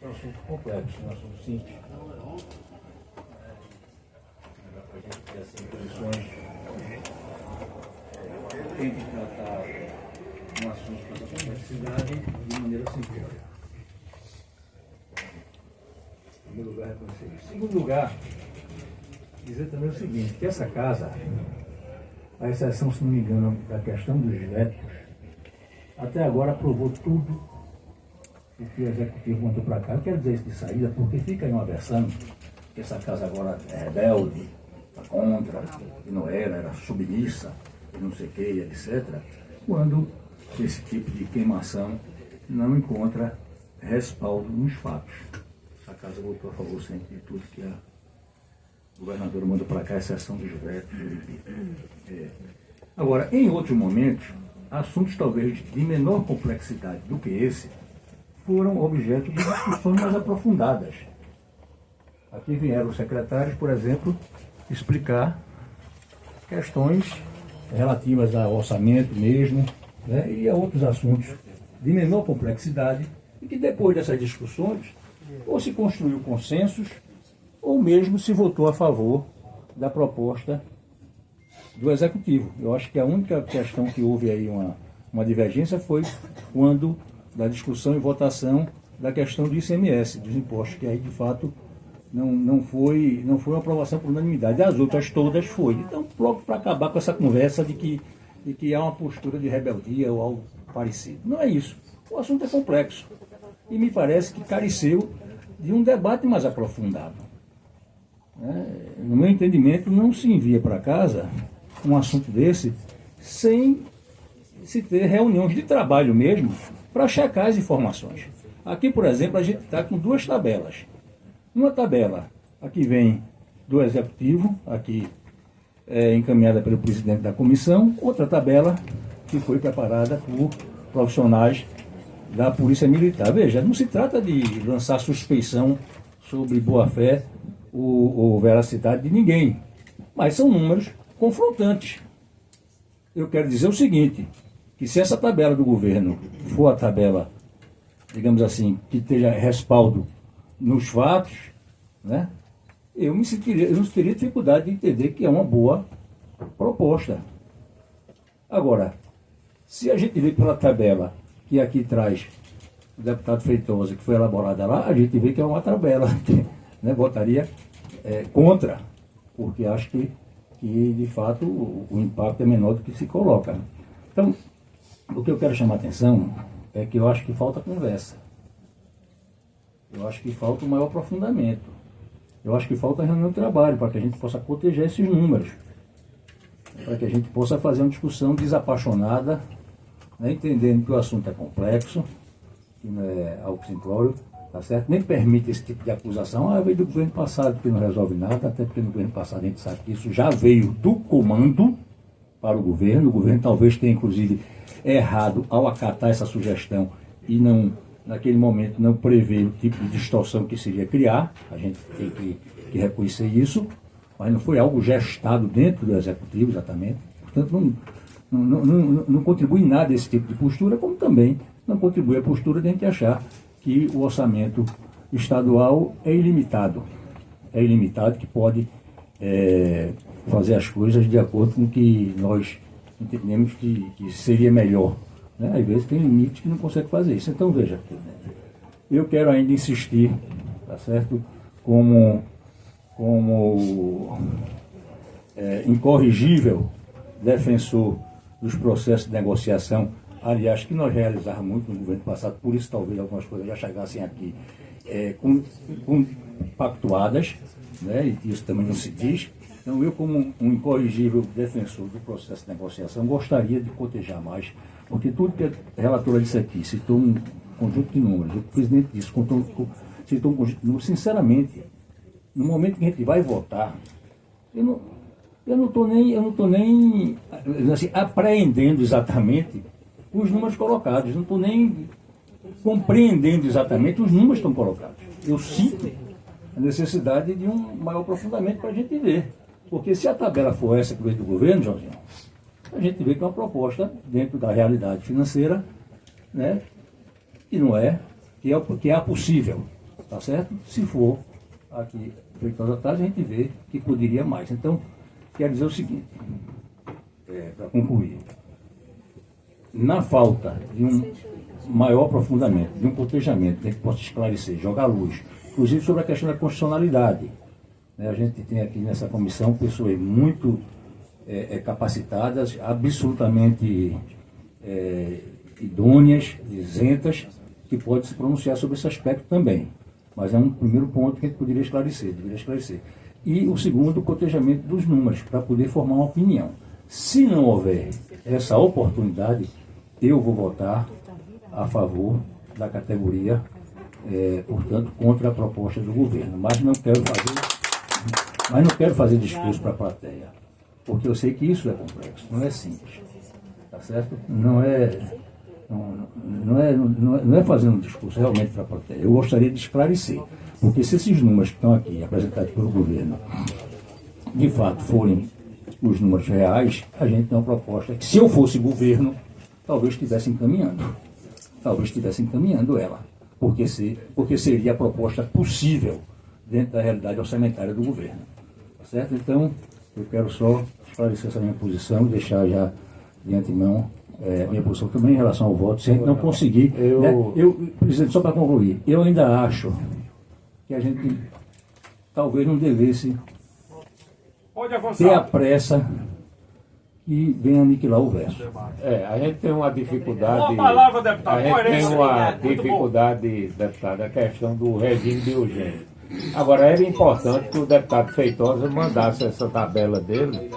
É um assunto complexo, um assunto simples. Dá para a gente ter assim posições. Tente tratar um assunto com essa complexidade de maneira simplória. Em primeiro lugar, reconhecer isso. Em segundo lugar, dizer também o seguinte, que essa casa, a exceção, se não me engano, da questão dos vetos, até agora aprovou tudo o que o Executivo mandou para cá. Eu quero dizer isso de saída, porque fica aí uma versão que essa casa agora é rebelde, está contra, que não era submissa, e não sei o que, etc., quando esse tipo de queimação não encontra respaldo nos fatos. A casa votou a favor sempre de tudo que a governadora mandou para cá, exceção dos vetos. Agora, em outros momentos, assuntos talvez de menor complexidade do que esse foram objeto de discussões mais aprofundadas. Aqui vieram os secretários, por exemplo, explicar questões relativas ao orçamento mesmo, né, e a outros assuntos de menor complexidade, e que depois dessas discussões, ou se construiu consensos, ou mesmo se votou a favor da proposta do Executivo. Eu acho que a única questão que houve aí uma divergência foi quando da discussão e votação da questão do ICMS, dos impostos, que aí de fato não foi uma aprovação por unanimidade. As outras todas foi. Então, logo para acabar com essa conversa de que há uma postura de rebeldia ou algo parecido. Não é isso. O assunto é complexo. E me parece que careceu de um debate mais aprofundado. No meu entendimento, não se envia para casa um assunto desse sem se ter reuniões de trabalho mesmo para checar as informações. Aqui, por exemplo, a gente está com duas tabelas. Uma tabela, aqui vem do Executivo, aqui encaminhada pelo presidente da comissão, outra tabela que foi preparada por profissionais da Polícia Militar. Veja, não se trata de lançar suspeição sobre boa-fé ou veracidade de ninguém, mas são números confrontantes. Eu quero dizer o seguinte, que se essa tabela do governo for a tabela, digamos assim, que tenha respaldo nos fatos, né, eu não teria dificuldade de entender que é uma boa proposta. Agora, se a gente vê pela tabela que aqui traz o deputado Feitosa, que foi elaborada lá, a gente vê que é uma tabela que, né, votaria contra, porque acho que de fato o impacto é menor do que se coloca. Então, o que eu quero chamar a atenção é que eu acho que falta conversa. Eu acho que falta um maior aprofundamento. Eu acho que falta reunião de trabalho para que a gente possa proteger esses números. Para que a gente possa fazer uma discussão desapaixonada, né, entendendo que o assunto é complexo, que não é algo simplório, tá certo? Nem permite esse tipo de acusação. Veio do governo passado que não resolve nada, até porque no governo passado a gente sabe que isso já veio do comando para o governo talvez tenha inclusive errado ao acatar essa sugestão e não, naquele momento, não prever o tipo de distorção que seria criar. A gente tem que reconhecer isso, mas não foi algo gestado dentro do Executivo, exatamente. Portanto, não contribui em nada esse tipo de postura, como também não contribui a postura de a gente achar que o orçamento estadual é ilimitado. É ilimitado, que pode fazer as coisas de acordo com o que nós entendemos que seria melhor. Né? Às vezes tem limites que não consegue fazer isso. Então, veja, eu quero ainda insistir, tá certo, como incorrigível defensor dos processos de negociação, aliás, que nós realizávamos muito no governo passado, por isso talvez algumas coisas já chegassem aqui pactuadas, né? E isso também não se diz. Então, eu, como um incorrigível defensor do processo de negociação, gostaria de cotejar mais, porque tudo que a relatora disse aqui, citou um conjunto de números, o presidente disse, citou um conjunto de números, sinceramente, no momento que a gente vai votar, eu não estou nem assim, apreendendo exatamente os números colocados, não estou nem compreendendo exatamente os números que estão colocados. Eu sinto a necessidade de um maior aprofundamento para a gente ver. Porque se a tabela for essa que veio do governo, Jorginho, a gente vê que é uma proposta dentro da realidade financeira, né, que não é, que é a possível. Tá certo? Se for aqui Feitosa Tales, a gente vê que poderia mais. Então, quero dizer o seguinte, para concluir. Na falta de um maior aprofundamento, de um cotejamento, que possa esclarecer, jogar luz, inclusive sobre a questão da constitucionalidade. A gente tem aqui nessa comissão pessoas muito capacitadas, absolutamente idôneas, isentas, que podem se pronunciar sobre esse aspecto também. Mas é um primeiro ponto que a gente deveria esclarecer. E o segundo, o cotejamento dos números, para poder formar uma opinião. Se não houver essa oportunidade, eu vou votar a favor da categoria, portanto, contra a proposta do governo. Mas não quero fazer discurso para a plateia, porque eu sei que isso é complexo, não é simples. Tá certo? Não é fazendo um discurso realmente para a plateia. Eu gostaria de esclarecer, porque se esses números que estão aqui, apresentados pelo governo, de fato forem os números reais, a gente tem uma proposta que, se eu fosse governo, talvez estivesse encaminhando ela, porque seria a proposta possível dentro da realidade orçamentária do governo. Tá certo? Então, eu quero só esclarecer essa minha posição e deixar já de antemão minha posição também em relação ao voto, se a gente não conseguir. Presidente, só para concluir, eu ainda acho que a gente talvez não devesse ter a pressa que vem aniquilar o verso. A gente tem uma dificuldade. Uma palavra, deputado. A gente tem uma dificuldade, deputado, a questão do regime de urgência. Agora, era importante que o deputado Feitosa mandasse essa tabela dele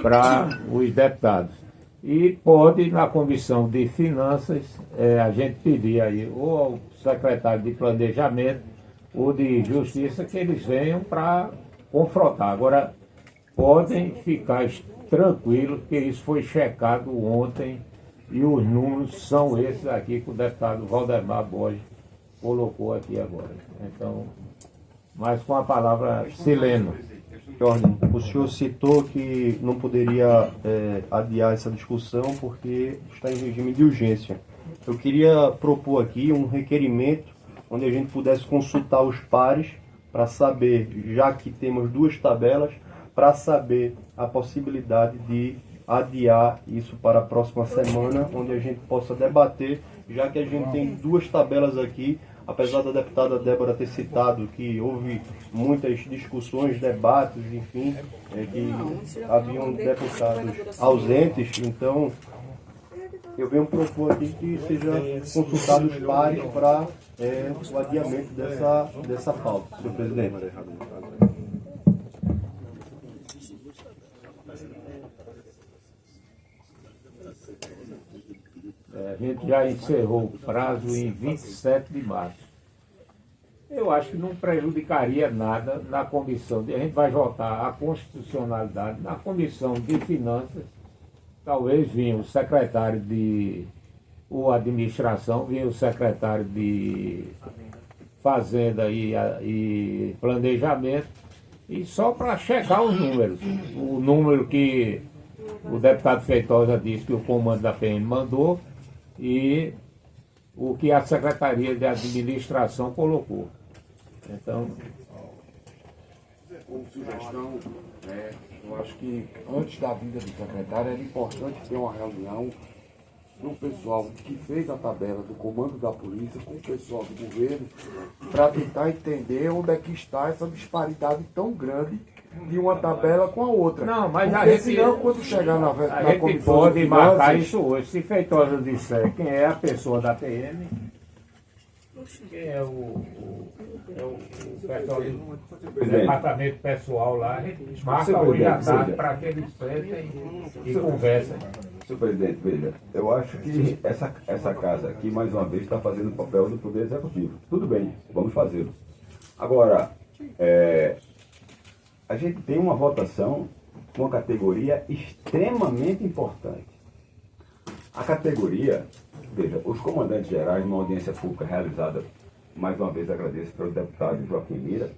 para os deputados. E pode, na Comissão de Finanças, a gente pedir aí, ou ao secretário de Planejamento, ou de Justiça, que eles venham para confrontar. Agora, podem ficar tranquilos, que isso foi checado ontem e os números são esses aqui que o deputado Valdemar Borges colocou aqui agora. Então, mas com a palavra Sileno. Jorge, o senhor citou que não poderia adiar essa discussão porque está em regime de urgência. Eu queria propor aqui um requerimento onde a gente pudesse consultar os pares para saber, já que temos duas tabelas, para saber a possibilidade de adiar isso para a próxima semana, onde a gente possa debater, já que a gente tem duas tabelas aqui, apesar da deputada Débora ter citado que houve muitas discussões, debates, enfim, que haviam deputados ausentes, então eu venho propor aqui que seja consultado os pares para o adiamento dessa pauta, senhor presidente. A gente já encerrou o prazo em 27 de março. Eu acho que não prejudicaria nada na comissão. A gente vai votar a constitucionalidade na comissão de finanças. Talvez vinha o secretário ou administração, vinha o secretário de Fazenda e Planejamento, e só para checar os números. O número que o deputado Feitosa disse que o comando da PM mandou, e o que a Secretaria de Administração colocou. Então, como sugestão, eu acho que antes da vinda do secretário era importante ter uma reunião do pessoal que fez a tabela do comando da polícia com o pessoal do governo para tentar entender onde é que está essa disparidade tão grande de uma tabela com a outra. Não, mas porque a gente, senão, quando chegar na a gente comissão pode de marcar finanças, isso hoje. Se Feitosa disser quem é a pessoa da PM, quem é o pessoal do departamento pessoal lá, a gente marca hoje à tarde para que eles sentem e conversem. Senhor presidente, veja, eu acho que essa casa aqui, mais uma vez, está fazendo o papel do Poder Executivo. Tudo bem, vamos fazê-lo. Agora, a gente tem uma votação com uma categoria extremamente importante. A categoria, veja, os comandantes gerais, numa audiência pública realizada, mais uma vez agradeço pelo deputado Joaquim Mira,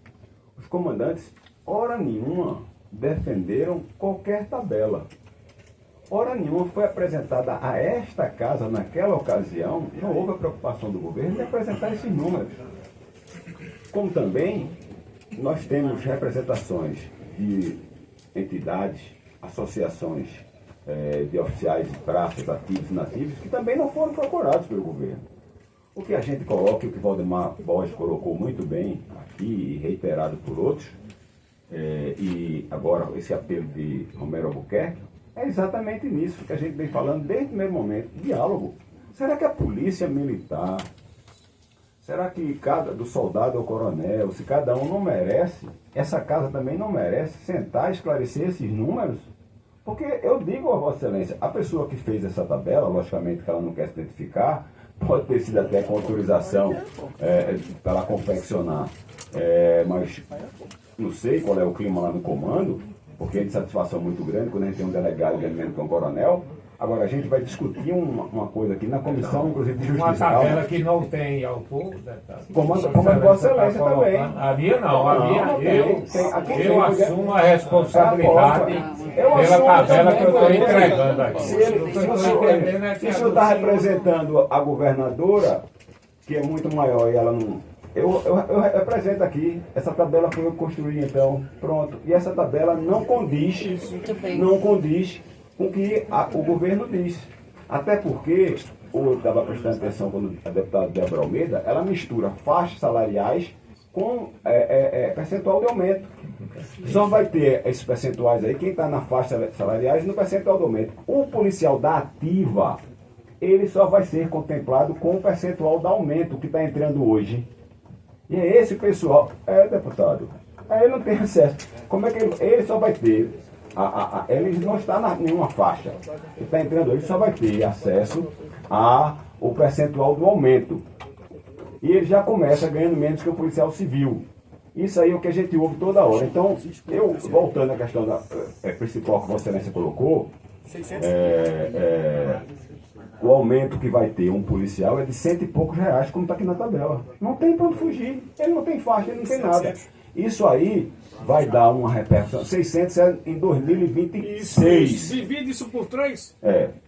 os comandantes, hora nenhuma, defenderam qualquer tabela. Hora nenhuma foi apresentada a esta casa, naquela ocasião, não houve a preocupação do governo de apresentar esses números. como também nós temos representações de entidades, associações de oficiais de praças, ativos e inativos, que também não foram procurados pelo governo. O que a gente coloca, o que Valdemar Borges colocou muito bem aqui, e reiterado por outros, e agora esse apelo de Romero Albuquerque, é exatamente nisso que a gente vem falando desde o primeiro momento, diálogo. Será que a polícia militar, será que do soldado ao coronel, se cada um não merece, essa casa também não merece sentar e esclarecer esses números? Porque eu digo a Vossa Excelência, a pessoa que fez essa tabela, logicamente que ela não quer se identificar, pode ter sido até com autorização para ela confeccionar, mas não sei qual é o clima lá no comando, porque é de satisfação muito grande quando a gente tem um delegado de alimento com um coronel. Agora, a gente vai discutir uma coisa aqui na comissão, inclusive, de Uma justiça. tabela que não tem autor, Comando Vossa Excelência também. A minha não, a minha Aqui eu assumo a responsabilidade Eu pela assumo tabela também, que eu estou porque entregando aqui. Se o senhor está representando a governadora, que é muito maior, e ela não... Eu represento aqui, essa tabela foi eu que construí, então, pronto. E essa tabela não condiz com o que o governo diz. Até porque, eu estava prestando atenção quando a deputada Débora Almeida, ela mistura faixas salariais com percentual de aumento. Só vai ter esses percentuais aí, quem está na faixa salariais no percentual de aumento. O policial da ativa, ele só vai ser contemplado com o percentual de aumento que está entrando hoje. E é esse pessoal, deputado, ele não tem acesso. Como é que ele só vai ter, ele não está em nenhuma faixa. Ele está entrando hoje, só vai ter acesso ao percentual do aumento. E ele já começa ganhando menos que o policial civil. Isso aí é o que a gente ouve toda hora. Então, voltando à questão principal que Vossa Excelência colocou, o aumento que vai ter um policial é de R$100 e poucos, como está aqui na tabela. Não tem para onde fugir. Ele não tem faixa, ele não tem nada. Isso aí vai dar uma repercussão. 600 em 2026. Divide isso por 3.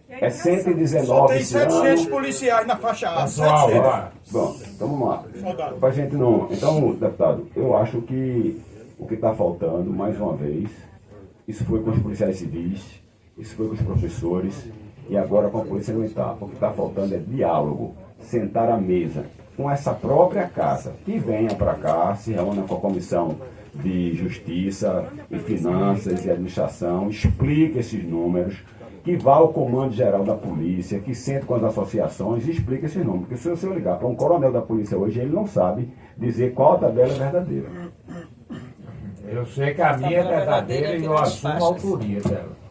É 119 Só tem esse ano. 700 policiais na faixa A. Pessoal, 700. vai. Bom, então vamos lá. Soldado. Pra gente não... Então, deputado, eu acho que o que está faltando, mais uma vez, isso foi com os policiais civis, isso foi com os professores e agora com a polícia militar. O que está faltando é diálogo, sentar à mesa com essa própria casa, que venha para cá, se reúna com a comissão de Justiça e Finanças e Administração, explique esses números, que vá ao Comando Geral da Polícia, que sente com as associações e explique esses números. Porque se você ligar para um coronel da polícia hoje, ele não sabe dizer qual a tabela é verdadeira. Eu sei que a minha é verdadeira e eu assumo a autoria dela.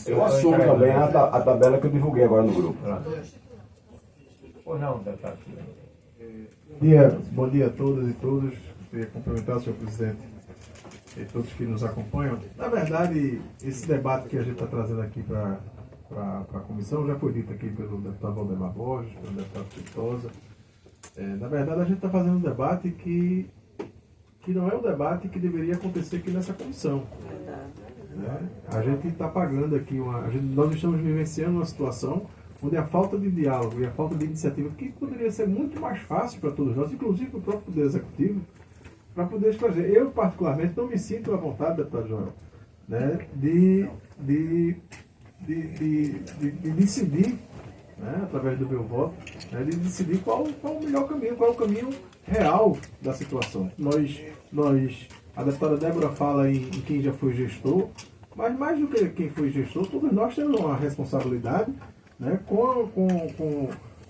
Eu assumo também a tabela que eu divulguei agora no grupo. Ou não, deputado? Bom dia a todas e todos. Queria cumprimentar o senhor presidente e todos que nos acompanham. Na verdade, esse debate que a gente está trazendo aqui para a comissão já foi dito aqui pelo deputado Valdemar Borges, pelo deputado Feitosa. Na verdade, a gente está fazendo um debate que não é um debate que deveria acontecer aqui nessa comissão. Né? A gente está pagando aqui, nós estamos vivenciando uma situação onde a falta de diálogo e a falta de iniciativa, que poderia ser muito mais fácil para todos nós, inclusive para o próprio Poder Executivo, para poder esclarecer. Eu, particularmente, não me sinto à vontade, deputado Joel, né, de decidir, né, através do meu voto, né, de decidir qual o melhor caminho, qual é o caminho real da situação. A deputada Débora fala em quem já foi gestor, mas mais do que quem foi gestor, todos nós temos uma responsabilidade, né, com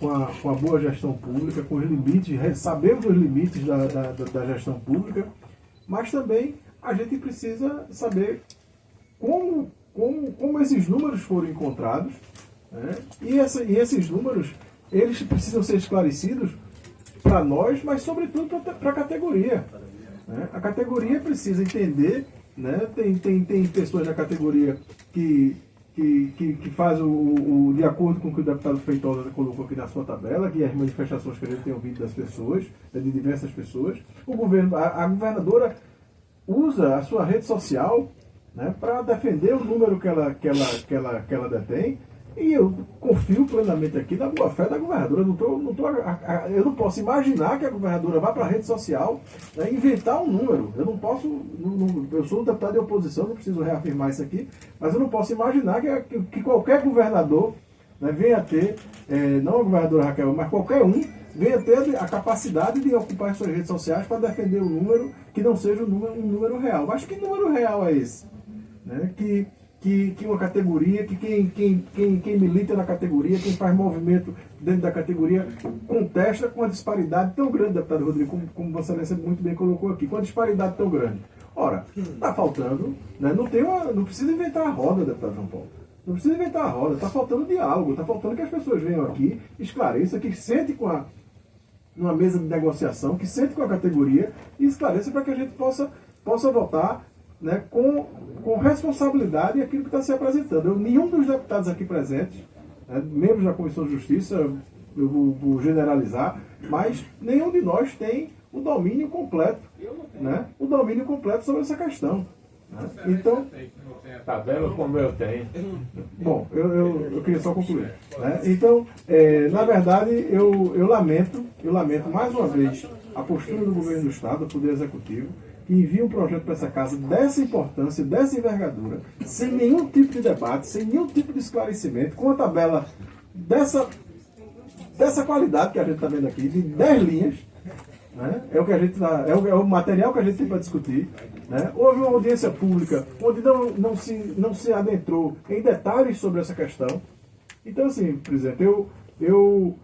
a boa gestão pública, com os limites, sabemos os limites da gestão pública, mas também a gente precisa saber como esses números foram encontrados, né, e esses números, eles precisam ser esclarecidos para nós, mas sobretudo para a categoria. Né? A categoria precisa entender, né? Tem pessoas na categoria que faz de acordo com o que o deputado Feitosa colocou aqui na sua tabela, que é as manifestações que a gente tem ouvido das pessoas, de diversas pessoas. A governadora usa a sua rede social, né, para defender o número que ela detém, E eu confio plenamente aqui na boa-fé da governadora. Eu não posso imaginar que a governadora vá para a rede social, né, inventar um número. Eu não posso. Eu sou um deputado de oposição, não preciso reafirmar isso aqui, mas eu não posso imaginar que qualquer governador, né, venha ter, não a governadora Raquel, mas qualquer um, venha ter a capacidade de ocupar as suas redes sociais para defender um número que não seja um número real. Mas que número real é esse? Né? Que uma categoria, que quem milita na categoria, quem faz movimento dentro da categoria, contesta com uma disparidade tão grande, deputado Rodrigo, como Vossa Excelência muito bem colocou aqui, com uma disparidade tão grande. Ora, está faltando, né, não precisa inventar a roda, deputado João Paulo. Não precisa inventar a roda, está faltando diálogo, está faltando que as pessoas venham aqui, esclareçam, que sentem numa mesa de negociação, que sente com a categoria e esclareça para que a gente possa votar, né, com responsabilidade aquilo que está se apresentando. Nenhum dos deputados aqui presentes, né, membros da Comissão de Justiça, eu vou generalizar, mas nenhum de nós tem o domínio completo, né, o domínio completo sobre essa questão. Né? Então, tabela como eu tenho. Bom, eu queria só concluir. Né? Então, na verdade, eu lamento mais uma vez a postura do governo do Estado, do Poder Executivo, que envia um projeto para essa casa dessa importância, dessa envergadura, sem nenhum tipo de debate, sem nenhum tipo de esclarecimento, com uma tabela dessa qualidade que a gente está vendo aqui, de 10 linhas. Né? É o material que a gente tem para discutir. Né? Houve uma audiência pública onde não se adentrou em detalhes sobre essa questão. Então, assim, presidente, eu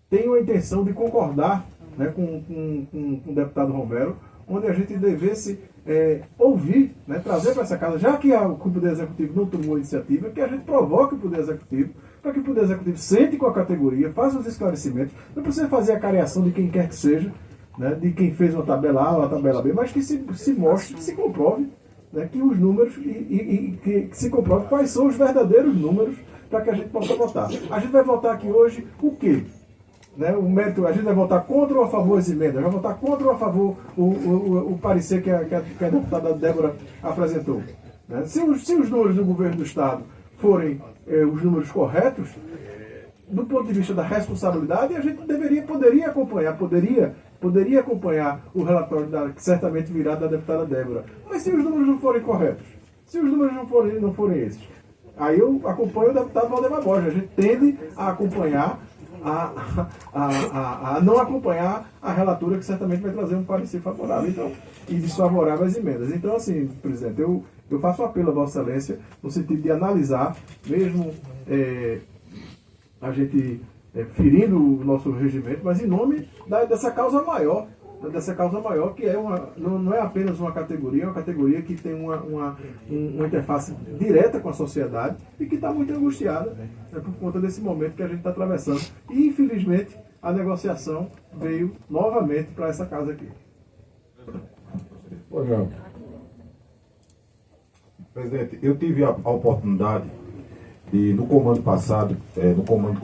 tenho a intenção de concordar, né, com o deputado Romero, onde a gente devesse ouvir, né, trazer para essa casa, já que o Poder Executivo não tomou a iniciativa, que a gente provoque o Poder Executivo, para que o Poder Executivo sente com a categoria, faça os esclarecimentos, não precisa fazer a cariação de quem quer que seja, né, de quem fez uma tabela A ou uma tabela B, mas que se mostre, que se comprove, né, que os números, e que se comprove quais são os verdadeiros números para que a gente possa votar. A gente vai votar aqui hoje o quê? Né, o mérito, a gente vai votar contra ou a favor as emendas, vai votar contra ou a favor o parecer que a deputada Débora apresentou. Né? Se os números do governo do Estado forem os números corretos, do ponto de vista da responsabilidade, a gente poderia acompanhar o relatório que certamente virá da deputada Débora. Mas se os números não forem corretos, se os números não forem esses, aí eu acompanho o deputado Valdemar Borges. A gente tende a acompanhar, a não acompanhar a relatora, que certamente vai trazer um parecer favorável e desfavorável às emendas. Então, assim, presidente, eu faço um apelo a Vossa Excelência no sentido de analisar, mesmo a gente ferindo o nosso regimento, mas em nome dessa causa maior, que não é apenas uma categoria, é uma categoria que tem uma interface direta com a sociedade e que está muito angustiada, né, por conta desse momento que a gente está atravessando. E, infelizmente, a negociação veio novamente para essa casa aqui. Pois não. Presidente, eu tive a oportunidade de, no comando passado, no comando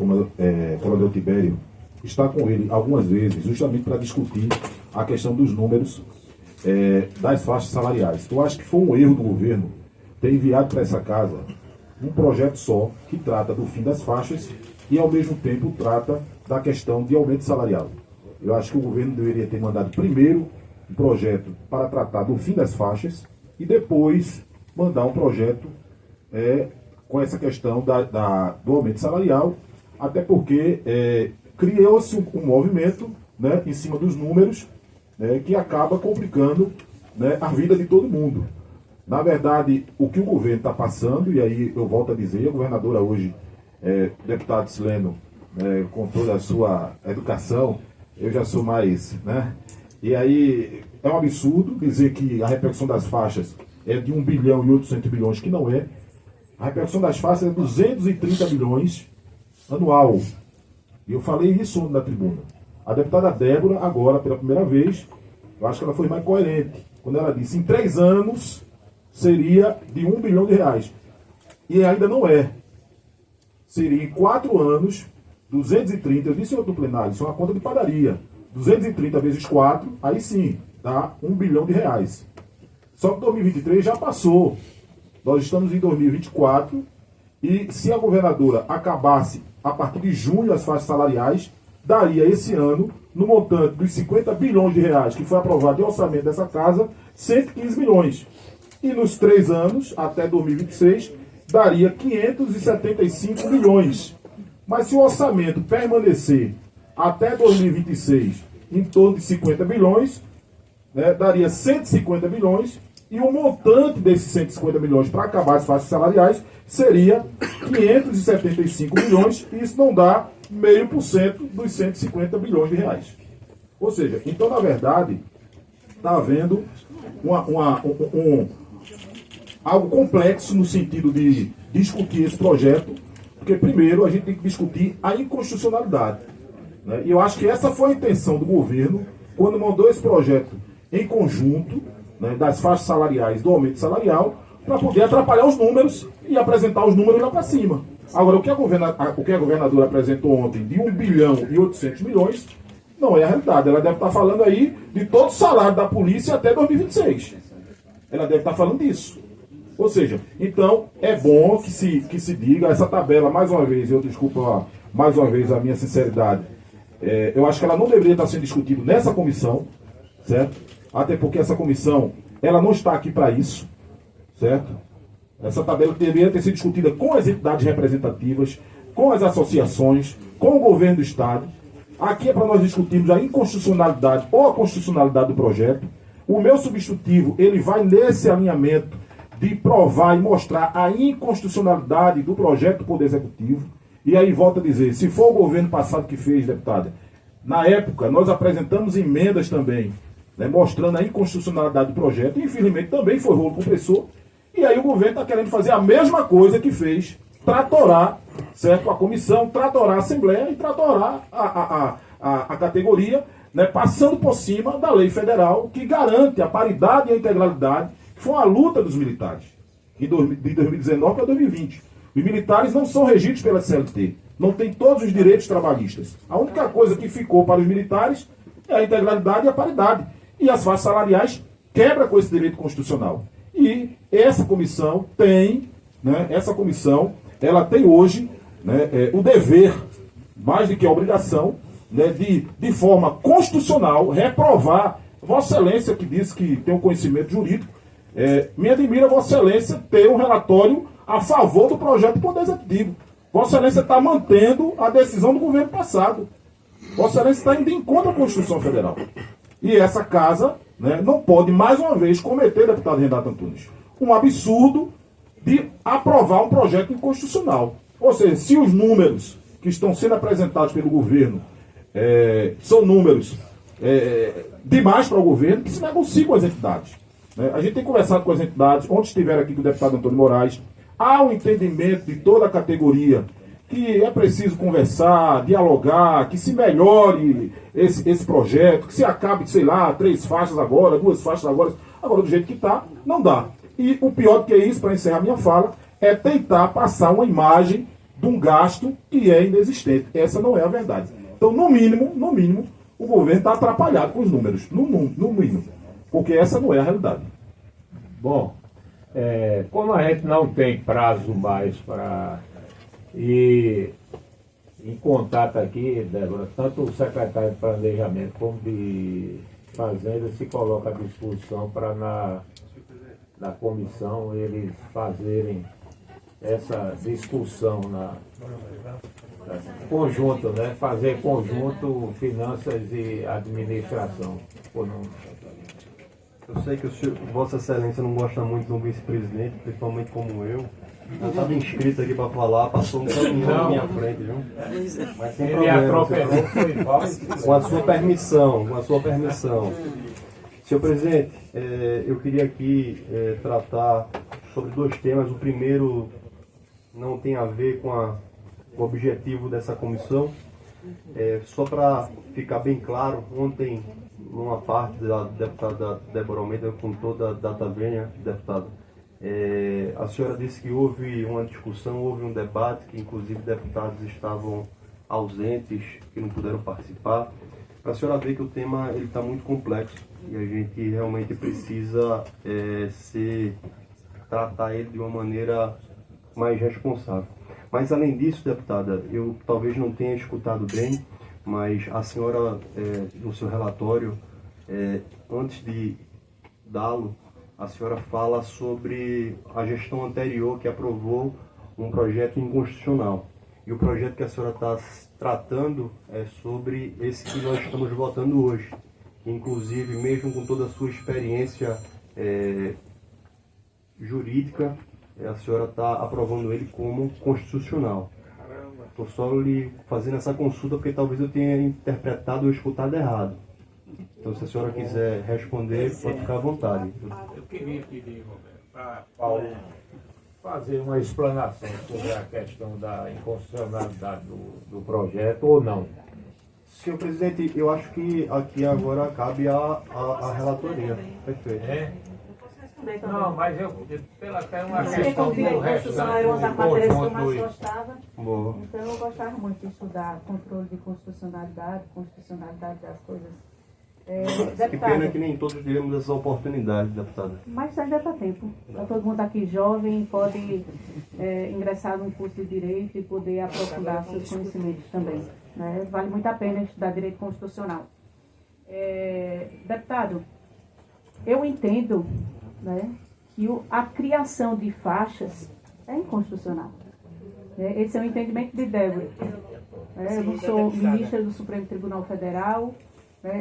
Coronel Tibério, estar com ele algumas vezes, justamente para discutir a questão dos números das faixas salariais. Eu acho que foi um erro do governo ter enviado para essa casa um projeto só que trata do fim das faixas e, ao mesmo tempo, trata da questão de aumento salarial. Eu acho que o governo deveria ter mandado primeiro um projeto para tratar do fim das faixas e depois mandar um projeto com essa questão do aumento salarial, até porque criou-se um movimento, né, em cima dos números, né, que acaba complicando, né, a vida de todo mundo. Na verdade, o que o governo está passando, e aí eu volto a dizer, a governadora hoje, deputado Sileno, com toda a sua educação, eu já sou mais, né? E aí é um absurdo dizer que a repercussão das faixas é de 1 bilhão e 800 milhões, que não é. A repercussão das faixas é 230 milhões anual. E eu falei isso ontem na tribuna. A deputada Débora, agora, pela primeira vez, eu acho que ela foi mais coerente, quando ela disse, em 3 anos, seria de 1 bilhão de reais. E ainda não é. Seria em 4 anos, 230, eu disse em outro plenário, isso é uma conta de padaria. 230 vezes 4, aí sim, dá 1 bilhão de reais. Só que 2023 já passou. Nós estamos em 2024 E se a governadora acabasse a partir de junho as faixas salariais, daria esse ano, no montante dos 50 bilhões de reais que foi aprovado em orçamento dessa casa, 115 milhões. E nos 3 anos, até 2026, daria 575 milhões. Mas se o orçamento permanecer até 2026 em torno de 50 bilhões, né, daria 150 bilhões, e o montante desses 150 milhões para acabar as faixas salariais seria 575 milhões, e isso não dá 0,5% dos 150 bilhões de reais. Ou seja, então, na verdade, está havendo algo complexo no sentido de discutir esse projeto, porque, primeiro, a gente tem que discutir a inconstitucionalidade. Né? E eu acho que essa foi a intenção do governo quando mandou esse projeto em conjunto, né, das faixas salariais, do aumento salarial, para poder atrapalhar os números e apresentar os números lá para cima. Agora, o que a governadora apresentou ontem de 1 bilhão e 800 milhões não é a realidade. Ela deve estar falando aí de todo o salário da polícia até 2026. Ela deve estar falando disso. Ou seja, então é bom que se diga essa tabela, mais uma vez, eu desculpo mais uma vez a minha sinceridade, eu acho que ela não deveria estar sendo discutida nessa comissão, certo? Até porque essa comissão, ela não está aqui para isso, certo? Essa tabela deveria ter sido discutida com as entidades representativas, com as associações, com o governo do Estado. Aqui é para nós discutirmos a inconstitucionalidade ou a constitucionalidade do projeto. O meu substitutivo, ele vai nesse alinhamento de provar e mostrar a inconstitucionalidade do projeto do Poder Executivo. E aí, volto a dizer, se for o governo passado que fez, deputada, na época nós apresentamos emendas também, né, mostrando a inconstitucionalidade do projeto, e infelizmente também foi rolo compressor. E aí o governo está querendo fazer a mesma coisa que fez, tratorar, certo, a comissão, tratorar a Assembleia e tratorar a categoria, né, passando por cima da lei federal que garante a paridade e a integralidade, que foi uma luta dos militares, de 2019 para 2020. Os militares não são regidos pela CLT, não têm todos os direitos trabalhistas. A única coisa que ficou para os militares é a integralidade e a paridade. E as faixas salariais quebram com esse direito constitucional. E essa comissão tem, né, ela tem hoje, né, o dever, mais do que a obrigação, né, de forma constitucional, reprovar. Vossa Excelência, que disse que tem um conhecimento jurídico, me admira Vossa Excelência ter um relatório a favor do projeto do Poder Executivo. Vossa Excelência está mantendo a decisão do governo passado. Vossa Excelência está indo em contra a Constituição Federal. E essa casa, né, não pode, mais uma vez, cometer, deputado Renato Antunes, um absurdo de aprovar um projeto inconstitucional. Ou seja, se os números que estão sendo apresentados pelo governo são números demais para o governo, que se negocie com as entidades. Né? A gente tem conversado com as entidades, ontem estiveram aqui com o deputado Antônio Moraes, há um entendimento de toda a categoria que é preciso conversar, dialogar, que se melhore esse projeto, que se acabe, sei lá, 3 faixas agora, 2 faixas agora do jeito que está, não dá. E o pior do que isso, para encerrar minha fala, é tentar passar uma imagem de um gasto que é inexistente. Essa não é a verdade. Então, no mínimo, o governo está atrapalhado com os números, no mínimo, porque essa não é a realidade. Bom, como a gente não tem prazo mais para ir em contato aqui, Débora, tanto o secretário de Planejamento como de Fazenda se coloca à disposição para na comissão eles fazerem essa discussão na conjunto, né? Fazer conjunto finanças e administração. Eu sei que Vossa Excelência não gosta muito do vice-presidente, principalmente como eu. Eu estava inscrito aqui para falar, passou um caminhão na minha frente, viu? Mas sem ele problema, atropelou, foi falso. com a sua permissão. Senhor presidente, eu queria aqui tratar sobre 2 temas. O primeiro não tem a ver com o objetivo dessa comissão. Só para ficar bem claro, ontem, numa parte da deputada Débora Almeida, com toda a data vênia, deputada, a senhora disse que houve uma discussão, houve um debate, que inclusive deputados estavam ausentes, que não puderam participar. Para a senhora ver que o tema está muito complexo e a gente realmente precisa tratar ele de uma maneira mais responsável. Mas além disso, deputada, eu talvez não tenha escutado bem, mas a senhora, no seu relatório, antes de dá-lo, a senhora fala sobre a gestão anterior que aprovou um projeto inconstitucional. E o projeto que a senhora está tratando é sobre esse que nós estamos votando hoje. Inclusive, mesmo com toda a sua experiência jurídica, a senhora está aprovando ele como constitucional. Estou só lhe fazendo essa consulta porque talvez eu tenha interpretado ou escutado errado. Então, se a senhora quiser responder, pode ficar à vontade. Eu queria pedir, Roberto, para Paulo fazer uma explanação sobre a questão da inconstitucionalidade do projeto ou não. Senhor presidente, eu acho que aqui agora cabe a relatoria. Perfeito. Não, mas pela até uma Porque questão como direito do resto constitucional era uma das matérias que eu mais conjunto. gostava, Boa. então eu gostava muito de estudar controle de constitucionalidade das coisas. Que pena que nem todos tivemos essa oportunidade, deputada. Mas ainda está tempo. Está todo mundo aqui jovem, pode ingressar num curso de Direito e poder aprofundar seus conhecimentos também. Né? Vale muito a pena estudar Direito Constitucional. Deputado, eu entendo, né, que a criação de faixas é inconstitucional. Esse é o entendimento de Débora. Eu não sou ministra do Supremo Tribunal Federal,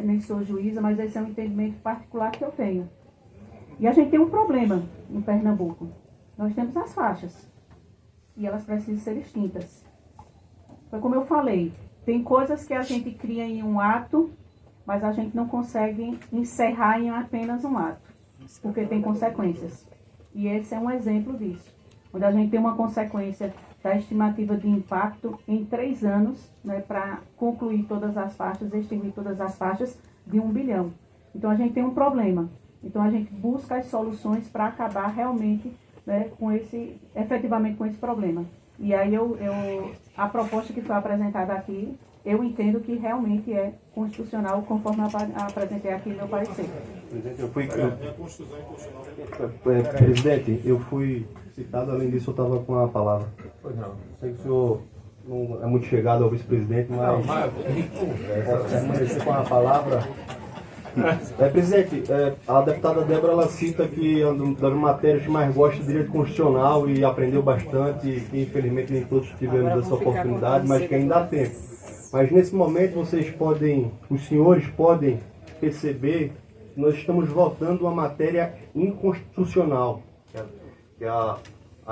nem sou juíza, mas esse é um entendimento particular que eu tenho. E a gente tem um problema em Pernambuco. Nós temos as faixas. E elas precisam ser extintas. Foi como eu falei, tem coisas que a gente cria em um ato, mas a gente não consegue encerrar em apenas um ato, porque tem consequências. E esse é um exemplo disso, onde a gente tem uma consequência da estimativa de impacto em 3 anos, né, para concluir todas as faixas, extinguir todas as faixas de 1 bilhão. Então a gente tem um problema. Então a gente busca as soluções para acabar realmente, né, efetivamente com esse problema. E aí a proposta que foi apresentada aqui, eu entendo que realmente é constitucional, conforme eu apresentei aqui no meu parecer. Presidente, eu fui citado, além disso eu estava com a palavra. Pois não. Sei que o senhor não é muito chegado ao vice-presidente, mas posso permanecer com a palavra. Presidente, a deputada Débora ela cita que uma das matérias que mais gosta de direito constitucional e aprendeu bastante, e que infelizmente nem todos tivemos essa oportunidade, mas que ainda há tempo. Mas nesse momento os senhores podem perceber que nós estamos votando uma matéria inconstitucional. Que a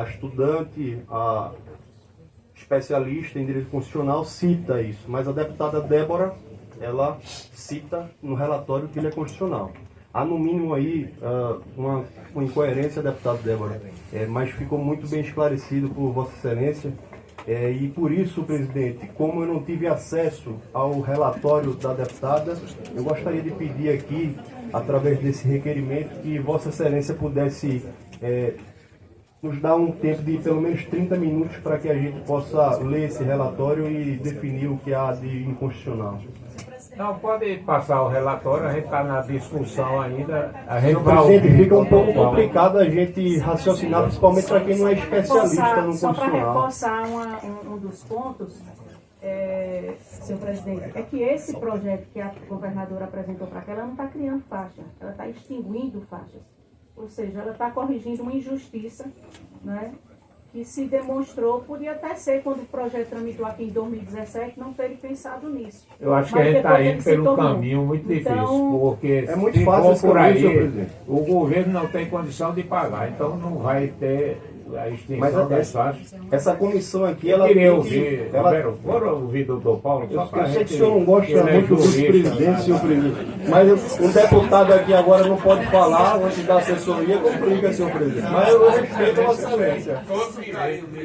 estudante, a especialista em direito constitucional cita isso, mas a deputada Débora, ela cita no relatório que ele é constitucional. Há no mínimo aí uma incoerência, deputada Débora, mas ficou muito bem esclarecido por Vossa Excelência. E por isso, presidente, como eu não tive acesso ao relatório da deputada, eu gostaria de pedir aqui, através desse requerimento, que Vossa Excelência pudesse nos dar um tempo de pelo menos 30 minutos para que a gente possa ler esse relatório e definir o que há de inconstitucional. Não, pode passar o relatório, a gente está na discussão ainda. Senhor presidente, fica um pouco complicado a gente raciocinar, principalmente para quem não é especialista no só para constitucional. reforçar um dos pontos, senhor presidente, é que esse projeto que a governadora apresentou para cá, ela não está criando faixa, ela está extinguindo faixas. Ou seja, ela está corrigindo uma injustiça, né, que se demonstrou, podia até ser quando o projeto tramitou aqui em 2017, não ter pensado nisso. Eu acho que a gente está indo pelo caminho muito difícil, porque é muito se fácil for por aí, senhor presidente. o governo não tem condição de pagar, então não vai ter a extensão das faixas. Essa comissão aqui, Eu ela queria tem ouvir, que... Ela, bora ouvir o doutor Paulo, só para eu sei que o senhor não gosta muito do vice-presidente, senhor presidente, mas um deputado aqui agora não pode falar antes da assessoria, complica, senhor presidente. Mas eu respeito a Vossa Excelência.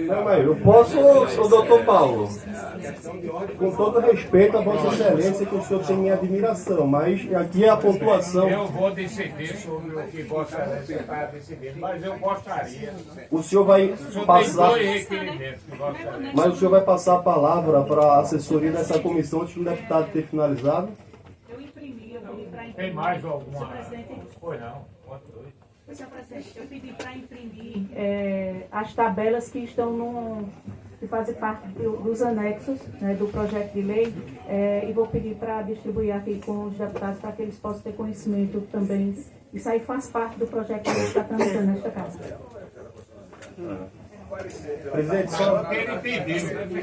Não, mas eu posso, o doutor Paulo, com todo respeito a Vossa Excelência, que o senhor tem minha admiração, mas aqui é a pontuação. Eu vou decidir sobre o que Vossa Excelência está decidindo, mas eu gostaria. O senhor vai passar. Tem 2 requerimentos que Vossa Excelência. Mas o senhor vai passar a palavra para a assessoria dessa comissão antes do deputado ter finalizado? Eu imprimi, eu pedi para imprimir. Tem mais alguma? Pois não, quanto 2? Senhor presidente, eu pedi para imprimir as tabelas que estão que fazem parte dos anexos, né, do projeto de lei, e vou pedir para distribuir aqui com os deputados para que eles possam ter conhecimento também. Isso aí faz parte do projeto que está tramitando nesta casa. Presidente, só...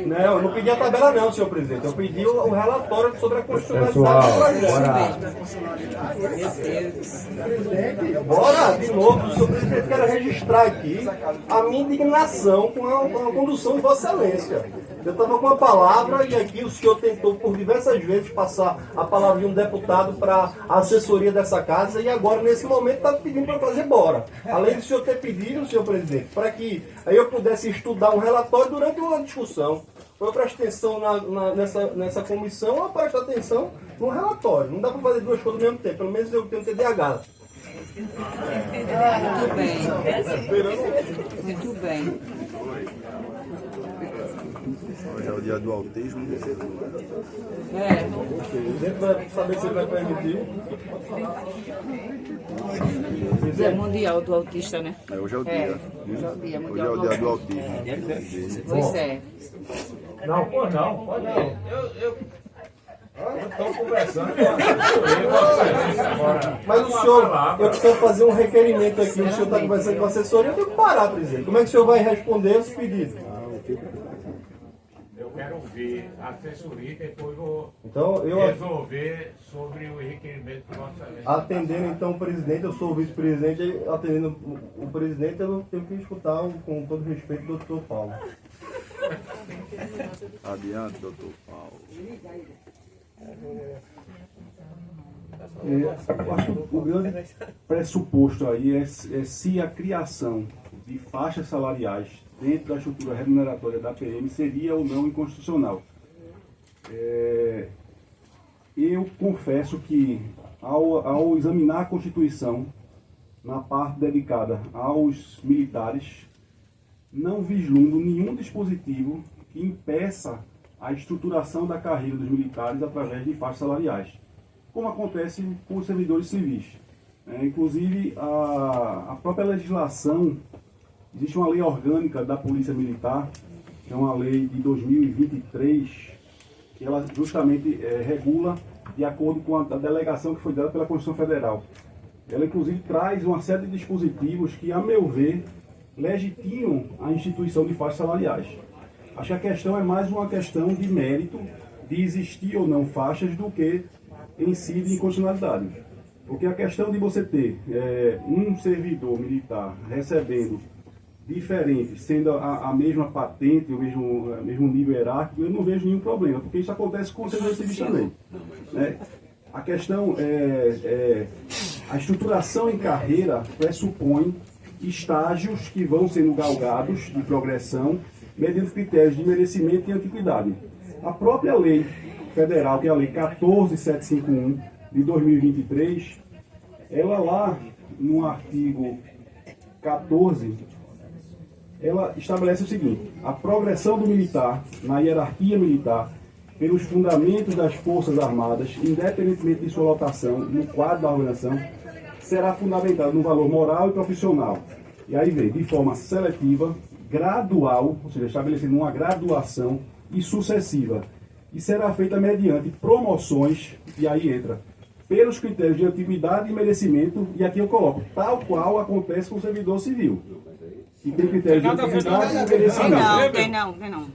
Não, eu não pedi a tabela não, senhor presidente. Eu pedi o relatório sobre a constitucionalidade do projeto. Bora, de novo, senhor presidente, quero registrar aqui a minha indignação com a condução de Vossa Excelência. Eu estava com a palavra e aqui o senhor tentou por diversas vezes passar a palavra de um deputado para a assessoria dessa casa e agora, nesse momento, está pedindo para fazer embora. Além do senhor ter pedido, senhor presidente, para que eu pudesse estudar um relatório durante uma discussão. Eu presto atenção nessa comissão, eu presto atenção no relatório. Não dá para fazer duas coisas ao mesmo tempo, pelo menos eu tenho TDAH. Muito bem. Muito bem. Hoje é o dia do autismo. Presidente vai saber se ele vai permitir. Dia mundial do autista, né? Hoje é o dia. Hoje é o dia Hoje mundial é o do dia do autista. autismo. Pois é. Não, pode não. Estão conversando. Mas o senhor, eu preciso fazer um requerimento aqui, o senhor está conversando com a assessoria, eu tenho que parar, presidente. Como é que o senhor vai responder esse pedido? Eu quero ouvir a assessoria e depois vou Então, resolver sobre o requerimento de Vossa Excelência. Atendendo então o presidente, eu sou o vice-presidente, atendendo o presidente, eu tenho que escutar, com todo respeito, o doutor Paulo. Adiante, doutor Paulo. Eu acho que o grande pressuposto aí é se a criação de faixas salariais dentro da estrutura remuneratória da PM seria ou não inconstitucional. Eu confesso que, ao examinar a Constituição, na parte dedicada aos militares, não vislumbro nenhum dispositivo que impeça a estruturação da carreira dos militares através de faixas salariais, como acontece com os servidores civis. Inclusive, a própria legislação, existe uma lei orgânica da Polícia Militar, que é uma lei de 2023, que ela justamente regula de acordo com a delegação que foi dada pela Constituição Federal. Ela, inclusive, traz uma série de dispositivos que, a meu ver, legitimam a instituição de faixas salariais. Acho que a questão é mais uma questão de mérito, de existir ou não faixas, do que em si de inconstitucionalidade. Porque a questão de você ter um servidor militar recebendo diferente, sendo a mesma patente, o mesmo nível hierárquico, eu não vejo nenhum problema, porque isso acontece com o servidor civil também. A questão a estruturação em carreira pressupõe estágios que vão sendo galgados de progressão mediante critérios de merecimento e antiguidade. A própria lei federal, que é a lei 14751 de 2023, ela lá no artigo 14, ela estabelece o seguinte: a progressão do militar na hierarquia militar pelos fundamentos das Forças Armadas, independentemente de sua lotação no quadro da organização, será fundamentada no valor moral e profissional. E aí vem, de forma seletiva, gradual, ou seja, estabelecendo uma graduação e sucessiva. E será feita mediante promoções, e aí entra, pelos critérios de antiguidade e merecimento, e aqui eu coloco, tal qual acontece com o servidor civil. E tem critérios de antiguidade e merecimento. Tem não.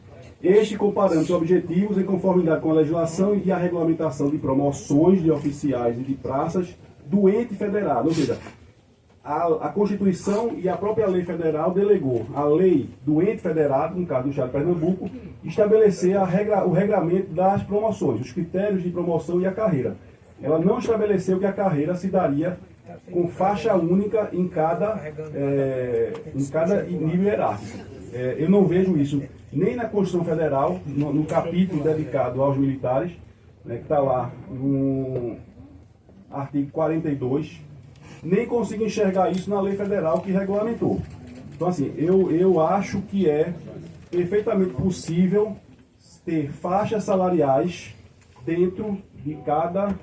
Este com parâmetros objetivos em conformidade com a legislação e a regulamentação de promoções de oficiais e de praças do ente federado. Ou seja, a Constituição e a própria lei federal delegou a lei do ente federado, no caso do Estado de Pernambuco, estabelecer o regramento das promoções, os critérios de promoção e a carreira. Ela não estabeleceu que a carreira se daria com faixa única em cada nível hierárquico. Eu não vejo isso nem na Constituição Federal, no capítulo dedicado aos militares, que está lá no artigo 42, nem consigo enxergar isso na lei federal que regulamentou. Então, assim, eu acho que é perfeitamente possível ter faixas salariais dentro de cada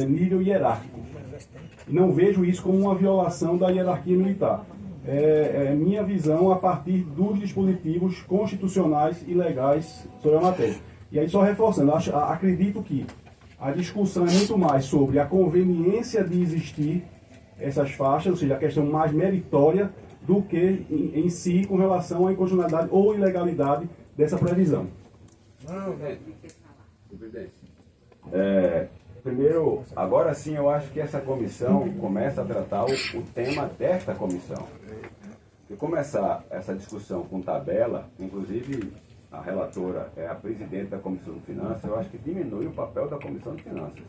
nível hierárquico. E não vejo isso como uma violação da hierarquia militar. É minha visão a partir dos dispositivos constitucionais e legais sobre a matéria. E aí, só reforçando, acredito que a discussão é muito mais sobre a conveniência de existir essas faixas, ou seja, a questão mais meritória, do que em si com relação à inconstitucionalidade ou ilegalidade dessa previsão. Primeiro, agora sim eu acho que essa comissão começa a tratar o tema desta comissão. Se começar essa discussão com tabela, inclusive a relatora é a presidente da Comissão de Finanças, eu acho que diminui o papel da Comissão de Finanças.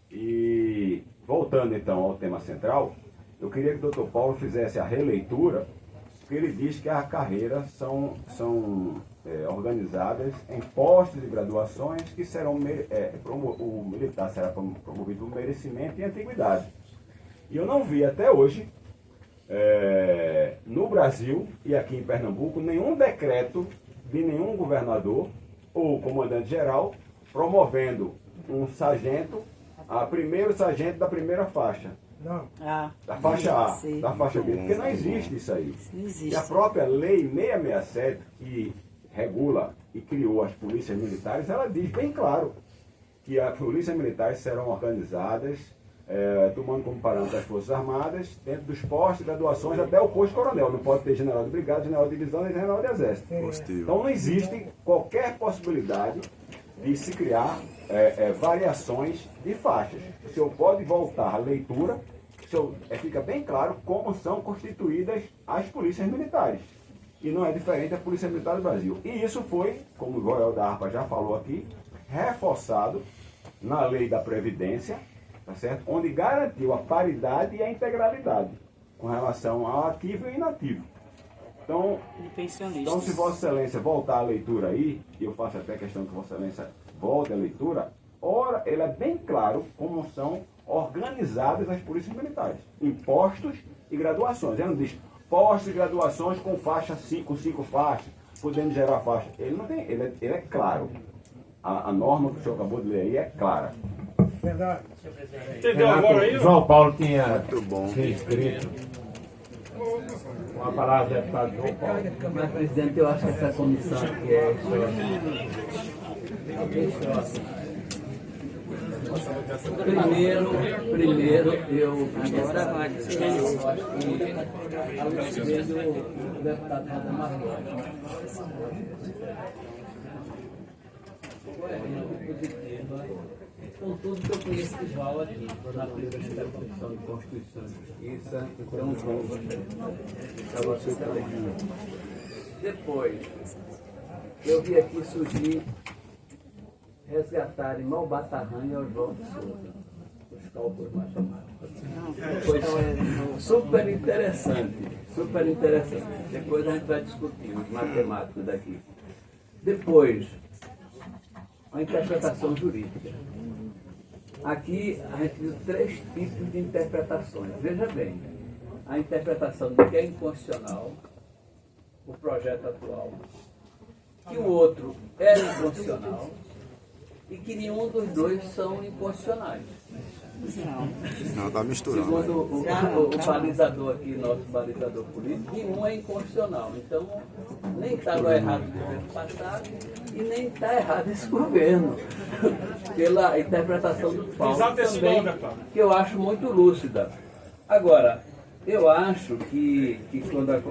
E voltando então ao tema central, eu queria que o Dr. Paulo fizesse a releitura, porque ele diz que as carreiras são organizadas em postos e graduações que serão, o militar será promovido por merecimento e antiguidade. E eu não vi até hoje, no Brasil e aqui em Pernambuco, nenhum decreto de nenhum governador ou comandante-geral promovendo um sargento a primeiro sargento da primeira faixa. Não. Da faixa A, da faixa B, porque não existe isso aí. Não existe. E a própria lei 667, que regula e criou as polícias militares, ela diz bem claro que as polícias militares serão organizadas, tomando como parâmetro as Forças Armadas, dentro dos postos e graduações até o posto coronel. Não pode ter general de brigada, general de divisão e general de exército. Então não existe qualquer possibilidade de se criar variações de faixas. O senhor pode voltar à leitura, fica bem claro como são constituídas as polícias militares. E não é diferente da Polícia Militar do Brasil. E isso foi, como o Joel da ARPA já falou aqui, reforçado na lei da Previdência, tá certo? Onde garantiu a paridade e a integralidade com relação ao ativo e inativo. Então, se Vossa Excelência voltar à leitura aí, e eu faço até questão que Vossa Excelência volte à leitura, ora, ele é bem claro como são organizadas as polícias militares, em postos e graduações. Ele não diz postos e graduações com faixa 5 faixas, podendo gerar faixa. Ele não tem, ele é claro. A norma que o senhor acabou de ler aí é clara. Verdade. Entendeu agora aí? João Paulo tinha bom. se inscrito. Uma palavra, deputado João Paulo. Mas, presidente, eu acho que essa comissão aqui é Primeiro, eu agora acho que a lei do deputado Valdemar positiva, com tudo que eu conheço de Val aqui, na presidência da Comissão de Constituição e Justiça, então vou para você também. Depois, eu vi aqui surgir resgatarem Malbatarran e Oswaldo de Souza, os cálculos matemáticos. Coisa super interessante, super interessante. Depois a gente vai discutir os matemáticos daqui. Depois, a interpretação jurídica. Aqui a gente viu 3 tipos de interpretações. Veja bem, a interpretação de que é inconstitucional, o projeto atual, que o outro é inconstitucional, e que nenhum dos dois são inconstitucionais. Não, está misturando. Segundo o balizador aqui, nosso balizador político, nenhum é inconstitucional. Então, nem estava errado o governo passado e nem está errado esse governo. Pela interpretação do Paulo também, que eu acho muito lúcida. Agora, eu acho que quando a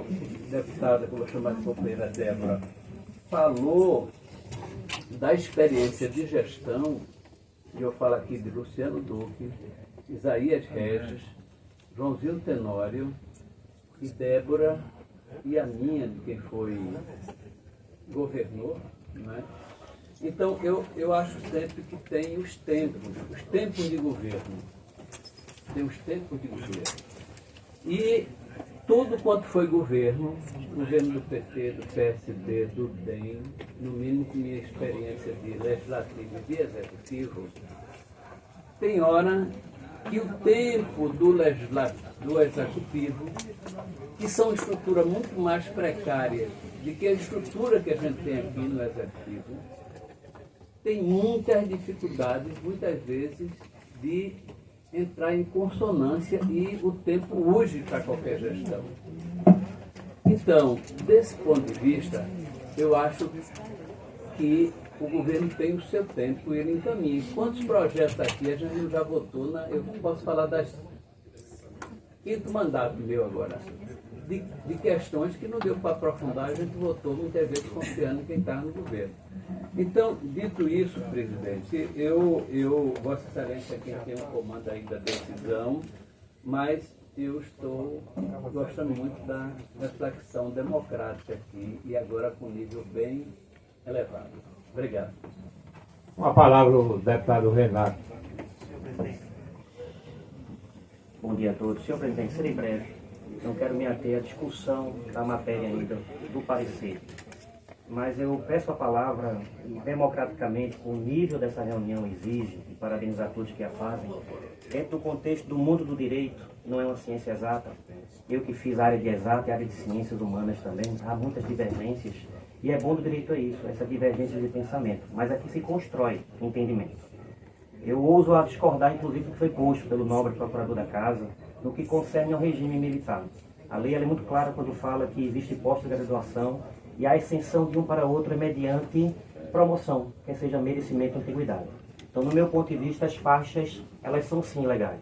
deputada, como eu chamo de companheira Débora, falou da experiência de gestão, e eu falo aqui de Luciano Duque, Isaías Regis, Joãozinho Tenório e Débora e a minha, de quem foi governador, né? Então eu acho sempre que tem os tempos de governo. Tem os tempos de governo. E tudo quanto foi governo do PT, do PSD, do DEM, no mínimo com minha experiência de legislativo e de executivo, tem hora que o tempo do executivo, que são estruturas muito mais precárias do que a estrutura que a gente tem aqui no executivo, tem muitas dificuldades, muitas vezes, de entrar em consonância e o tempo urge para qualquer gestão. Então, desse ponto de vista, eu acho que o governo tem o seu tempo e ele encaminha. Quantos projetos aqui a gente já votou, eu posso falar das quinto mandato meu agora, de questões que não deu para aprofundar, a gente votou muitas vezes confiando em quem está no governo. Então, dito isso, presidente, Vossa Excelência é quem tem o comando aí da decisão, mas eu estou gostando muito da reflexão democrática aqui e agora com nível bem elevado. Obrigado. Uma palavra o deputado Renato. Bom dia a todos. Senhor presidente, serei breve. Não quero me ater à discussão da matéria ainda, do parecer. Mas eu peço a palavra democraticamente, o nível dessa reunião exige, e parabenizar todos que a fazem, dentro do contexto do mundo do direito, não é uma ciência exata. Eu que fiz área de exata e área de ciências humanas também, há muitas divergências, e é bom do direito é isso, essa divergência de pensamento. Mas aqui se constrói entendimento. Eu ouso a discordar, inclusive, do que foi posto pelo nobre procurador da Casa, no que concerne ao regime militar. A lei ela é muito clara quando fala que existe pós-graduação e a ascensão de um para outro é mediante promoção, quer seja merecimento ou antiguidade. Então, no meu ponto de vista, as faixas, elas são sim legais,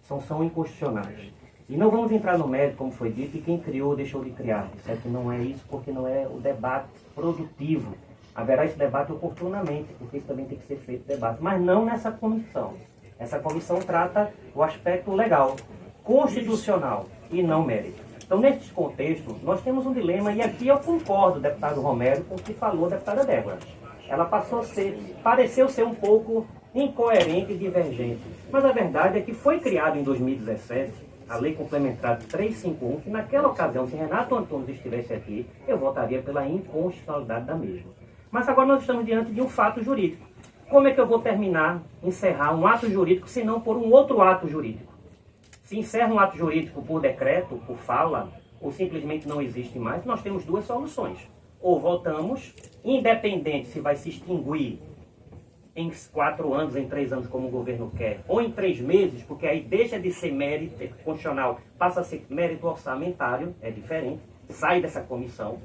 são inconstitucionais. E não vamos entrar no mérito, como foi dito, e quem criou deixou de criar. Certo? Não é isso, porque não é o debate produtivo. Haverá esse debate oportunamente, porque isso também tem que ser feito debate, mas não nessa comissão. Essa comissão trata o aspecto legal, constitucional e não mérito. Então, nesse contexto, nós temos um dilema, e aqui eu concordo, deputado Romero, com o que falou a deputada Débora. Ela pareceu ser um pouco incoerente e divergente. Mas a verdade é que foi criado em 2017 a Lei Complementar 351, que naquela ocasião, se Renato Antunes estivesse aqui, eu votaria pela inconstitucionalidade da mesma. Mas agora nós estamos diante de um fato jurídico. Como é que eu vou encerrar um ato jurídico, se não por um outro ato jurídico? Se encerra um ato jurídico por decreto, por fala, ou simplesmente não existe mais, nós temos duas soluções. Ou votamos, independente se vai se extinguir em 4 anos, em 3 anos, como o governo quer, ou em 3 meses, porque aí deixa de ser mérito constitucional, passa a ser mérito orçamentário, é diferente, sai dessa comissão,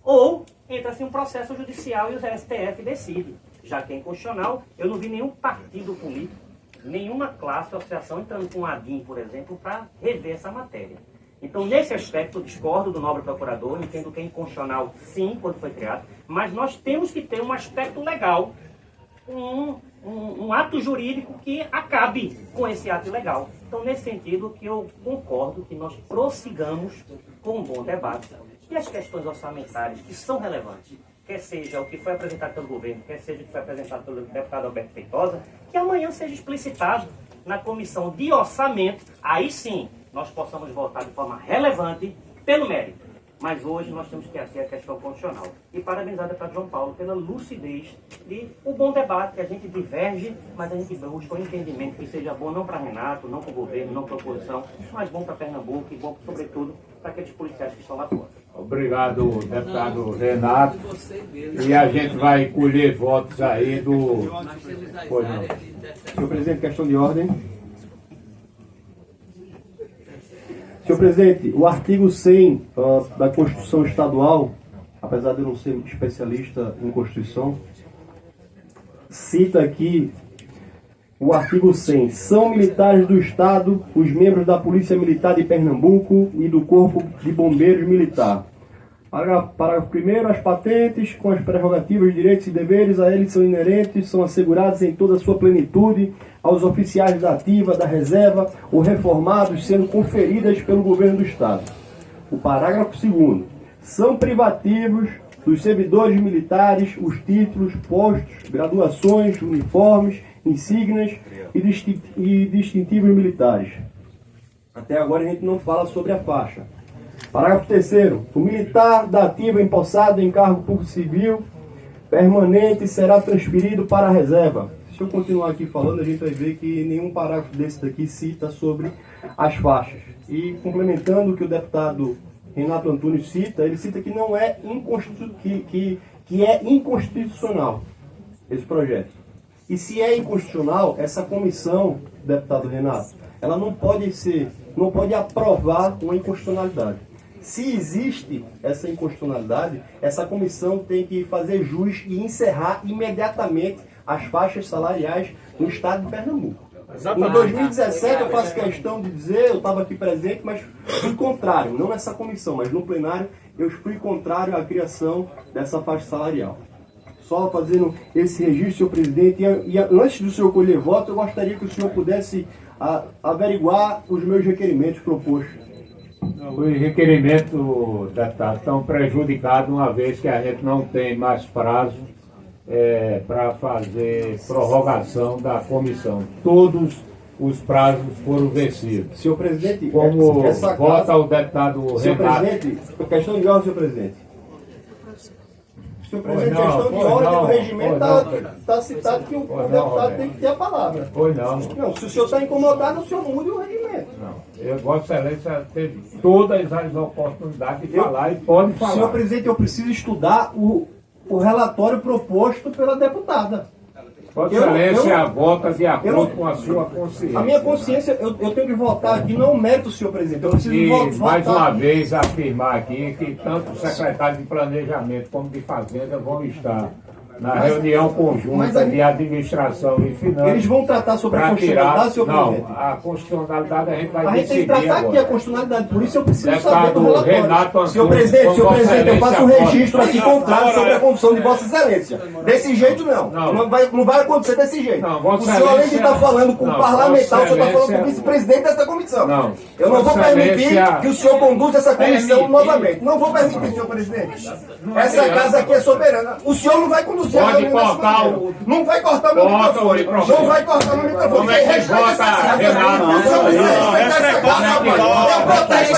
ou entra-se um processo judicial e o STF decide. Já que é inconstitucional, eu não vi nenhum partido político, nenhuma classe ou associação entrando com um ADIM, por exemplo, para rever essa matéria. Então, nesse aspecto, eu discordo do nobre procurador, entendo que é inconstitucional, sim, quando foi criado, mas nós temos que ter um aspecto legal, um ato jurídico que acabe com esse ato ilegal. Então, nesse sentido, que eu concordo que nós prossigamos com um bom debate. E as questões orçamentárias que são relevantes, quer seja o que foi apresentado pelo governo, quer seja o que foi apresentado pelo deputado Alberto Feitosa, que amanhã seja explicitado na comissão de orçamento, aí sim nós possamos votar de forma relevante pelo mérito. Mas hoje nós temos que ter a questão constitucional. E parabenizar o deputado João Paulo pela lucidez e o bom debate, que a gente diverge, mas a gente busca um entendimento que seja bom não para Renato, não para o governo, não para a oposição, mas bom para Pernambuco e bom, sobretudo, para aqueles policiais que estão lá fora. Obrigado, deputado Renato. E a gente vai colher votos aí do... Pois não. Senhor presidente, questão de ordem. Senhor presidente, o artigo 100 da Constituição Estadual, apesar de eu não ser especialista em Constituição, cita aqui o artigo 100. São militares do Estado os membros da Polícia Militar de Pernambuco e do Corpo de Bombeiros Militar. Parágrafo 1º, as patentes, com as prerrogativas, direitos e deveres a eles são inerentes, são asseguradas em toda a sua plenitude aos oficiais da ativa, da reserva ou reformados, sendo conferidas pelo governo do Estado. O parágrafo 2º, são privativos dos servidores militares os títulos, postos, graduações, uniformes, insígnias e distintivos militares. Até agora a gente não fala sobre a faixa. Parágrafo 3º. O militar da ativa empossado em cargo público civil permanente será transferido para a reserva. Se eu continuar aqui falando, a gente vai ver que nenhum parágrafo desse daqui cita sobre as faixas. E complementando o que o deputado Renato Antunes cita, ele cita que não é que é inconstitucional esse projeto. E se é inconstitucional, essa comissão, deputado Renato, ela não pode aprovar uma inconstitucionalidade. Se existe essa inconstitucionalidade, essa comissão tem que fazer jus e encerrar imediatamente as faixas salariais no estado de Pernambuco. Em 2017, eu faço questão de dizer, eu estava aqui presente, mas fui contrário, não nessa comissão, mas no plenário, eu fui contrário à criação dessa faixa salarial. Só fazendo esse registro, senhor presidente, e antes do senhor colher voto, eu gostaria que o senhor pudesse averiguar os meus requerimentos propostos. Os requerimentos, deputado, estão prejudicados uma vez que a gente não tem mais prazo para fazer prorrogação da comissão. Todos os prazos foram vencidos. Senhor presidente, como vota o deputado senhor Renato. Presidente, questão de ordem, senhor presidente. Senhor presidente, questão de ordem do regimento está citado que o deputado tem que ter a palavra. Pois não. Não, se o senhor está incomodado, o senhor mude o regimento. Não. Vossa Excelência teve todas as oportunidades de falar e pode falar. Senhor presidente, eu preciso estudar o relatório proposto pela deputada. Vossa Excelência vota de acordo com a sua consciência. A minha consciência, eu tenho que votar aqui, não mérito, senhor presidente. Eu preciso votar. Mais uma vez afirmar aqui que tanto o secretário de Planejamento como de Fazenda vão estar na reunião conjunta de administração e finanças. Eles vão tratar sobre a constitucionalidade, senhor presidente? Não, a constitucionalidade a gente vai decidir. A gente tem que tratar agora. aqui a constitucionalidade, por isso eu preciso deputado saber do relatório. Renato Antunes, senhor presidente, eu faço um registro aqui contrário sobre a condução de Vossa Excelência. Desse jeito não. Não vai acontecer desse jeito. Não, o senhor, além de estar falando com o parlamentar, o senhor está falando com o vice-presidente dessa comissão. Não. Eu não vou permitir que o senhor conduza essa comissão novamente. Não vou permitir, senhor presidente. Essa casa aqui é soberana. O senhor não vai conduzir a reunião dessa maneira. Não vai cortar meu microfone. Não vai cortar meu microfone. Como é que vota, Renato? Eu protesto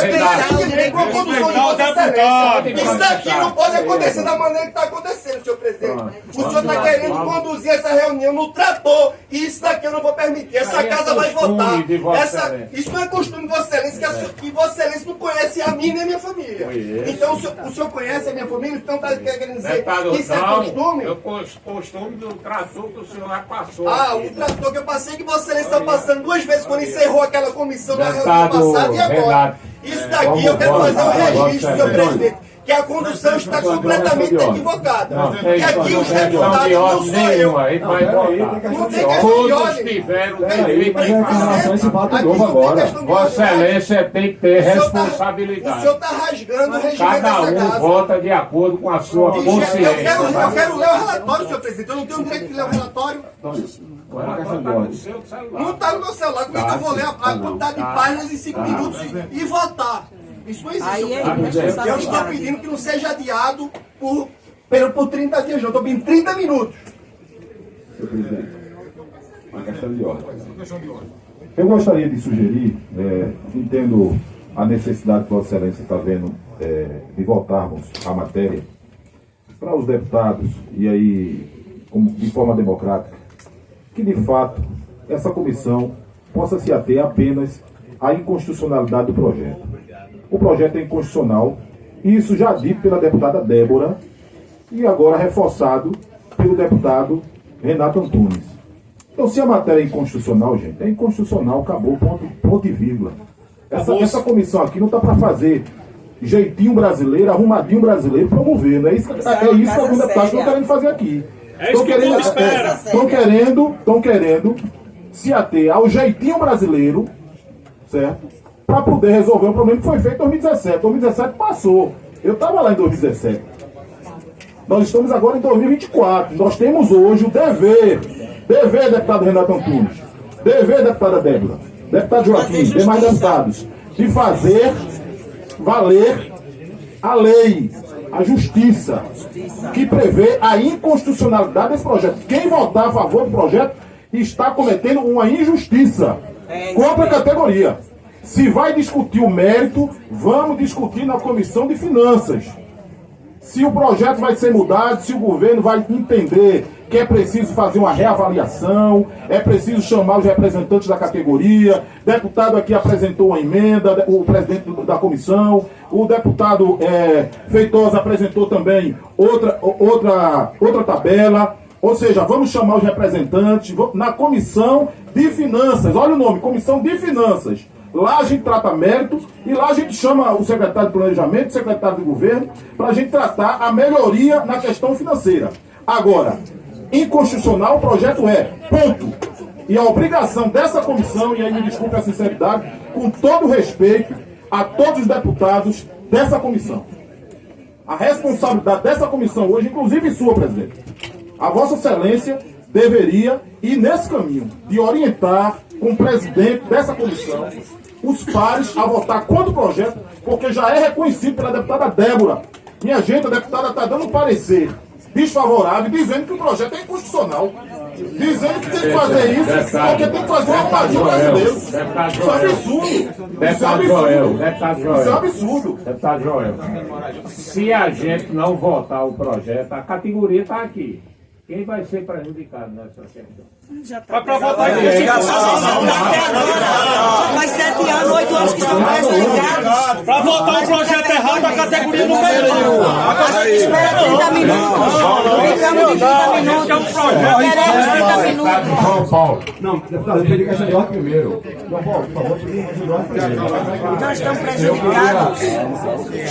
com a condução de Vossa Excelência. Isso daqui não pode acontecer da maneira que está acontecendo, senhor presidente. O senhor está querendo conduzir essa reunião no trator e isso daqui eu não vou permitir. Essa casa vai votar. Isso não é costume de Vossa Excelência, que Vossa Excelência não conhece a mim nem a minha família. Então o senhor conhece a minha família, então está querendo dizer que isso é costume? Eu costume do trator que o senhor já passou. O trator que eu passei, que Vossa Excelência está passando 2 vezes quando encerrou aquela comissão na reunião passada e agora. Isso daqui eu quero fazer um registro, senhor presidente, que a condução está completamente equivocada. E aqui os deputados não sou eu. Não tem questão de ordem. Tiveram direito Vossa Excelência tem que ter responsabilidade. O senhor está rasgando o regimento dessa casa. Cada um vota de acordo com a sua consciência. Eu quero ler o relatório, senhor presidente. Eu não tenho direito de ler o relatório. Não está no meu celular. Como é que eu vou ler a quantidade de páginas em 5 minutos e votar? Isso não existe. Eu estou pedindo que não seja adiado por 30 dias, não. Eu estou pedindo 30 minutos. Senhor presidente, uma questão de ordem. Eu gostaria de sugerir, entendo a necessidade que Vossa Excelência está vendo de votarmos a matéria para os deputados, e aí, de forma democrática, que de fato essa comissão possa se ater apenas à inconstitucionalidade do projeto. O projeto é inconstitucional, isso já dito pela deputada Débora e agora reforçado pelo deputado Renato Antunes. Então, se a matéria é inconstitucional, gente, é inconstitucional, acabou, ponto e vírgula. Essa comissão aqui não está para fazer jeitinho brasileiro, arrumadinho brasileiro para o governo. É isso que alguns deputados estão querendo fazer aqui. Estão querendo se ater ao jeitinho brasileiro, certo? Para poder resolver o problema que foi feito em 2017. 2017 passou. Eu estava lá em 2017. Nós estamos agora em 2024. Nós temos hoje o dever, deputado Renato Antunes, dever, deputada Débora, deputado Joaquim, demais deputados, de fazer valer a lei, a justiça, que prevê a inconstitucionalidade desse projeto. Quem votar a favor do projeto está cometendo uma injustiça contra a categoria. Se vai discutir o mérito, vamos discutir na Comissão de Finanças. Se o projeto vai ser mudado, se o governo vai entender que é preciso fazer uma reavaliação, é preciso chamar os representantes da categoria, o deputado aqui apresentou uma emenda, o presidente da comissão, o deputado Feitosa apresentou também outra tabela, Ou seja, vamos chamar os representantes na Comissão de Finanças. Olha o nome, Comissão de Finanças. Lá a gente trata méritos e lá a gente chama o secretário de Planejamento, o secretário de Governo, para a gente tratar a melhoria na questão financeira. Agora, inconstitucional o projeto é, ponto. E a obrigação dessa comissão, e aí me desculpe a sinceridade, com todo respeito a todos os deputados dessa comissão. A responsabilidade dessa comissão hoje, inclusive sua, presidente, a Vossa Excelência deveria ir nesse caminho de orientar com o presidente dessa comissão os pares a votar contra o projeto, porque já é reconhecido pela deputada Débora. Minha gente, a deputada está dando um parecer desfavorável, dizendo que o projeto é inconstitucional. Dizendo que tem que fazer isso, porque tem que fazer uma magia brasileira. Isso é absurdo. Isso é absurdo. Deputado Joel, se a gente não votar o projeto, a categoria está aqui. Quem vai ser prejudicado nessa questão? Vai pra votar em investigação. Faz 7 anos, 8 anos que estão prejudicados. Pra votar o projeto errado, a categoria não vai não. A gente espera 30 minutos. Ficamos de 30 minutos. Queremos 30 minutos. João Paulo. Não, deputado, eu pedi questão de ordem primeiro. João Paulo, por favor, pedi questão de ordem primeiro. Nós estamos prejudicados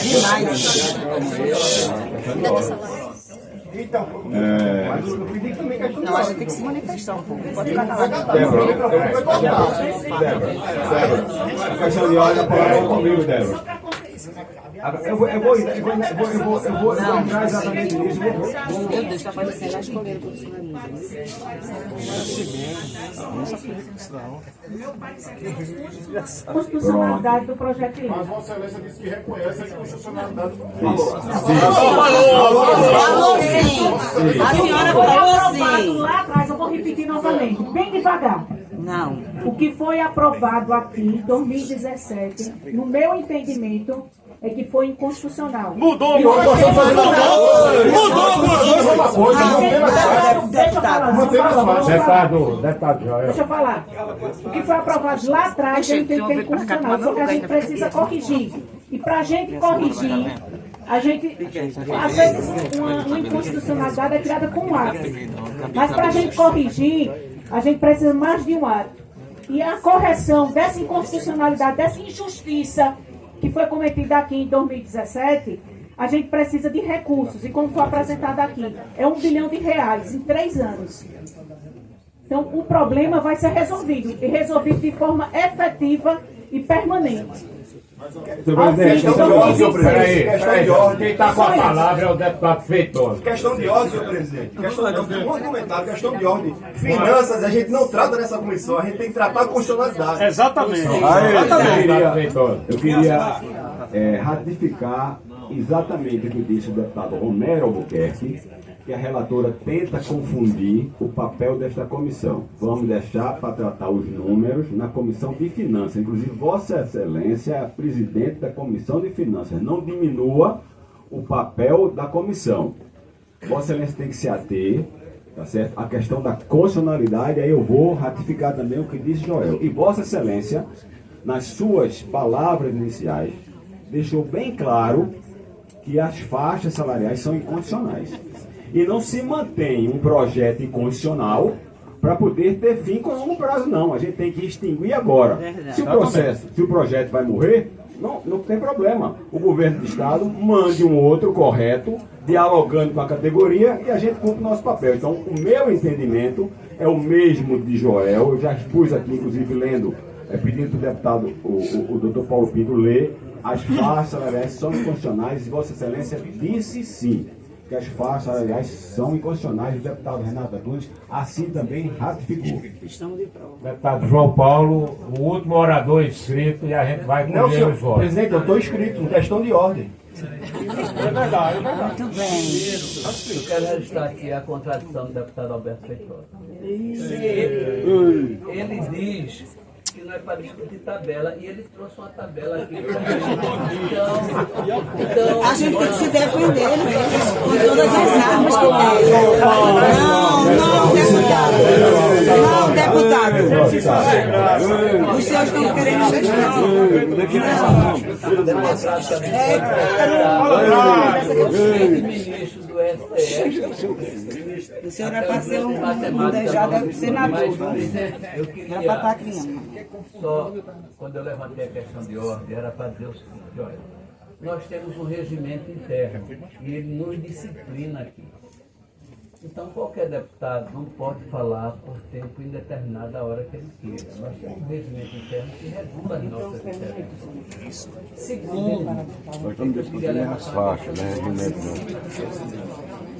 demais. Então, não, a gente tem que se manifestar um pouco. Pode ficar calado. Débora, questão de ordem, a palavra é comigo, Débora. Eu vou entrar exatamente nisso. Meu Deus, está parecendo já escolheram todos os Constitucionalidade do projeto de lei. Mas Vossa Excelência disse que reconhece a inconstitucionalidade do Falou sim. A senhora falou sim. Lá atrás, eu vou repetir novamente, bem devagar. Não. O que foi aprovado aqui em 2017, no meu entendimento, é que foi inconstitucional. Mudou, Deixa eu falar. Deputado Joel. Deixa eu falar. O que foi aprovado lá atrás, eu entendo que é inconstitucional, só que a gente precisa corrigir. E para a gente corrigir, a gente, às vezes, uma inconstitucionalidade é criada com um ato. Mas para a gente corrigir, a gente precisa mais de um ato. E a correção dessa inconstitucionalidade, dessa injustiça que foi cometida aqui em 2017, a gente precisa de recursos. E como foi apresentado aqui, é R$1 bilhão em 3 anos. Então, o problema vai ser resolvido. E resolvido de forma efetiva e permanente. Senhor presidente, Peraí. Quem está com a palavra é o deputado Feitosa. Questão de ordem, senhor presidente. Questão de ordem. Finanças, a gente não trata nessa comissão, a gente tem que tratar a constitucionalidade. Exatamente. Eu queria ratificar exatamente o que disse o deputado Romero Albuquerque, que a relatora tenta confundir o papel desta comissão. Vamos deixar para tratar os números na Comissão de Finanças. Inclusive, Vossa Excelência é a presidente da Comissão de Finanças. Não diminua o papel da comissão. Vossa Excelência tem que se ater, tá certo? A questão da constitucionalidade, aí eu vou ratificar também o que disse Joel. E Vossa Excelência, nas suas palavras iniciais, deixou bem claro que as faixas salariais são incondicionais. E não se mantém um projeto incondicional para poder ter fim com longo prazo, não. A gente tem que extinguir agora. Se o projeto vai morrer, não tem problema. O governo do Estado mande um outro correto, dialogando com a categoria, e a gente cumpre o nosso papel. Então, o meu entendimento é o mesmo de Joel. Eu já expus aqui, inclusive, lendo, pedindo para o deputado, o doutor Paulo Pinto, ler. As faixas salariais são incondicionais e Vossa Excelência disse sim que as faixas salariais são inconstitucionais. O deputado Renato Antunes assim também ratificou. Deputado João Paulo, o último orador inscrito, e a gente vai colher os votos. Presidente, eu estou inscrito, em questão de ordem. É verdade. Muito bem. Eu quero registrar aqui a contradição do deputado Alberto Feitosa. Ele diz que não é para discutir tabela, e ele trouxe uma tabela aqui para então, A gente tem que se defender mesmo, com todas as armas que tem. Não, deputado. Os seus estão querendo os ministros do STF O senhor era para ser já deve ser senador. Eu queria, era para estar criando. só, quando eu levantei a questão de ordem, era para dizer o seguinte, olha, nós temos um regimento interno e ele nos disciplina aqui. Então, qualquer deputado não pode falar por tempo indeterminado a hora que ele queira. Nós temos um regimento interno que regula as nossas intervenções. Segundo, nós estamos discutindo as faixas, né?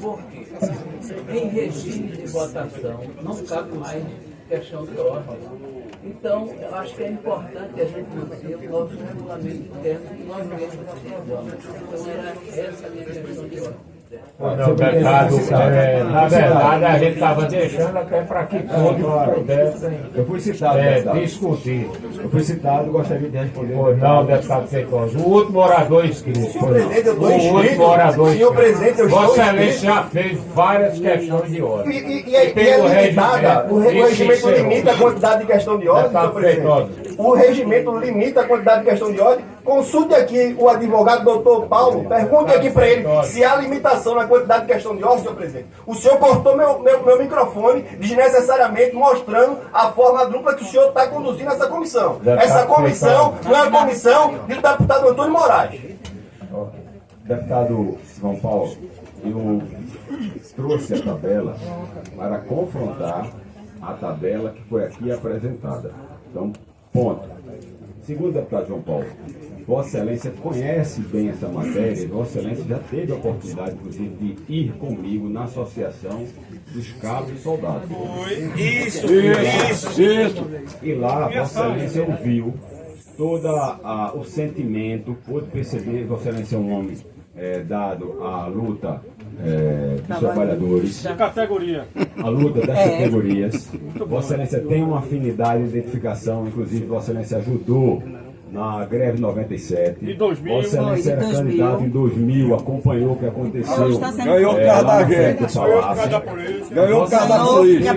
Porque em regime de votação não cabe mais questão de ordem. Então, eu acho que é importante a gente manter o nosso regulamento interno que nós mesmos aprovamos. Então, era essa a minha questão de ordem. Não, deputado, na verdade a gente estava deixando até para que todos pudessem eu fui citado, discutir. Eu fui citado, gostaria de responder. Pois não, deputado Feitosa. O último orador inscrito. Senhor presidente, eu estou O inscrito. último orador Senhor inscrito. presidente, eu estou Vossa inscrito. Excelência já fez várias questões de ordem. E é limitada. O regimento limita a quantidade de questão de ordem, senhor presidente. O regimento limita a quantidade de questão de ordem. Consulte aqui o advogado doutor Paulo, pergunte aqui para ele se há limitação na quantidade de questão de ordem, senhor presidente. O senhor cortou meu microfone desnecessariamente, mostrando a forma dupla que o senhor está conduzindo essa comissão. Essa comissão não é a comissão do deputado Antônio Moraes. Deputado João Paulo, eu trouxe a tabela para confrontar a tabela que foi aqui apresentada. Então, ponto. Segundo deputado João Paulo, Vossa Excelência conhece bem essa matéria, Vossa Excelência já teve a oportunidade, inclusive, de ir comigo na associação dos cabos e soldados. Isso. E lá, Vossa Excelência ouviu todo o sentimento, pôde perceber, Vossa Excelência é um homem dado à luta dos trabalhadores, Da categoria. a luta das categorias. Vossa Excelência tem uma afinidade de identificação, inclusive Vossa Excelência ajudou na greve 97. De 2000. Vossa Excelência era candidato em 2000, acompanhou o que aconteceu. Ganhou por causa da gente. Ganhou por causa da polícia.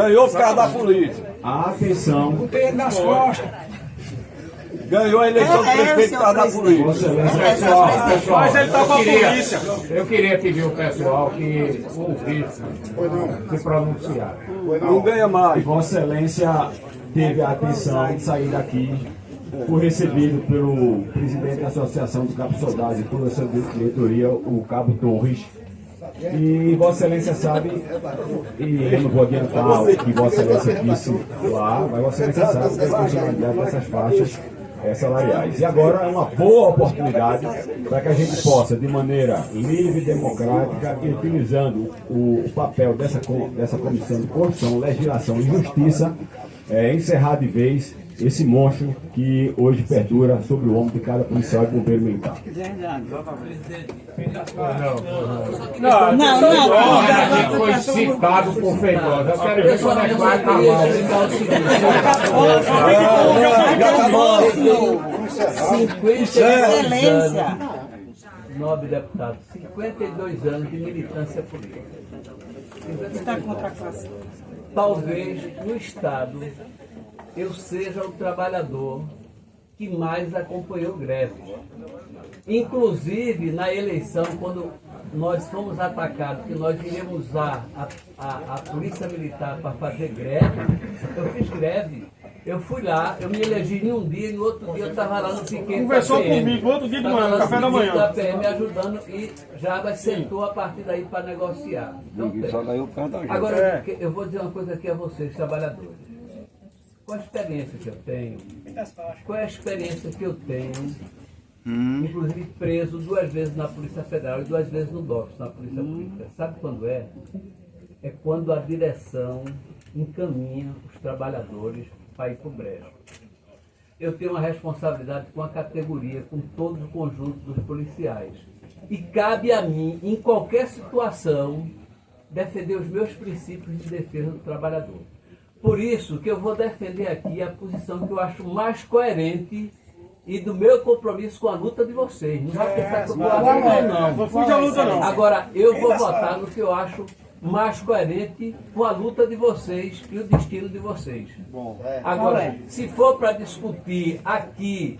Ganhou por causa da polícia. Atenção. Com ele nas costas. Ganhou a eleição do prefeito por causa da polícia. Mas ele está com a polícia. Eu queria pedir ao pessoal que ouvisse se pronunciar. Não ganha mais. Vossa Excelência teve a atenção de sair daqui, foi recebido pelo presidente da Associação dos Cabos Soldados e toda a sua diretoria, o Cabo Torres. E Vossa Excelência sabe, e eu não vou adiantar o que Vossa Excelência disse lá, mas Vossa Excelência sabe da funcionalidade dessas faixas salariais. E agora é uma boa oportunidade para que a gente possa, de maneira livre e democrática, e utilizando o papel dessa Comissão de Constituição, Legislação e Justiça, encerrar de vez esse monstro que hoje perdura sobre o ombro de cada policial e bombeiro militar. Verdade. Não. Foi citado por Feitosa. Eu quero ver quando é que vai acabar. Excelência. Nobre deputado, 52 anos de militância política. Está contra a classe. Talvez no Estado eu seja o trabalhador que mais acompanhou greve. Inclusive, na eleição, quando nós fomos atacados, que nós iríamos usar a polícia militar para fazer greve, eu fiz greve. Eu fui lá, eu me elegi em um dia e no outro dia eu estava lá no piquete. Conversou comigo, outro dia de manhã, no café da manhã. Da PM me ajudando e já sentou a partir daí para negociar. Então, Só ganhou por causa da gente. agora, eu vou dizer uma coisa aqui a vocês, trabalhadores. Qual a experiência que eu tenho? Qual é a experiência que eu tenho? Inclusive preso 2 vezes na Polícia Federal e 2 vezes no DOPS, na Polícia Política. Sabe quando é? É quando a direção encaminha os trabalhadores para ir para o brejo. Eu tenho uma responsabilidade com a categoria, com todo o conjunto dos policiais. E cabe a mim, em qualquer situação, defender os meus princípios de defesa do trabalhador. Por isso que eu vou defender aqui a posição que eu acho mais coerente e do meu compromisso com a luta de vocês. Não vai pensar que eu vou Não fuja a luta, não. Agora, eu vou votar no que eu acho mais coerente com a luta de vocês e o destino de vocês. Agora, se for para discutir aqui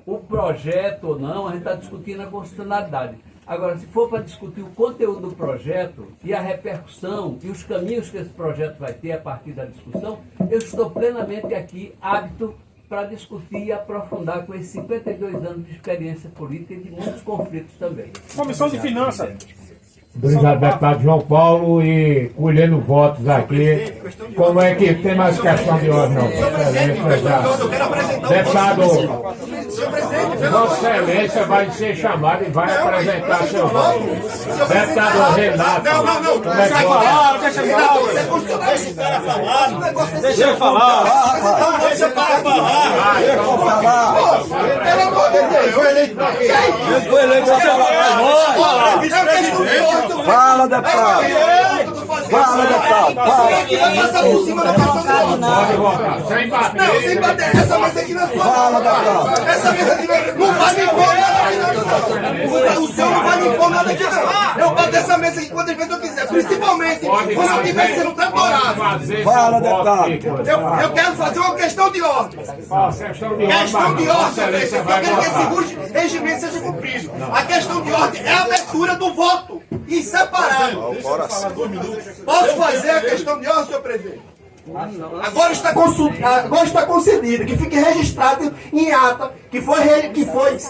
o projeto ou não, a gente está discutindo a constitucionalidade. Agora, se for para discutir o conteúdo do projeto e a repercussão e os caminhos que esse projeto vai ter a partir da discussão, eu estou plenamente aqui apto para discutir e aprofundar com esses 52 anos de experiência política e de muitos conflitos também. Comissão de Finanças. Obrigado, deputado João Paulo, e colhendo votos aqui. Como é que tem mais questão de ordem, não? Deputado, Vossa Excelência vai ser chamado e vai apresentar seu voto. Deputado Renato. Não. Deixa eu falar, deixa eu falar. Deixa eu falar. Deixa eu falar. Pelo amor de Deus, foi eleito pra quê? Foi eleito pra falar. Fala, deputado. Fala, deputado. Vai passar por cima da questão. Pode votar. Sem bater. Não, sem bater. Essa mesa aqui não é sua. Fala, deputado. Essa mesa aqui não vai me impor nada aqui, não. O senhor não vai me impor nada aqui, não. Eu bato essa mesa aqui quantas vezes eu quiser. Principalmente quando eu estiver sendo tratorado. Fala, deputado. Eu quero fazer uma questão de ordem. Questão de ordem, eu quero que esse regimento seja cumprido. A questão de ordem é a abertura do voto. E separado. Posso fazer a questão de ordem, senhor presidente? Agora está concedido, que fique registrado em ata que foi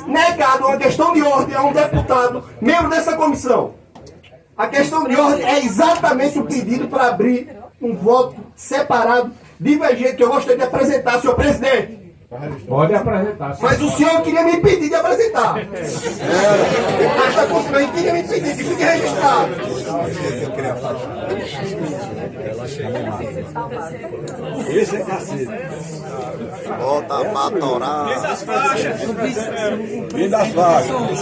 negado uma questão de ordem a um deputado, membro dessa comissão. A questão de ordem é exatamente o pedido para abrir um voto separado, divergente, que eu gostaria de apresentar, senhor presidente. Pode apresentar. Mas o senhor queria me impedir de apresentar. Esta Constituição queria me impedir, que fique registrado. Esse é cacete. Bota pra torar. Vem das faixas.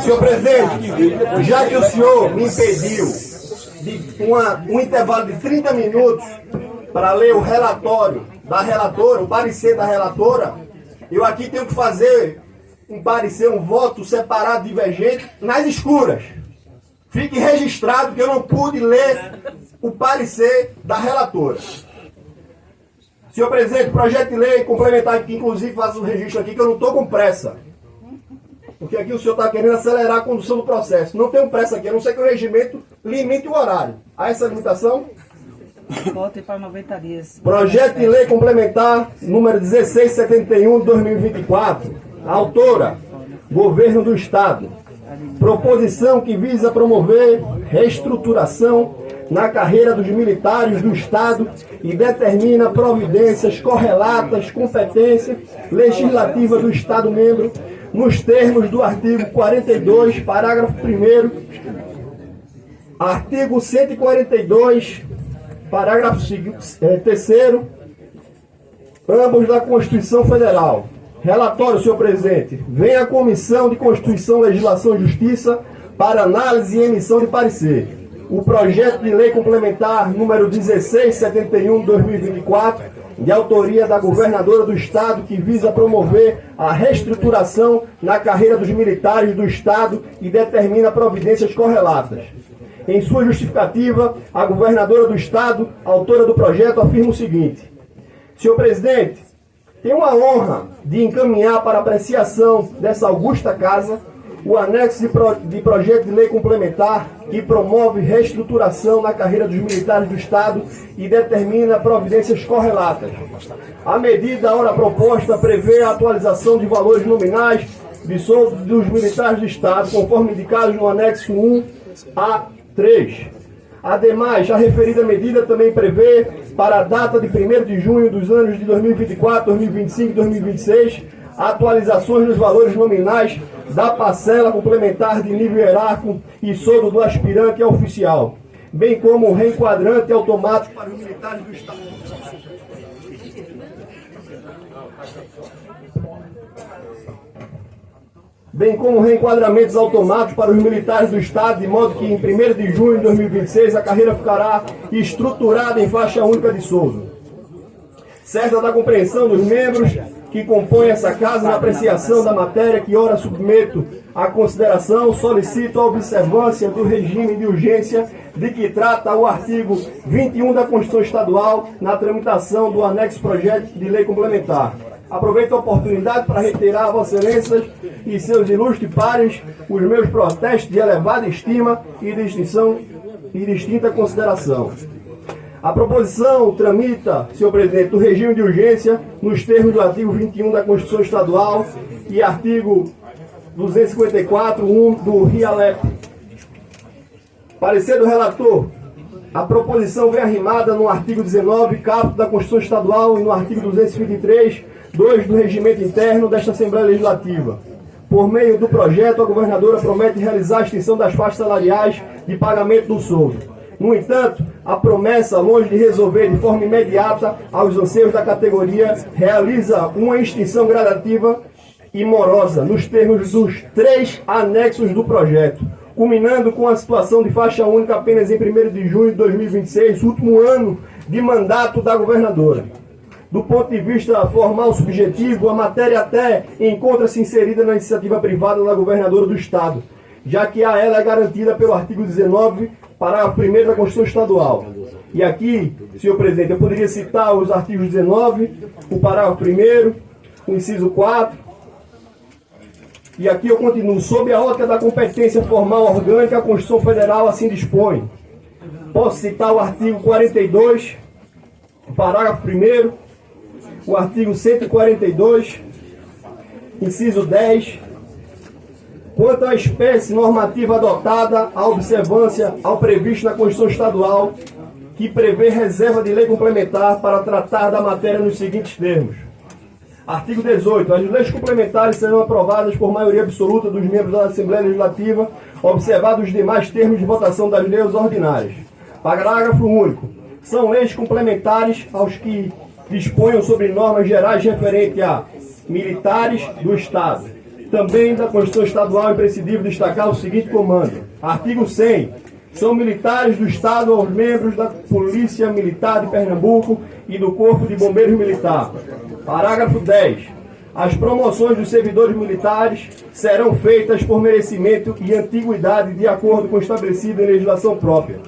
Senhor presidente, já que o senhor me impediu de um intervalo de 30 minutos para ler o relatório da relatora, o parecer da relatora, eu aqui tenho que fazer um parecer, um voto separado, divergente, nas escuras. Fique registrado que eu não pude ler o parecer da relatora. Senhor presidente, projeto de lei complementar, que inclusive faço o registro aqui, que eu não estou com pressa. Porque aqui o senhor está querendo acelerar a condução do processo. Não tenho pressa aqui, a não ser que o regimento limite o horário. Há essa limitação? Volte para 90 dias. Projeto de lei complementar número 1671 de 2024. Autora, Governo do Estado. Proposição que visa promover reestruturação na carreira dos militares do Estado e determina providências correlatas, competência legislativa do Estado-membro, nos termos do artigo 42, parágrafo 1º, artigo 142, parágrafo 3º, ambos da Constituição Federal. Relatório, senhor presidente. Vem a Comissão de Constituição, Legislação e Justiça para análise e emissão de parecer. O projeto de lei complementar número 1671 de 2024, de autoria da governadora do Estado, que visa promover a reestruturação na carreira dos militares do Estado e determina providências correlatas. Em sua justificativa, a governadora do Estado, autora do projeto, afirma o seguinte: senhor presidente, tenho a honra de encaminhar para apreciação dessa augusta casa o anexo de projeto de lei complementar que promove reestruturação na carreira dos militares do Estado e determina providências correlatas. A medida ora proposta prevê a atualização de valores nominais de soldo dos militares do Estado, conforme indicados no anexo 1A3. Ademais, a referida medida também prevê, para a data de 1º de junho dos anos de 2024, 2025 e 2026, atualizações nos valores nominais da parcela complementar de nível hierárquico e soldo do aspirante a oficial, bem como o reenquadrante automático para os militares do Estado. Bem como reenquadramentos automáticos para os militares do Estado, de modo que em 1º de junho de 2026 a carreira ficará estruturada em faixa única de soldo. Certa da compreensão dos membros que compõem essa casa na apreciação da matéria que ora submeto à consideração, solicito a observância do regime de urgência de que trata o artigo 21 da Constituição Estadual na tramitação do anexo projeto de lei complementar. Aproveito a oportunidade para reiterar a Vossas Excelências e seus ilustres pares os meus protestos de elevada estima e distinta consideração. A proposição tramita, senhor presidente, do regime de urgência nos termos do artigo 21 da Constituição Estadual e artigo 254.1 do RIALEP. Parecer do relator. A proposição vem arrimada no artigo 19, caput da Constituição Estadual e no artigo 223, 2 do Regimento Interno desta Assembleia Legislativa. Por meio do projeto, a governadora promete realizar a extinção das faixas salariais de pagamento do soldo. No entanto, a promessa, longe de resolver de forma imediata aos anseios da categoria, realiza uma extinção gradativa e morosa nos termos dos 3 anexos do projeto, culminando com a situação de faixa única apenas em 1º de junho de 2026, último ano de mandato da governadora. Do ponto de vista formal subjetivo, a matéria até encontra-se inserida na iniciativa privada da governadora do Estado, já que a ela é garantida pelo artigo 19, parágrafo 1º da Constituição Estadual. E aqui, senhor presidente, eu poderia citar os artigos 19, o parágrafo 1º, o inciso 4, e aqui eu continuo. Sob a ótica da competência formal orgânica, a Constituição Federal assim dispõe. Posso citar o artigo 42, parágrafo 1º, o artigo 142, inciso 10, quanto à espécie normativa adotada, a observância ao previsto na Constituição Estadual, que prevê reserva de lei complementar para tratar da matéria nos seguintes termos. Artigo 18. As leis complementares serão aprovadas por maioria absoluta dos membros da Assembleia Legislativa, observados os demais termos de votação das leis ordinárias. Parágrafo único. São leis complementares aos que disponham sobre normas gerais referentes a militares do Estado. Também da Constituição Estadual é imprescindível destacar o seguinte comando. Artigo 100. São militares do Estado aos membros da Polícia Militar de Pernambuco e do Corpo de Bombeiros Militar. Parágrafo 10. As promoções dos servidores militares serão feitas por merecimento e antiguidade de acordo com o estabelecido em legislação própria.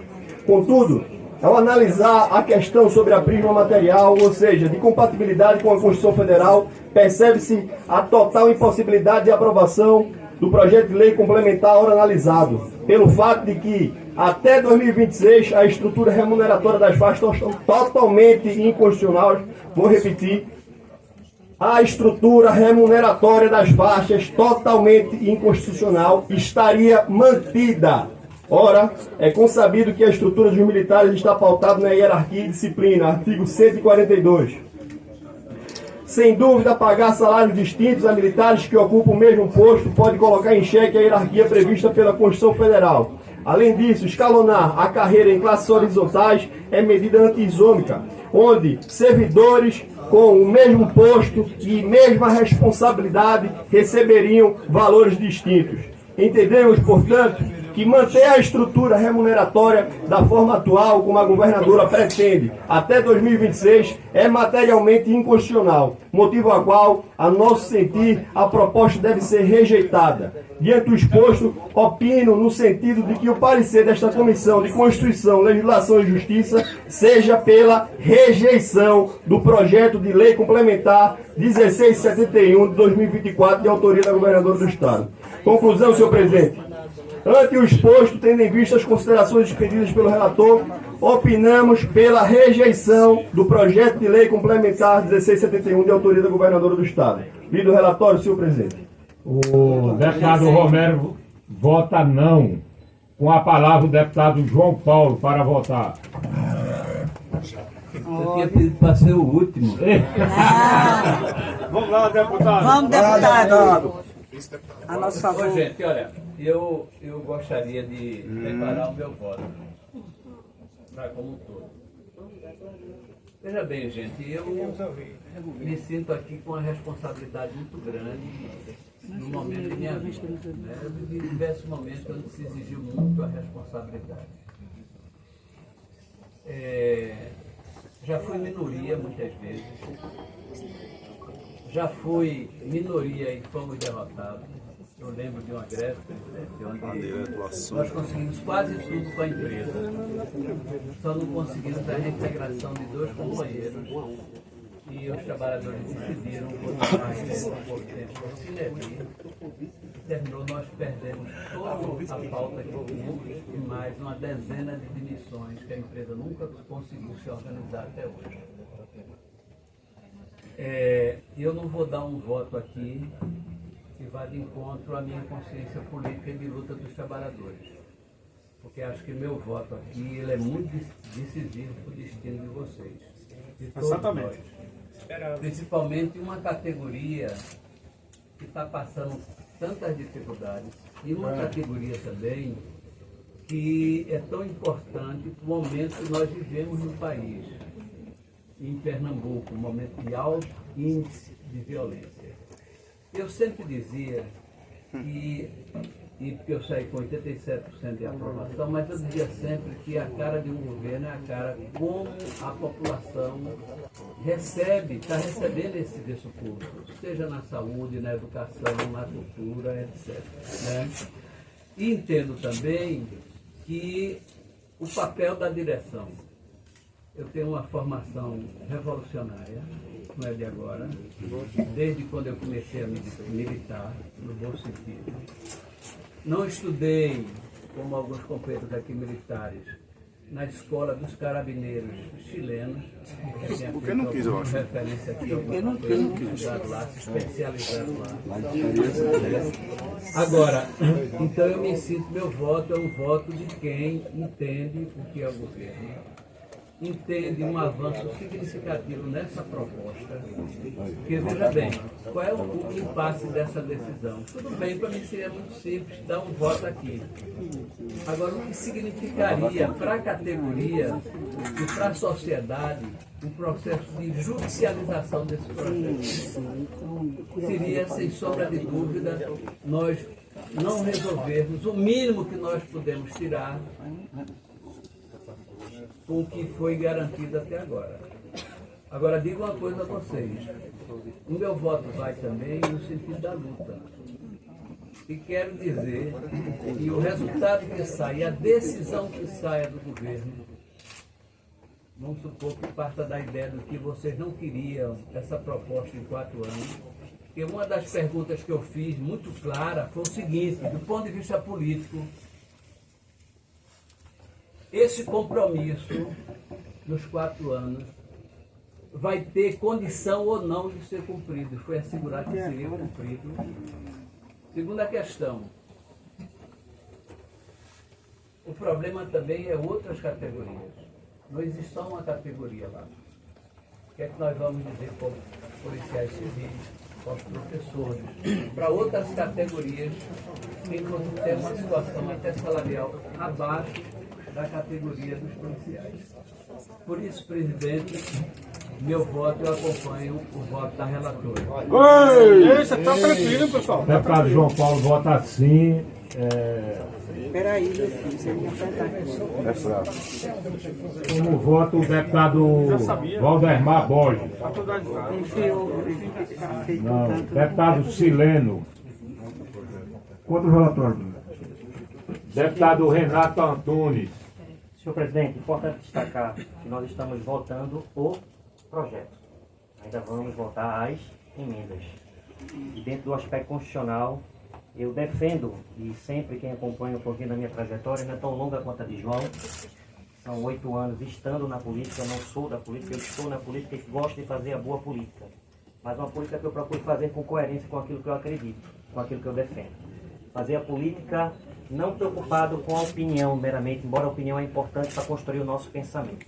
Contudo, ao analisar a questão sobre a prisma material, ou seja, de compatibilidade com a Constituição Federal, percebe-se a total impossibilidade de aprovação do projeto de lei complementar ora analisado, pelo fato de que, até 2026, a estrutura remuneratória das faixas está totalmente inconstitucional. Vou repetir. A estrutura remuneratória das faixas, totalmente inconstitucional, estaria mantida. Ora, é consabido que a estrutura dos militares está pautada na hierarquia e disciplina, artigo 142. Sem dúvida, pagar salários distintos a militares que ocupam o mesmo posto pode colocar em xeque a hierarquia prevista pela Constituição Federal. Além disso, escalonar a carreira em classes horizontais é medida anti-isômica, onde servidores com o mesmo posto e mesma responsabilidade receberiam valores distintos. Entendemos, portanto, que manter a estrutura remuneratória da forma atual, como a governadora pretende, até 2026, é materialmente inconstitucional, motivo a qual, a nosso sentir, a proposta deve ser rejeitada. Diante do exposto, opino no sentido de que o parecer desta Comissão de Constituição, Legislação e Justiça seja pela rejeição do projeto de lei complementar 1671 de 2024, de autoria da governadora do Estado. Conclusão, senhor presidente. Ante o exposto, tendo em vista as considerações expedidas pelo relator, opinamos pela rejeição do projeto de lei complementar 1671 de autoria da governadora do Estado. Lido o relatório, senhor presidente. O deputado Romero vota não. Com a palavra o deputado João Paulo para votar. Eu tinha pedido para ser o último. Vamos lá, deputado. Vamos, deputado. A nosso favor. Ô, gente, olha, eu gostaria de preparar o meu voto para como um todo. Veja bem, gente, eu me sinto aqui com uma responsabilidade muito grande no momento da minha vida. Né? Eu vivi diversos momentos onde se exigiu muito a responsabilidade. Já fui minoria muitas vezes. Já fui minoria e fomos derrotados. Eu lembro de uma greve, presidente, onde nós conseguimos quase tudo com a empresa. Só não conseguimos a reintegração de 2 companheiros. E E os trabalhadores decidiram votar por tempo por Cinebi. Terminou, nós perdemos toda a pauta que tínhamos e mais uma dezena de demissões que a empresa nunca conseguiu se organizar até hoje. Eu não vou dar um voto aqui que vá de encontro à minha consciência política e de luta dos trabalhadores. Porque acho que meu voto aqui ele é muito decisivo para o destino de vocês. De todos Exatamente. nós. Principalmente uma categoria que está passando tantas dificuldades e uma categoria também que é tão importante para o momento que nós vivemos no país. Em Pernambuco, um momento de alto índice de violência. Eu sempre dizia que, e porque eu saí com 87% de aprovação, mas eu dizia sempre que a cara de um governo é a cara como a população está recebendo esse serviço público, seja na saúde, na educação, na cultura, etc. Né? E entendo também que o papel da direção. Eu tenho uma formação revolucionária, não é de agora, desde quando eu comecei a militar, no bom sentido. Não estudei, como alguns companheiros aqui militares, na escola dos carabineiros chilenos, Porque não quis, eu acho. Referência aqui, Porque não quis. estudado lá, se especializado lá. Agora, então eu me sinto, meu voto é um voto de quem entende o que é o governo. Entende um avanço significativo nessa proposta, porque veja bem, qual é o impasse dessa decisão? Tudo bem, para mim seria muito simples dar um voto aqui. Agora, o que significaria para a categoria e para a sociedade um processo de judicialização desse processo? Seria, sem sombra de dúvida, nós não resolvermos o mínimo que nós podemos tirar com o que foi garantido até agora. Agora, digo uma coisa a vocês. O meu voto vai também no sentido da luta. E quero dizer que o resultado que sai, a decisão que saia do governo, vamos supor que parta da ideia do que vocês não queriam essa proposta em 4 anos, porque uma das perguntas que eu fiz, muito clara, foi o seguinte, do ponto de vista político, esse compromisso, nos 4 anos, vai ter condição ou não de ser cumprido. Foi assegurado que seria cumprido. Segunda questão. O problema também é outras categorias. Não existe só uma categoria lá. O que é que nós vamos dizer para os policiais civis, para os professores, para outras categorias que inclusive tem uma situação até salarial abaixo da categoria dos policiais. Por isso, presidente, meu voto, eu acompanho o voto da relatora. Deixa, tá tranquilo, pessoal. O deputado João Paulo vota sim. Peraí, meu filho, você me apertar Como voto o deputado Valdemar Borges. Não, deputado Sileno. Quanto relatório? Deputado Renato Antunes. Senhor presidente, importante destacar que nós estamos votando o projeto. Ainda vamos votar as emendas. E dentro do aspecto constitucional, eu defendo, e sempre quem acompanha um pouquinho da minha trajetória, não é tão longa quanto a de João, são 8 anos estando na política, eu não sou da política, eu estou na política e gosto de fazer a boa política. Mas uma política que eu procuro fazer com coerência com aquilo que eu acredito, com aquilo que eu defendo. Fazer a política não preocupado com a opinião meramente, embora a opinião é importante para construir o nosso pensamento.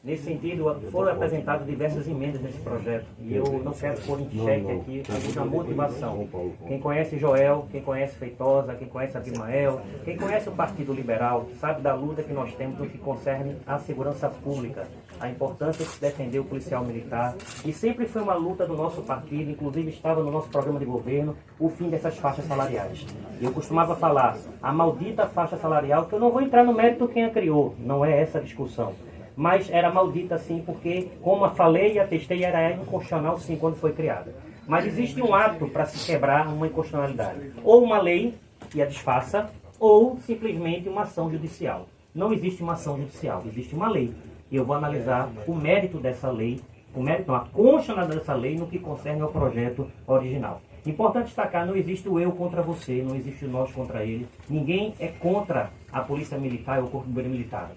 Nesse sentido, foram apresentadas diversas emendas nesse projeto e eu não quero pôr em xeque aqui a motivação. Quem conhece Joel, quem conhece Feitosa, quem conhece Abimael, quem conhece o Partido Liberal, sabe da luta que nós temos no que concerne à segurança pública, a importância de se defender o policial militar, e sempre foi uma luta do nosso partido, inclusive estava no nosso programa de governo, o fim dessas faixas salariais. Eu costumava falar, a maldita faixa salarial, que eu não vou entrar no mérito quem a criou, não é essa a discussão. Mas era maldita sim, porque, como eu falei e atestei, era inconstitucional sim quando foi criada. Mas existe um ato para se quebrar uma inconstitucionalidade. Ou uma lei que a desfaça, ou simplesmente uma ação judicial. Não existe uma ação judicial, existe uma lei. E eu vou analisar o mérito dessa lei o mérito, a constitucionalidade dessa lei no que concerne ao projeto original. Importante destacar, não existe o eu contra você, não existe o nós contra ele. Ninguém é contra a Polícia Militar ou o Corpo de Bombeiros Militar.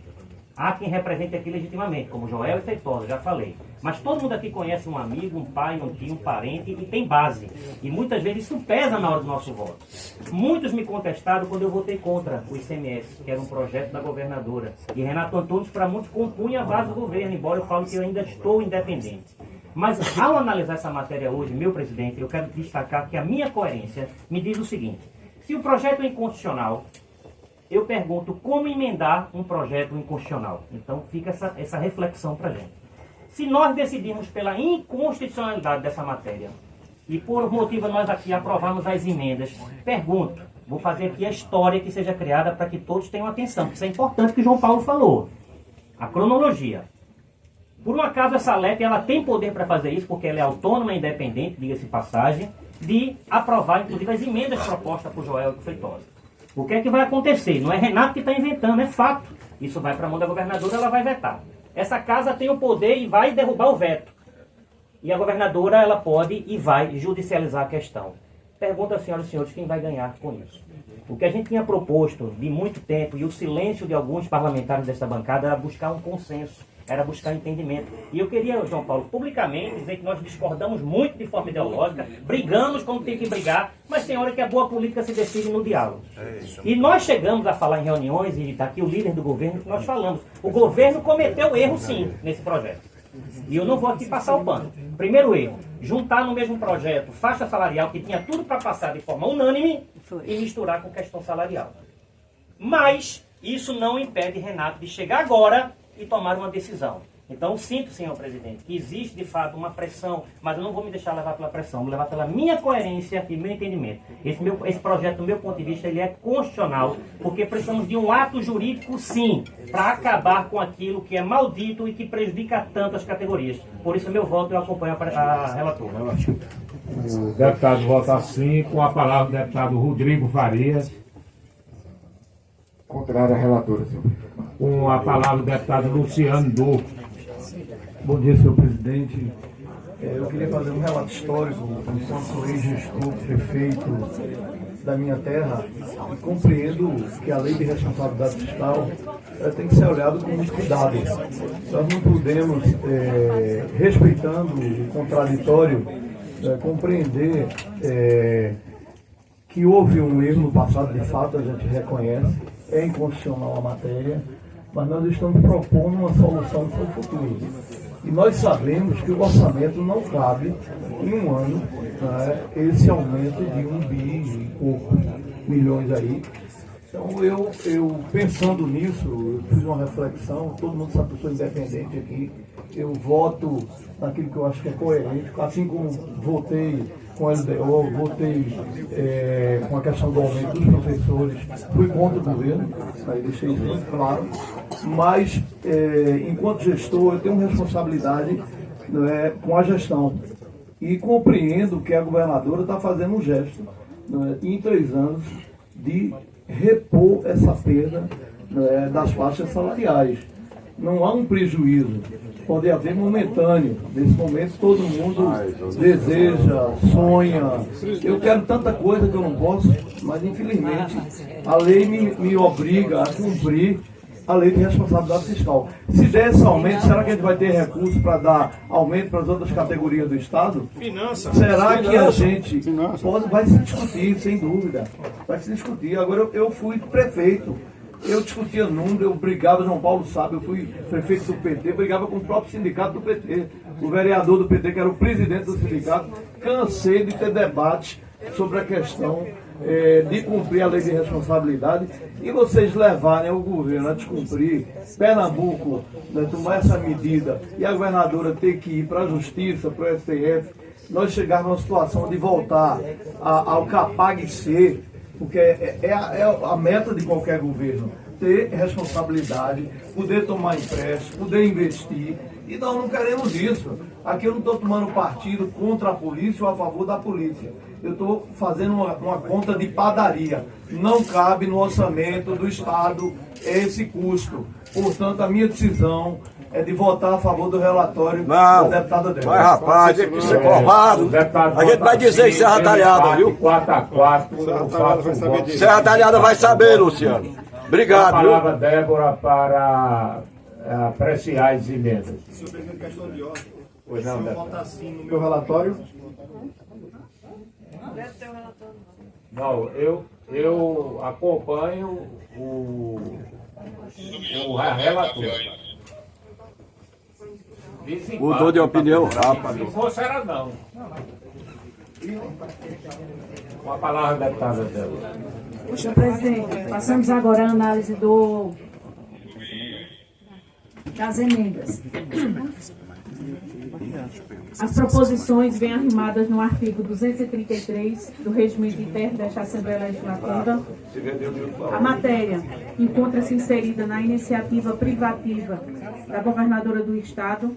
Há quem represente aqui legitimamente, como Joel e Feitosa, já falei. Mas todo mundo aqui conhece um amigo, um pai, um tio, um parente e tem base. E muitas vezes isso pesa na hora do nosso voto. Muitos me contestaram quando eu votei contra o ICMS, que era um projeto da governadora. E Renato Antunes, para muitos, compunha a base do governo, embora eu fale que eu ainda estou independente. Mas ao analisar essa matéria hoje, meu presidente, eu quero destacar que a minha coerência me diz o seguinte: se o projeto é inconstitucional, eu pergunto como emendar um projeto inconstitucional. Então fica essa reflexão para a gente. Se nós decidirmos pela inconstitucionalidade dessa matéria, e por motivo nós aqui aprovarmos as emendas, pergunto, vou fazer aqui a história que seja criada para que todos tenham atenção, porque isso é importante que o João Paulo falou. A cronologia. Por um acaso essa LEP ela tem poder para fazer isso, porque ela é autônoma e independente, diga-se passagem, de aprovar inclusive as emendas propostas por Joel e Feitosa. O que é que vai acontecer? Não é Renato que está inventando, é fato. Isso vai para a mão da governadora, ela vai vetar. Essa casa tem o poder e vai derrubar o veto. E a governadora ela pode e vai judicializar a questão. Pergunto às senhoras e senhores quem vai ganhar com isso. O que a gente tinha proposto de muito tempo e o silêncio de alguns parlamentares desta bancada era buscar um consenso, era buscar entendimento. E eu queria, João Paulo, publicamente dizer que nós discordamos muito de forma ideológica, brigamos quando tem que brigar, mas tem hora que a boa política se decide no diálogo. E nós chegamos a falar em reuniões, e está aqui o líder do governo, que nós falamos. O governo cometeu erro sim nesse projeto. E eu não vou aqui passar o pano. Primeiro erro, juntar no mesmo projeto faixa salarial que tinha tudo para passar de forma unânime e misturar com questão salarial. Mas isso não impede Renato de chegar agora e tomar uma decisão. Então, sinto, senhor presidente, que existe de fato uma pressão, mas eu não vou me deixar levar pela pressão, vou levar pela minha coerência e meu entendimento. Esse projeto, do meu ponto de vista, ele é constitucional, porque precisamos de um ato jurídico, sim, para acabar com aquilo que é maldito e que prejudica tanto as categorias. Por isso, meu voto, eu acompanho a relatora. O deputado vota sim, com a palavra o deputado Rodrigo Farias. Contrário à relatora, senhor. Com a palavra o deputado Luciano Duque. Bom dia, senhor presidente. Eu queria fazer um relato histórico, enquanto ex-gestor, prefeito da minha terra, e compreendo que a lei de responsabilidade fiscal tem que ser olhada com muito cuidado. Nós não podemos, respeitando o contraditório, compreender que houve um erro no passado, de fato a gente reconhece, é inconstitucional a matéria, mas nós estamos propondo uma solução para o futuro. E nós sabemos que o orçamento não cabe em um ano, né, esse aumento de 1 bi e poucos milhões aí. Então eu pensando nisso, eu fiz uma reflexão, todo mundo sabe que eu sou independente aqui, eu voto naquilo que eu acho que é coerente, assim como votei com a LDO, votei com a questão do aumento dos professores, fui contra o governo, aí deixei isso muito claro, mas enquanto gestor eu tenho responsabilidade, né, com a gestão e compreendo que a governadora está fazendo um gesto, né, em 3 anos de repor essa perda, né, das faixas salariais. Não há um prejuízo, pode haver momentâneo. Nesse momento todo mundo deseja, sonha. Eu quero tanta coisa que eu não posso, mas infelizmente a lei me obriga a cumprir a lei de responsabilidade fiscal. Se der esse aumento, será que a gente vai ter recurso para dar aumento para as outras categorias do Estado? Será que a gente vai se discutir, sem dúvida. Vai se discutir. Agora eu fui prefeito. Eu discutia número, eu brigava, João Paulo sabe, eu fui prefeito do PT, brigava com o próprio sindicato do PT, o vereador do PT, que era o presidente do sindicato. Cansei de ter debate sobre a questão de cumprir a lei de responsabilidade e vocês levarem o governo a descumprir, Pernambuco, né, tomar essa medida e a governadora ter que ir para a justiça, para o STF, nós chegarmos numa situação de voltar ao CAPAG-C, porque é a meta de qualquer governo, ter responsabilidade, poder tomar empréstimo, poder investir, e nós não queremos isso. Aqui eu não estou tomando partido contra a polícia ou a favor da polícia. Eu estou fazendo uma conta de padaria. Não cabe no orçamento do Estado esse custo. Portanto, a minha decisão é de votar a favor do relatório da deputada Débora. Mas, rapaz, tem que ser formado. A gente vai dizer em Serra Talhada, viu? 4x4. Serra Talhada vai saber, Luciano. Obrigado, a palavra, Débora, para apreciar as emendas. Senhor presidente, questão de ordem. Pois não, se eu votar sim no meu relatório... Não, eu acompanho o relator. Mudou de opinião rápido. Se fosse, era não. Com a palavra, deputada Débora. Senhor presidente, passamos agora a análise das emendas. As proposições vêm arrimadas no artigo 233 do Regimento Interno desta Assembleia Legislativa. A matéria encontra-se inserida na iniciativa privativa da governadora do Estado,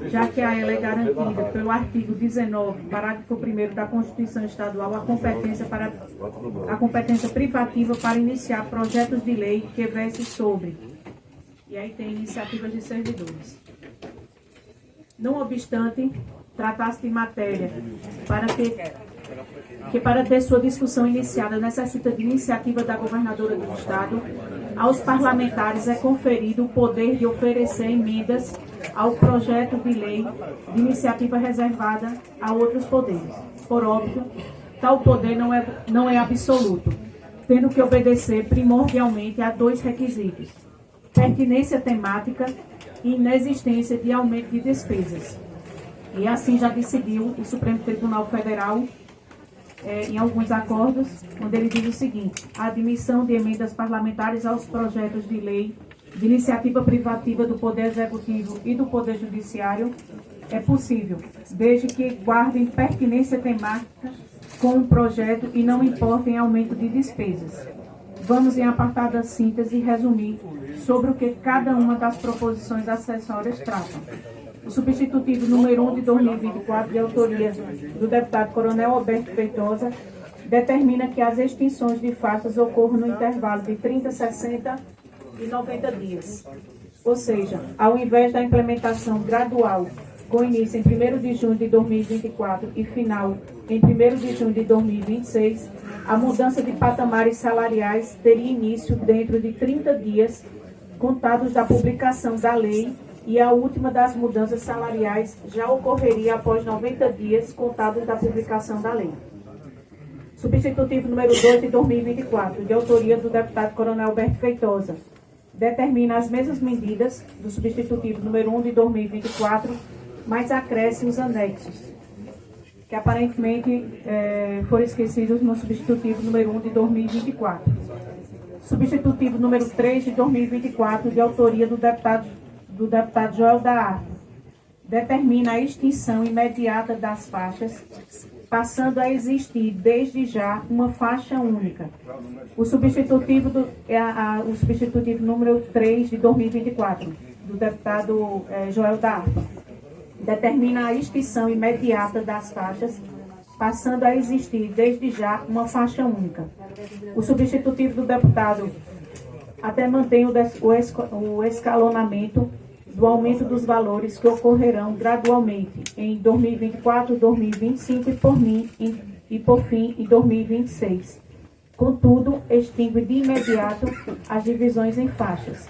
já que a ela é garantida pelo artigo 19, parágrafo 1º da Constituição Estadual, a competência privativa para iniciar projetos de lei que versem sobre. E aí tem iniciativas de servidores. Não obstante, tratar-se de matéria que para ter sua discussão iniciada necessita de iniciativa da governadora do Estado, aos parlamentares é conferido o poder de oferecer emendas ao projeto de lei de iniciativa reservada a outros poderes. Por óbvio, tal poder não é absoluto, tendo que obedecer primordialmente a 2 requisitos: pertinência temática e inexistência de aumento de despesas. E assim já decidiu o Supremo Tribunal Federal em alguns acordos, onde ele diz o seguinte: a admissão de emendas parlamentares aos projetos de lei de iniciativa privativa do Poder Executivo e do Poder Judiciário é possível, desde que guardem pertinência temática com o projeto e não importem aumento de despesas. Vamos, em apartada síntese, resumir sobre o que cada uma das proposições acessórias tratam. O substitutivo número 1 de 2024, de autoria do deputado Coronel Alberto Feitosa, determina que as extinções de faixas ocorram no intervalo de 30, 60 e 90 dias. Ou seja, ao invés da implementação gradual, com início em 1º de junho de 2024 e final em 1º de junho de 2026, a mudança de patamares salariais teria início dentro de 30 dias, contados da publicação da lei, e a última das mudanças salariais já ocorreria após 90 dias, contados da publicação da lei. Substitutivo número 2 de 2024, de autoria do deputado Coronel Alberto Feitosa, determina as mesmas medidas do substitutivo número 1 de 2024, mas acresce os anexos, que aparentemente foram esquecidos no substitutivo número 1 de 2024. Substitutivo número 3 de 2024, de autoria do deputado Joel da Arte, determina a extinção imediata das faixas, passando a existir desde já uma faixa única. O substitutivo número 3 de 2024, do deputado Joel da Arte, determina a extinção imediata das faixas, passando a existir desde já uma faixa única. O substitutivo do deputado até mantém o escalonamento do aumento dos valores que ocorrerão gradualmente em 2024, 2025 e por fim em 2026. Contudo, extingue de imediato as divisões em faixas.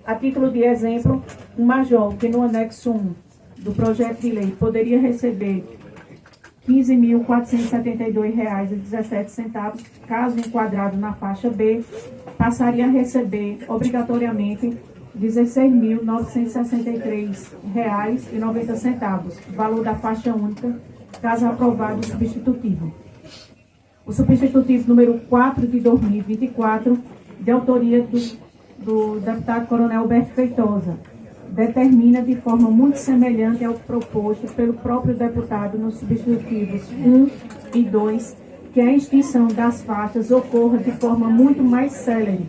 A título de exemplo, um major que no anexo 1 do projeto de lei poderia receber R$ 15.472,17, caso enquadrado na faixa B, passaria a receber obrigatoriamente R$ 16.963,90, valor da faixa única, caso aprovado o substitutivo. O substitutivo número 4 de 2024, de autoria do deputado Coronel Alberto Feitosa, determina de forma muito semelhante ao proposto pelo próprio deputado nos substitutivos 1 e 2, que a extinção das faixas ocorra de forma muito mais célere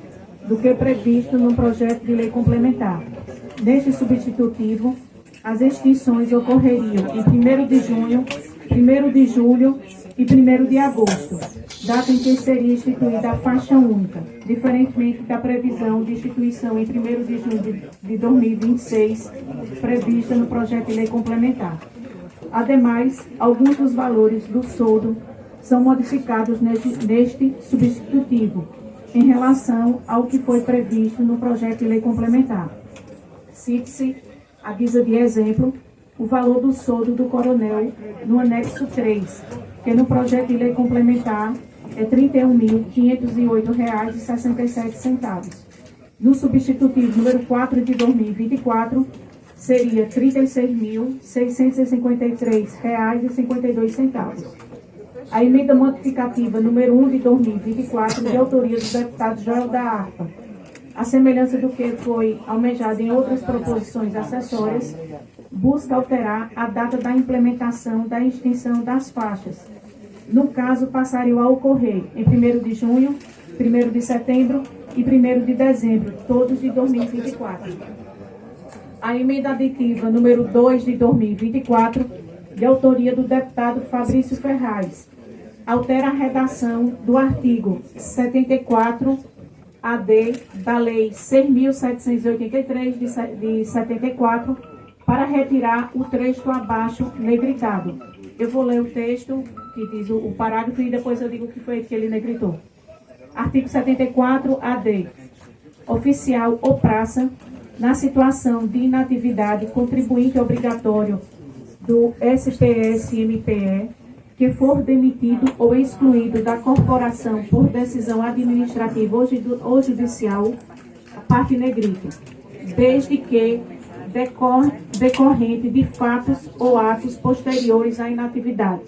do que previsto no projeto de lei complementar. Neste substitutivo, as extinções ocorreriam em 1º de junho, 1º de julho e 1º de agosto, data em que seria instituída a faixa única, diferentemente da previsão de instituição em 1º de junho de 2026, prevista no projeto de lei complementar. Ademais, alguns dos valores do soldo são modificados neste substitutivo, em relação ao que foi previsto no projeto de lei complementar. Cite-se, à guisa de exemplo, o valor do soldo do coronel no anexo 3, que no projeto de lei complementar é R$ 31.508,67. No substitutivo número 4 de 2024, seria R$ 36.653,52. A emenda modificativa número 1 de 2024, de autoria do deputado Joel da Harpa, a semelhança do que foi almejado em outras proposições acessórias, busca alterar a data da implementação da extinção das faixas. No caso, passariam a ocorrer em 1º de junho, 1º de setembro e 1º de dezembro, todos de 2024. A emenda aditiva número 2 de 2024, de autoria do deputado Fabrício Ferraz, altera a redação do artigo 74-AD da Lei 6.783 de 74, para retirar o trecho abaixo negritado. Eu vou ler o texto, que diz o parágrafo, e depois eu digo o que foi que ele negritou. Artigo 74-AD. Oficial ou praça, na situação de inatividade, contribuinte obrigatório do SPS-MPE, que for demitido ou excluído da corporação por decisão administrativa ou judicial, a parte negrita, desde que decorrente de fatos ou atos posteriores à inatividade.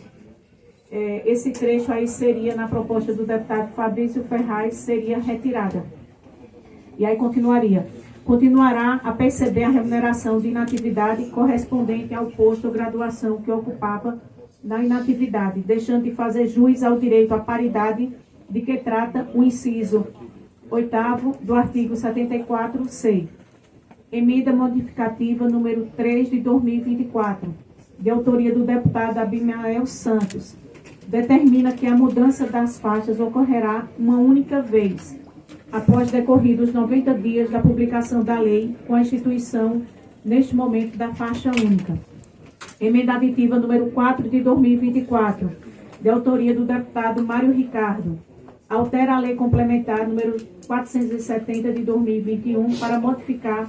Esse trecho aí seria, na proposta do deputado Fabrício Ferraz, seria retirada. E aí continuará a perceber a remuneração de inatividade correspondente ao posto ou graduação que ocupava na inatividade, deixando de fazer jus ao direito à paridade de que trata o inciso 8º do artigo 74-C. Emenda modificativa número 3 de 2024, de autoria do deputado Abimael Santos, determina que a mudança das faixas ocorrerá uma única vez, após decorridos 90 dias da publicação da lei, com a instituição, neste momento, da faixa única. Emenda aditiva número 4 de 2024, de autoria do deputado Mário Ricardo, altera a lei complementar número 470 de 2021 para modificar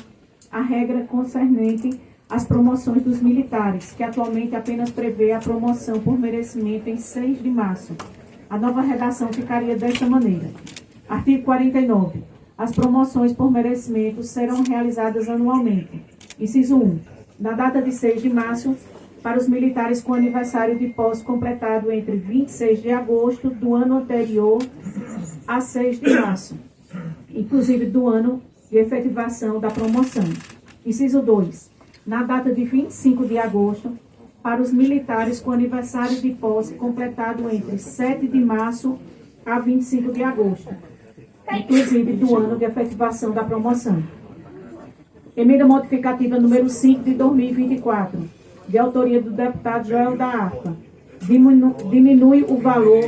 a regra concernente às promoções dos militares, que atualmente apenas prevê a promoção por merecimento em 6 de março. A nova redação ficaria desta maneira. Artigo 49. As promoções por merecimento serão realizadas anualmente. Inciso 1. Na data de 6 de março, para os militares com aniversário de posse completado entre 26 de agosto do ano anterior a 6 de março, inclusive do ano de efetivação da promoção. Inciso 2. Na data de 25 de agosto, para os militares com aniversário de posse completado entre 7 de março a 25 de agosto, inclusive do ano de efetivação da promoção. Emenda modificativa número 5 de 2024, de autoria do deputado Joel da Harpa, diminui o valor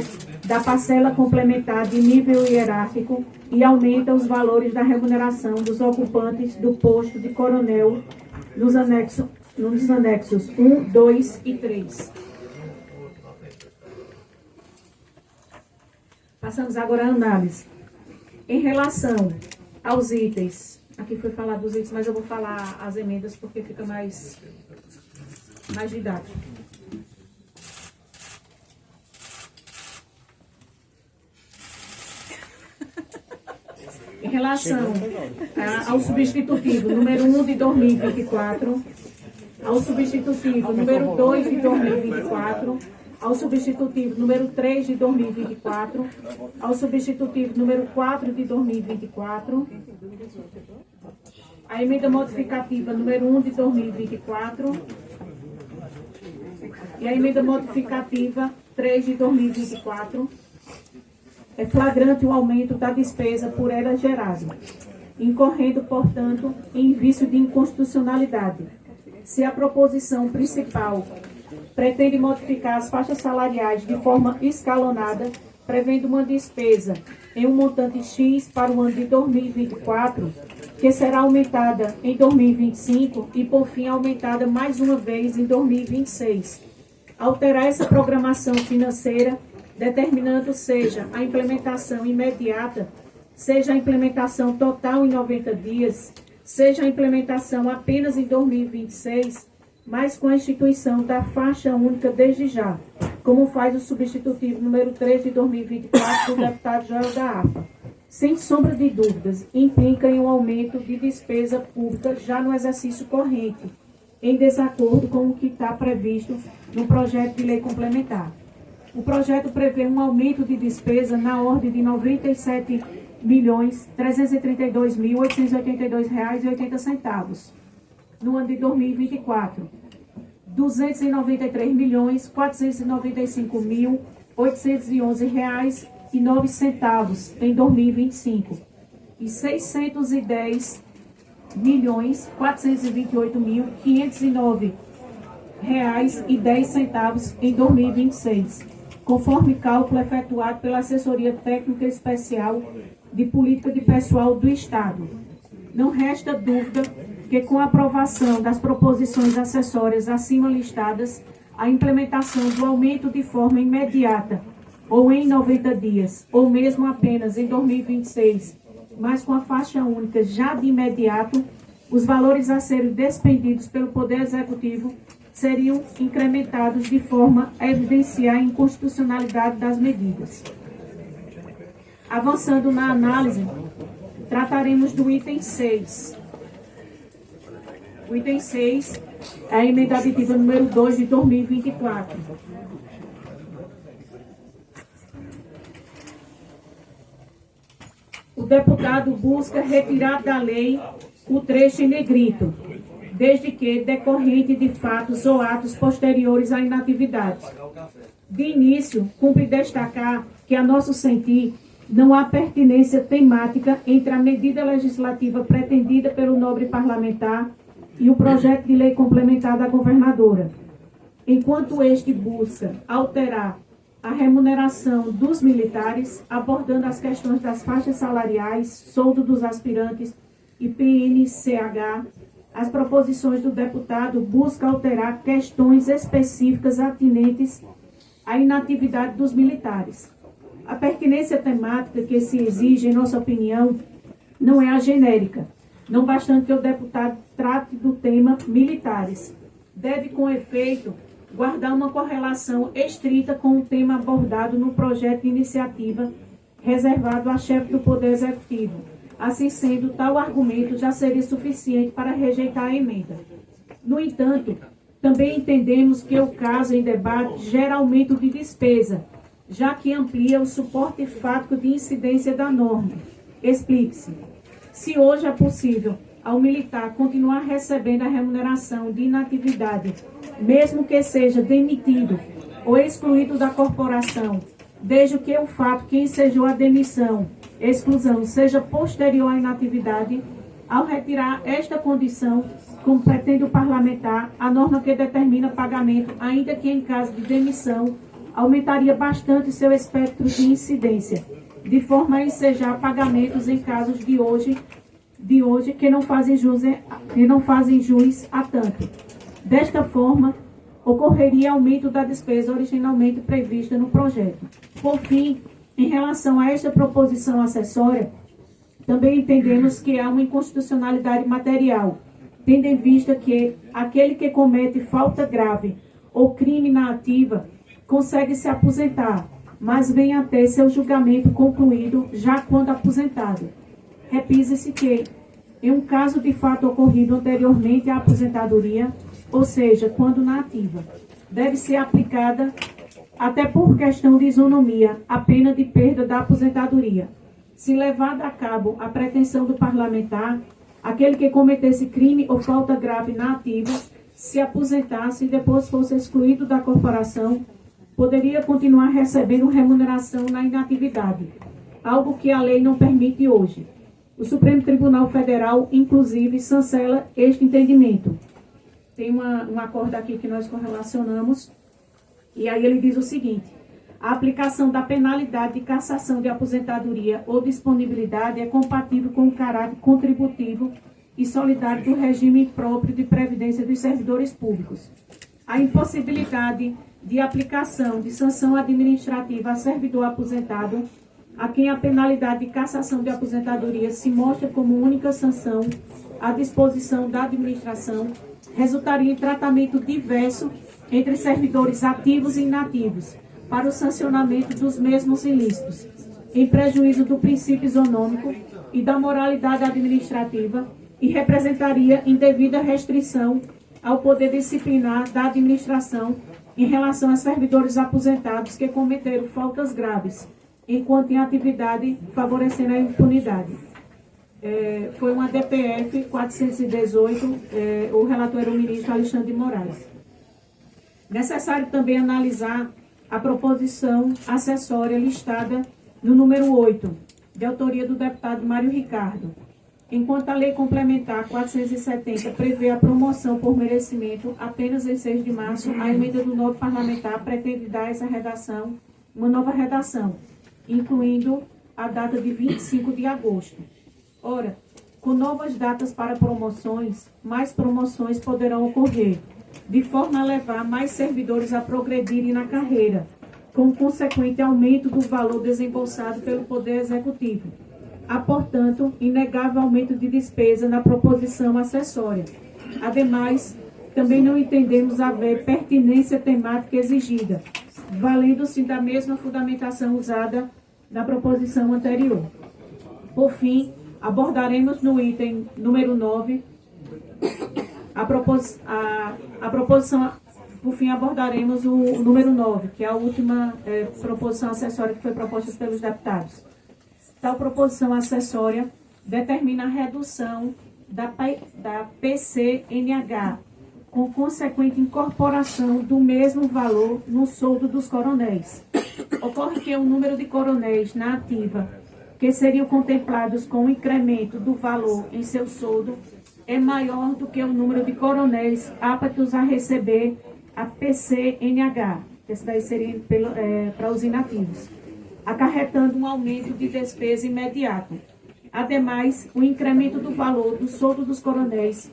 da parcela complementar de nível hierárquico e aumenta os valores da remuneração dos ocupantes do posto de coronel nos anexos 1, 2 e 3. Passamos agora à análise. Em relação aos itens, aqui foi falado dos itens, mas eu vou falar as emendas porque fica mais didático. Em relação ao substitutivo número 1 de 2024, ao substitutivo número 2 de 2024, ao substitutivo número 3 de 2024, ao substitutivo número 4 de 2024, a emenda modificativa número 1 de 2024 e a emenda modificativa 3 de 2024, é flagrante o aumento da despesa por ela gerada, incorrendo, portanto, em vício de inconstitucionalidade, se a proposição principal pretende modificar as faixas salariais de forma escalonada, prevendo uma despesa em um montante X para o ano de 2024, que será aumentada em 2025 e, por fim, aumentada mais uma vez em 2026. Alterar essa programação financeira, determinando seja a implementação imediata, seja a implementação total em 90 dias, seja a implementação apenas em 2026, mas com a instituição da faixa única desde já, como faz o substitutivo número 3 de 2024 do deputado Joel da APA. Sem sombra de dúvidas, implica em um aumento de despesa pública já no exercício corrente, em desacordo com o que está previsto no projeto de lei complementar. O projeto prevê um aumento de despesa na ordem de R$ 97.332.882,80 no ano de 2024, R$ 293.495.811,09 em 2025 e R$ 610.428.509,10 em 2026, conforme cálculo efetuado pela Assessoria Técnica Especial de Política de Pessoal do Estado. Não resta dúvida que, com a aprovação das proposições acessórias acima listadas, a implementação do aumento de forma imediata, ou em 90 dias, ou mesmo apenas em 2026, mas com a faixa única já de imediato, os valores a serem despendidos pelo Poder Executivo seriam incrementados de forma a evidenciar a inconstitucionalidade das medidas. Avançando na análise, trataremos do item 6. O item 6 é a emenda aditiva número 2 de 2024. O deputado busca retirar da lei o trecho em negrito, desde que decorrente de fatos ou atos posteriores à inatividade. De início, cumpre destacar que, a nosso sentir, não há pertinência temática entre a medida legislativa pretendida pelo nobre parlamentar e o projeto de lei complementar da governadora, enquanto este busca alterar a remuneração dos militares, abordando as questões das faixas salariais, soldo dos aspirantes e PNCH. As proposições do deputado buscam alterar questões específicas atinentes à inatividade dos militares. A pertinência temática que se exige, em nossa opinião, não é a genérica, não bastante que o deputado trate do tema militares. Deve, com efeito, guardar uma correlação estrita com o tema abordado no projeto de iniciativa reservado à chefe do Poder Executivo. Assim sendo, tal argumento já seria suficiente para rejeitar a emenda. No entanto, também entendemos que o caso em debate gera aumento de despesa, já que amplia o suporte fático de incidência da norma. Explique-se. Se hoje é possível ao militar continuar recebendo a remuneração de inatividade, mesmo que seja demitido ou excluído da corporação, desde que o fato que ensejou a demissão, exclusão, seja posterior à inatividade, ao retirar esta condição, como pretende o parlamentar, a norma que determina pagamento, ainda que em caso de demissão, aumentaria bastante seu espectro de incidência, de forma a ensejar pagamentos em casos de hoje que não fazem jus a tanto. Desta forma, ocorreria aumento da despesa originalmente prevista no projeto. Por fim, em relação a esta proposição acessória, também entendemos que há uma inconstitucionalidade material, tendo em vista que aquele que comete falta grave ou crime na ativa consegue se aposentar, mas vem a ter seu julgamento concluído já quando aposentado. Repise-se que, em um caso de fato ocorrido anteriormente à aposentadoria, ou seja, quando na ativa, deve ser aplicada, até por questão de isonomia, a pena de perda da aposentadoria. Se levada a cabo a pretensão do parlamentar, aquele que cometesse crime ou falta grave na ativa, se aposentasse e depois fosse excluído da corporação, poderia continuar recebendo remuneração na inatividade, algo que a lei não permite hoje. O Supremo Tribunal Federal, inclusive, chancela este entendimento. tem um acordo aqui que nós correlacionamos, e aí ele diz o seguinte: a aplicação da penalidade de cassação de aposentadoria ou disponibilidade é compatível com o caráter contributivo e solidário do regime próprio de previdência dos servidores públicos. A impossibilidade de aplicação de sanção administrativa a servidor aposentado, a quem a penalidade de cassação de aposentadoria se mostra como única sanção à disposição da administração, resultaria em tratamento diverso entre servidores ativos e inativos para o sancionamento dos mesmos ilícitos, em prejuízo do princípio isonômico e da moralidade administrativa, e representaria indevida restrição ao poder disciplinar da administração em relação a servidores aposentados que cometeram faltas graves, enquanto em atividade favorecendo a impunidade. Foi uma DPF 418, o relator era o ministro Alexandre de Moraes. Necessário também analisar a proposição acessória listada no número 8, de autoria do deputado Mário Ricardo. Enquanto a lei complementar 470 prevê a promoção por merecimento apenas em 6 de março, a emenda do novo parlamentar pretende dar essa redação, uma nova redação, incluindo a data de 25 de agosto. Ora, com novas datas para promoções, mais promoções poderão ocorrer, de forma a levar mais servidores a progredirem na carreira, com consequente aumento do valor desembolsado pelo Poder Executivo. Há, portanto, inegável aumento de despesa na proposição acessória. Ademais, também não entendemos haver pertinência temática exigida, valendo-se da mesma fundamentação usada na proposição anterior. Por fim, abordaremos no item número 9, abordaremos o número 9, que é a última proposição acessória que foi proposta pelos deputados. Tal proposição acessória determina a redução da PCNH, com consequente incorporação do mesmo valor no soldo dos coronéis. Ocorre que o número de coronéis na ativa, que seriam contemplados com o incremento do valor em seu soldo, é maior do que o número de coronéis aptos a receber a PCNH, que esse daí seria para os inativos, acarretando um aumento de despesa imediato. Ademais, o incremento do valor do soldo dos coronéis,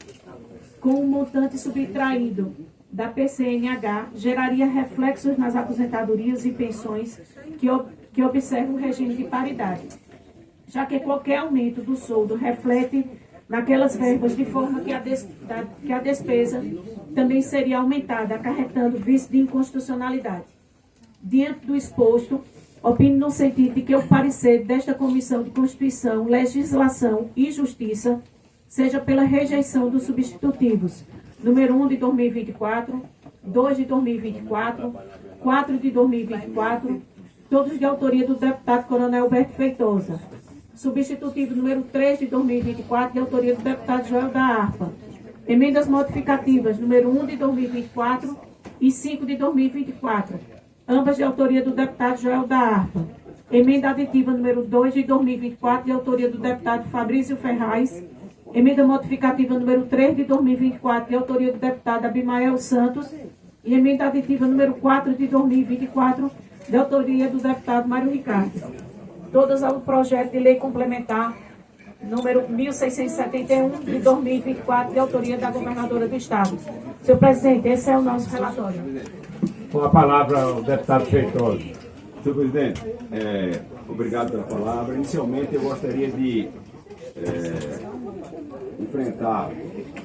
com o montante subtraído da PCNH, geraria reflexos nas aposentadorias e pensões que observam o regime de paridade, já que qualquer aumento do soldo reflete naquelas verbas de forma que a despesa também seria aumentada, acarretando vício de inconstitucionalidade. Diante do exposto, opino no sentido de que o parecer desta Comissão de Constituição, Legislação e Justiça seja pela rejeição dos substitutivos número 1 de 2024, 2 de 2024, 4 de 2024, todos de autoria do deputado Coronel Alberto Feitosa. Substitutivo número 3 de 2024, de autoria do deputado Joel da Harpa. Emendas modificativas número 1 de 2024 e 5 de 2024, ambas de autoria do deputado Joel da Harpa. Emenda aditiva número 2 de 2024, de autoria do deputado Fabrício Ferraz. Emenda modificativa número 3 de 2024, de autoria do deputado Abimael Santos. E emenda aditiva número 4 de 2024, de autoria do deputado Mário Ricardo. Todas ao projeto de lei complementar número 1671 de 2024, de autoria da governadora do Estado. Senhor presidente, esse é o nosso relatório. Com a palavra o deputado Feitosa. Senhor presidente, obrigado pela palavra. Inicialmente eu gostaria de enfrentar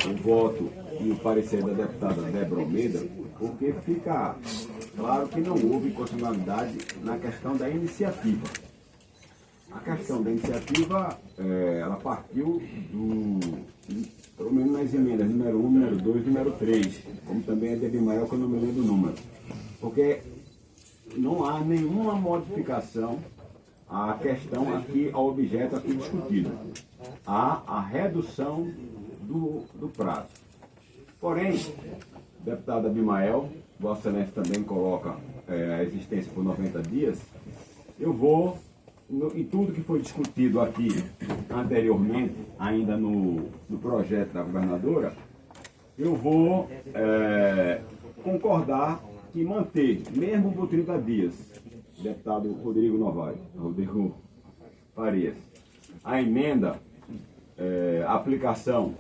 o voto e o parecer da deputada Débora Almeida, porque fica claro que não houve constitucionalidade na questão da iniciativa. A questão da iniciativa, ela partiu pelo menos nas emendas número 1, número 2, número 3, como também é de Abimael, que eu não me lembro do número. Porque não há nenhuma modificação à questão aqui, ao objeto aqui discutido. Há a redução do prazo. Porém, deputado Abimael, Vossa Excelência também coloca a existência por 90 dias, eu vou, em tudo que foi discutido aqui anteriormente, ainda no projeto da governadora, eu vou concordar que manter, mesmo por 30 dias, deputado Rodrigo Farias, a emenda, a aplicação,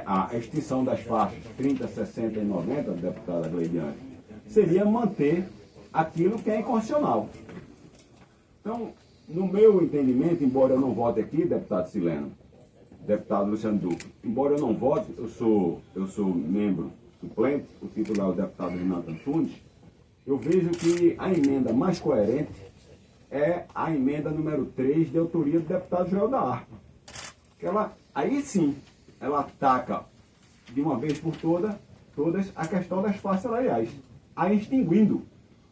a extinção das faixas 30, 60 e 90, deputada Gleidiane, seria manter aquilo que é inconstitucional. Então, no meu entendimento, embora eu não vote aqui, deputado Sileno, deputado Luciano Duque, embora eu não vote, eu sou membro suplente, o titular é o deputado Renato Antunes, eu vejo que a emenda mais coerente é a emenda número 3, de autoria do deputado Joel da Harpa. Aí sim, ela ataca de uma vez por todas a questão das faixas salariais, a extinguindo,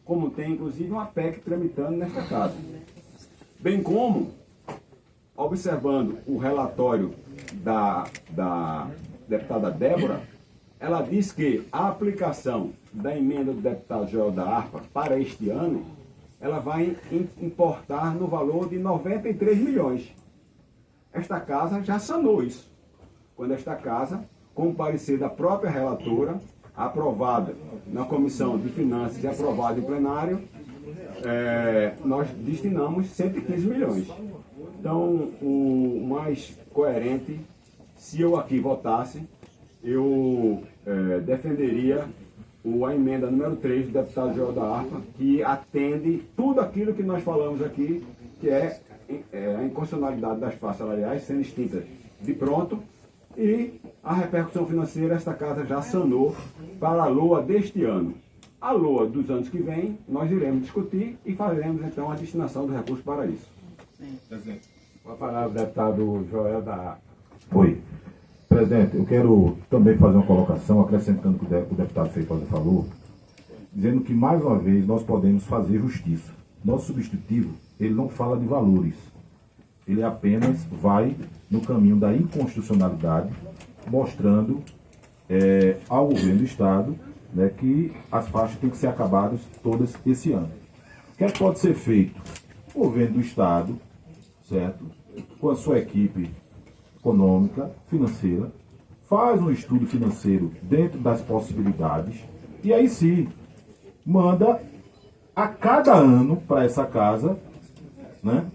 como tem inclusive uma PEC tramitando nesta casa. Bem como, observando o relatório da deputada Débora, ela diz que a aplicação da emenda do deputado Joel da Harpa para este ano, ela vai importar no valor de 93 milhões. Esta casa já sanou isso. Quando esta casa, com o parecer da própria relatora, aprovada na Comissão de Finanças e aprovada em plenário, nós destinamos 115 milhões. Então, o mais coerente, se eu aqui votasse, eu defenderia a emenda número 3 do deputado Joel da Harpa, que atende tudo aquilo que nós falamos aqui, que é a inconstitucionalidade das faixas salariais sendo extintas de pronto, e a repercussão financeira esta casa já sanou para a LOA deste ano. A LOA dos anos que vem, nós iremos discutir e faremos então a destinação do recurso para isso. Com a palavra o deputado Joel da Harpa. Oi. Presidente, eu quero também fazer uma colocação, acrescentando o que o deputado Feitosa falou, dizendo que, mais uma vez, nós podemos fazer justiça. Nosso substitutivo, ele não fala de valores. Ele apenas vai no caminho da inconstitucionalidade, mostrando ao governo do Estado, né, que as faixas têm que ser acabadas todas esse ano. O que é que pode ser feito? O governo do Estado, certo, com a sua equipe econômica, financeira, faz um estudo financeiro dentro das possibilidades e aí sim manda a cada ano para essa casa, né,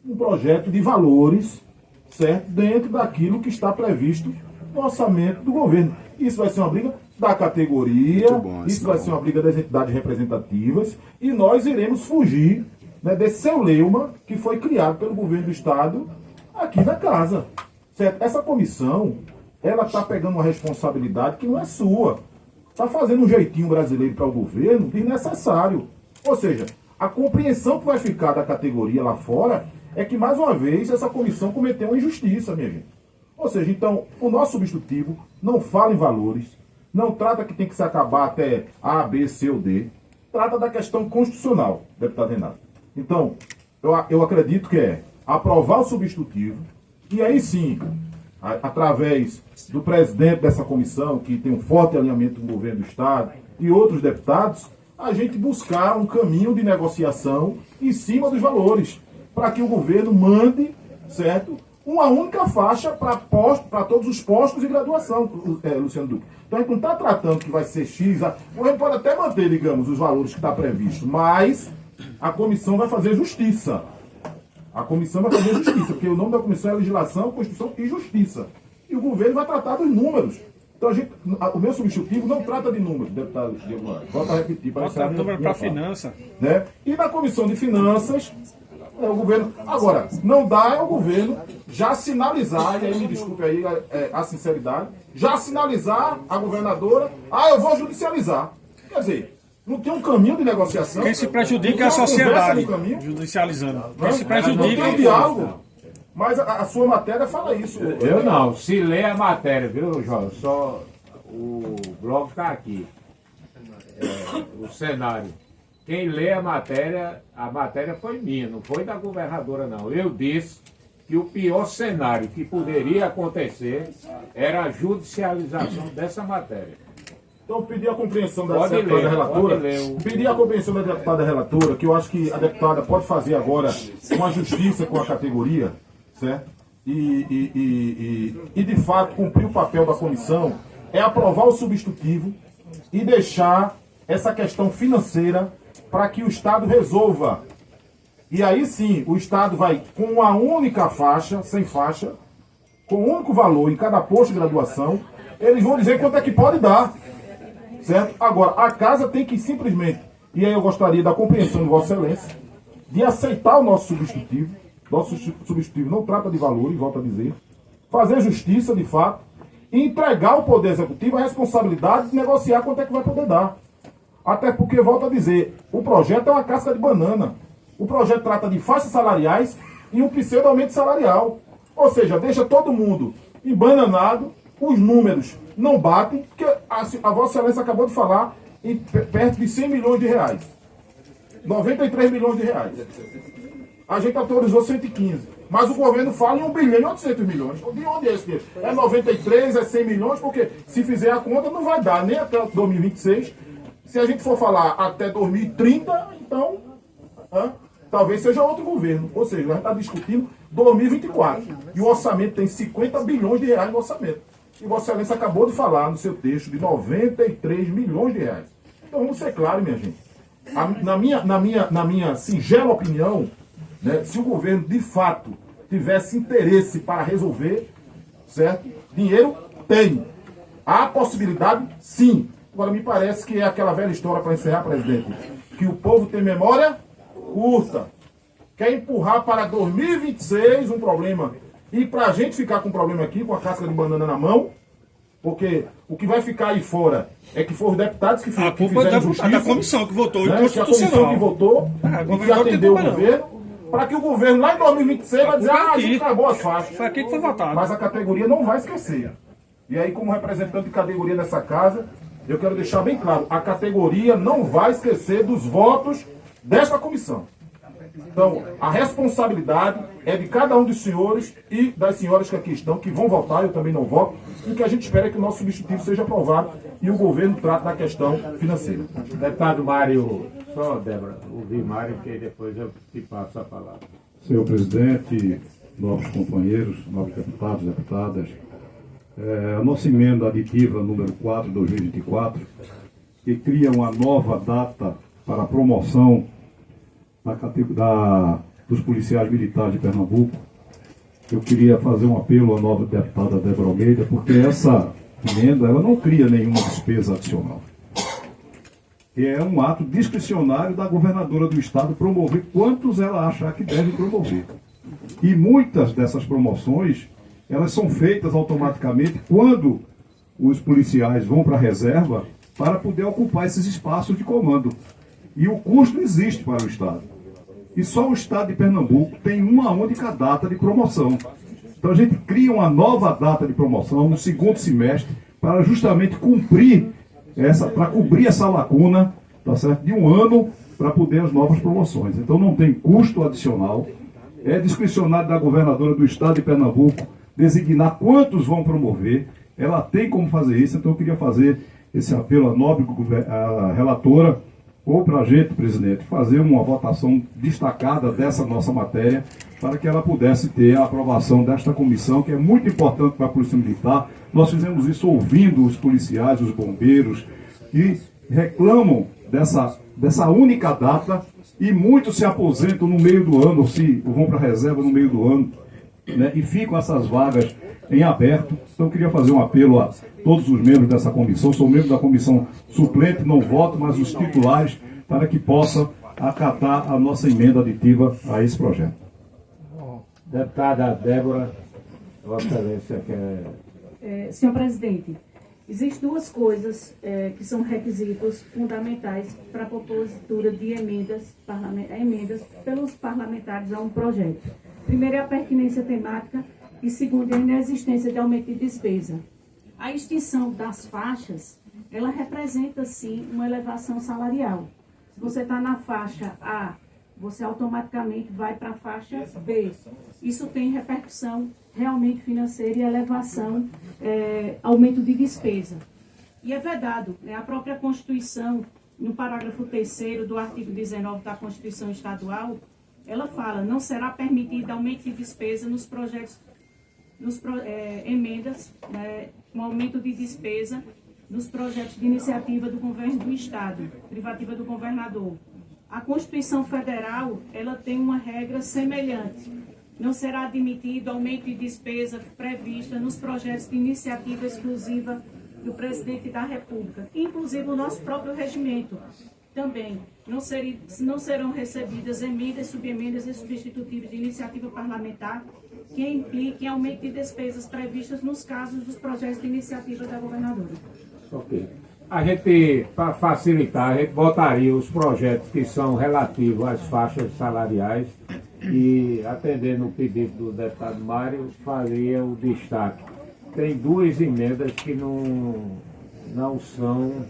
um projeto de valores, certo, dentro daquilo que está previsto no orçamento do governo. Isso vai ser uma briga da categoria, isso vai ser uma briga das entidades representativas e nós iremos fugir, né, desse celeuma que foi criado pelo governo do Estado aqui na casa. Certo? Essa comissão, ela está pegando uma responsabilidade que não é sua. Está fazendo um jeitinho brasileiro para o governo desnecessário. Ou seja, a compreensão que vai ficar da categoria lá fora é que, mais uma vez, essa comissão cometeu uma injustiça, minha gente. Ou seja, então, o nosso substitutivo não fala em valores, não trata que tem que se acabar até A, B, C ou D, trata da questão constitucional, deputado Renato. Então, eu acredito que é aprovar o substitutivo, e aí sim, através do presidente dessa comissão, que tem um forte alinhamento com o governo do Estado, e outros deputados, a gente buscar um caminho de negociação em cima dos valores, para que o governo mande, certo, uma única faixa para todos os postos de graduação, Luciano Duque. Então a gente não está tratando que vai ser X, o governo pode até manter, digamos, os valores que está previsto, mas a comissão vai fazer justiça. A comissão vai fazer justiça, porque o nome da comissão é Legislação, Constituição e Justiça. E o governo vai tratar dos números. Então o meu substitutivo não trata de números, deputado Diego Maia. Volto a repetir. Bota número para finança. Né? E na comissão de finanças, o governo... Agora, não dá ao governo já sinalizar, e aí me desculpe aí a sinceridade, já sinalizar a governadora, eu vou judicializar. Quer dizer... Não tem um caminho de negociação. Quem se prejudica é a sociedade, judicializando. Quem se prejudica não tem um diálogo. Mas a sua matéria fala isso. Eu não. Se lê a matéria, viu, João? Só o bloco está aqui. O cenário. Quem lê a matéria foi minha, não foi da governadora, não. Eu disse que o pior cenário que poderia acontecer era a judicialização dessa matéria. Então, pedir a compreensão da deputada relatora, pedir a compreensão da deputada relatora, que eu acho que a deputada pode fazer agora uma justiça com a categoria, certo? E de fato, cumprir o papel da comissão é aprovar o substitutivo e deixar essa questão financeira para que o Estado resolva. E aí sim, o Estado vai com uma única faixa, sem faixa, com um único valor em cada posto de graduação, eles vão dizer quanto é que pode dar. Certo? Agora, a casa tem que simplesmente, e aí eu gostaria da compreensão de Vossa Excelência, de aceitar o nosso substitutivo. Nosso substitutivo não trata de valores, volto a dizer, fazer justiça de fato, e entregar ao Poder Executivo a responsabilidade de negociar quanto é que vai poder dar. Até porque, volto a dizer, o projeto é uma casca de banana. O projeto trata de faixas salariais e um pseudo aumento salarial. Ou seja, deixa todo mundo embananado, os números não batem, porque a Vossa Excelência acabou de falar em perto de 100 milhões de reais. 93 milhões de reais. A gente autorizou 115. Mas o governo fala em 1 bilhão e 800 milhões. De onde é esse dinheiro? É 93, é 100 milhões, porque se fizer a conta não vai dar nem até 2026. Se a gente for falar até 2030, então talvez seja outro governo. Ou seja, a gente está discutindo 2024. E o orçamento tem 50 bilhões de reais no orçamento. E Vossa Excelência acabou de falar no seu texto de 93 milhões de reais. Então vamos ser claros, minha gente. Na minha singela opinião, né, se o governo de fato tivesse interesse para resolver, certo? Dinheiro tem. Há possibilidade, sim. Agora me parece que é aquela velha história, para encerrar, presidente, que o povo tem memória curta. Quer empurrar para 2026 um problema. E para a gente ficar com um problema aqui, com a casca de banana na mão, porque o que vai ficar aí fora é que foram os deputados que fizeram justiça. Da comissão que votou, né, que a comissão que votou e que atendeu o governo, para que o governo lá em 2026 vai dizer, a gente acabou as faixas. Foi aqui que foi votado. Mas a categoria não vai esquecer. E aí, como representante de categoria dessa casa, eu quero deixar bem claro, a categoria não vai esquecer dos votos desta comissão. Então, a responsabilidade é de cada um dos senhores e das senhoras que aqui estão, que vão votar, eu também não voto, e o que a gente espera é que o nosso substitutivo seja aprovado e o governo trate da questão financeira. Deputado Mário, só, Débora, ouvir Mário, porque depois eu te passo a palavra. Senhor presidente, novos companheiros, novos deputados, deputadas, a nossa emenda aditiva número 4 de 2024, que cria uma nova data para a promoção dos policiais militares de Pernambuco. Eu queria fazer um apelo à nova deputada Débora Almeida, porque essa emenda ela não cria nenhuma despesa adicional. É um ato discricionário da governadora do estado promover quantos ela achar que deve promover. E muitas dessas promoções, elas são feitas automaticamente quando os policiais vão para a reserva para poder ocupar esses espaços de comando. E o custo existe para o estado. E só o estado de Pernambuco tem uma única data de promoção. Então a gente cria uma nova data de promoção no segundo semestre para justamente cobrir essa lacuna, tá certo? De um ano para poder as novas promoções. Então não tem custo adicional. É discricionário da governadora do estado de Pernambuco designar quantos vão promover. Ela tem como fazer isso, então eu queria fazer esse apelo à nobre relatora, ou para a gente, presidente, fazer uma votação destacada dessa nossa matéria, para que ela pudesse ter a aprovação desta comissão, que é muito importante para a Polícia Militar. Nós fizemos isso ouvindo os policiais, os bombeiros, que reclamam dessa única data, e muitos se aposentam no meio do ano, ou se vão para a reserva no meio do ano, né, e ficam essas vagas em aberto. Então eu queria fazer um apelo a todos os membros dessa comissão, sou membro da comissão suplente, não voto, mas os titulares, para que possam acatar a nossa emenda aditiva a esse projeto. Deputada Débora, Vossa Excelência quer... Senhor presidente, existem duas coisas que são requisitos fundamentais para a propositura de emendas pelos parlamentares a um projeto. Primeiro é a pertinência temática e segundo é a inexistência de aumento de despesa. A extinção das faixas, ela representa sim uma elevação salarial. Se você está na faixa A, você automaticamente vai para a faixa B. Isso tem repercussão realmente financeira e elevação, aumento de despesa. E é vedado, né? A própria Constituição, no parágrafo 3º do artigo 19 da Constituição Estadual, ela fala, não será permitido aumento de despesa nos projetos emendas, né, um aumento de despesa nos projetos de iniciativa do governo do Estado, privativa do governador. A Constituição Federal, ela tem uma regra semelhante. Não será admitido aumento de despesa prevista nos projetos de iniciativa exclusiva do Presidente da República, inclusive o nosso próprio regimento. Também não serão recebidas emendas, subemendas e substitutivas de iniciativa parlamentar que impliquem aumento de despesas previstas nos casos dos projetos de iniciativa da governadora. Ok. A gente, para facilitar, a gente botaria os projetos que são relativos às faixas salariais e, atendendo o pedido do deputado Mário, faria o destaque. Tem duas emendas que não são...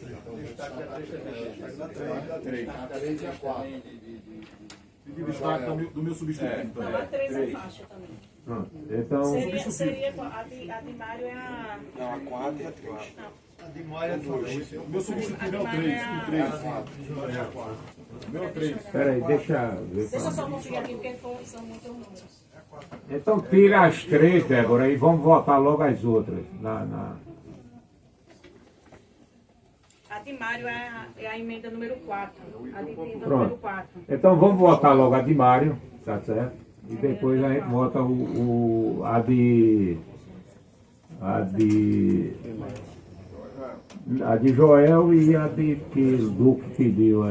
Pedido destaque do meu substituto. Não, a 3 é faixa também. Pronto. Então... Seria a de Mário é a... Não, a 4 e a 3. Não. A de Mário é a 2. O meu substituto é o 3. O meu é o 3. Peraí, deixa eu ver. Deixa eu só conferir aqui, porque são muitos números. Então tira as 3, Débora, e vamos votar logo as outras. A de Mário é a emenda número 4. A de Tito Pronto. número 4. Então vamos votar logo a de Mário, tá certo? E depois a gente vota a de Joel e a de que o Duque pediu,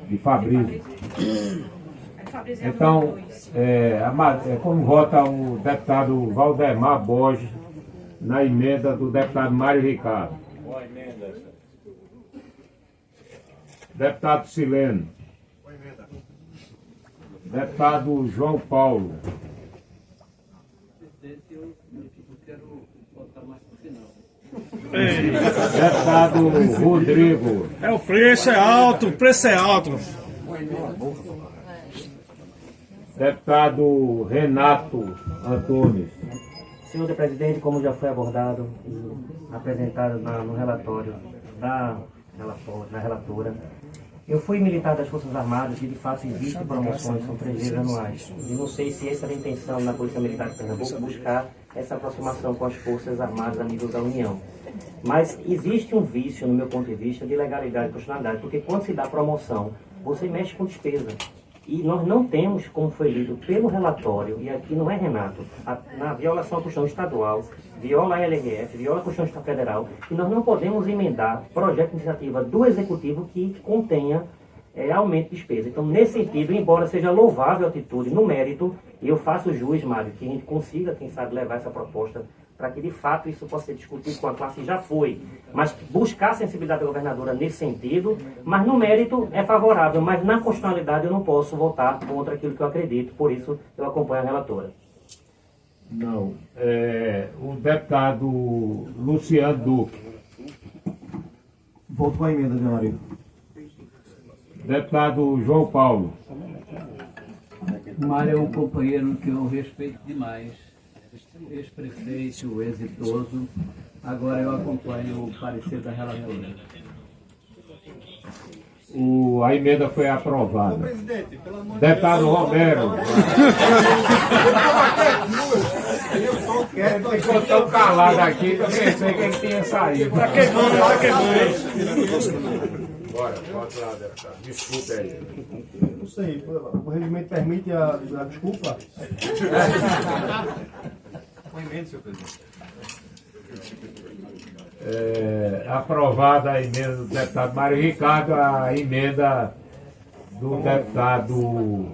de Fabrício. Então, como vota o deputado Valdemar Borges na emenda do deputado Mário Ricardo? Boa emenda. Deputado Sileno. Deputado João Paulo. Presidente, eu quero botar mais pro final. Deputado Rodrigo. O preço é alto, o preço é alto. Deputado Renato Antunes. Senhor presidente, como já foi abordado e apresentado no relatório da relatora, eu fui militar das Forças Armadas e de fato existem promoções, são 3 vezes anuais. E não sei se essa era a intenção na Polícia Militar de Pernambuco, buscar essa aproximação com as Forças Armadas a nível da União. Mas existe um vício, no meu ponto de vista, de legalidade e constitucionalidade, porque quando se dá promoção, você mexe com despesa. E nós não temos, como foi lido pelo relatório, e aqui não é Renato, na violação à Constituição Estadual, viola a LRF, viola a Constituição Federal, e nós não podemos emendar projeto de iniciativa do Executivo que contenha aumento de despesa. Então, nesse sentido, embora seja louvável a atitude no mérito, eu faço jus, Mário, que a gente consiga, quem sabe, levar essa proposta para que, de fato, isso possa ser discutido com a classe, já foi. Mas buscar a sensibilidade da governadora nesse sentido, mas no mérito é favorável, mas na constitucionalidade eu não posso votar contra aquilo que eu acredito, por isso eu acompanho a relatora. Não. O deputado Luciano Duque. Voto com a emenda, meu amigo. Deputado João Paulo. Mário é um companheiro que eu respeito demais. Ex-prefeito, exitoso. Agora eu acompanho o parecer da relatora. A emenda foi aprovada. Deputado Romero. Ficou tão calado aqui que eu pensei que ele tinha saído. Tá queimando. Bora, pode lá, deputado. Desculpe aí. Não sei, o regimento permite a desculpa? Com emenda, senhor presidente. Aprovada a emenda do deputado Mário Ricardo, a emenda do deputado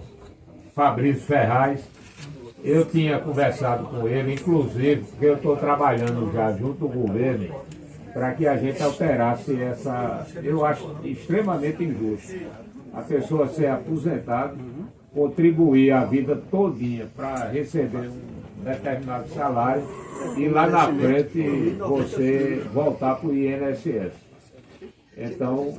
Fabrício Ferraz. Eu tinha conversado com ele, inclusive, porque eu estou trabalhando já junto do governo para que a gente alterasse essa... Eu acho extremamente injusto a pessoa ser aposentada, contribuir a vida todinha para receber um determinado salário e lá na frente você voltar para o INSS. Então,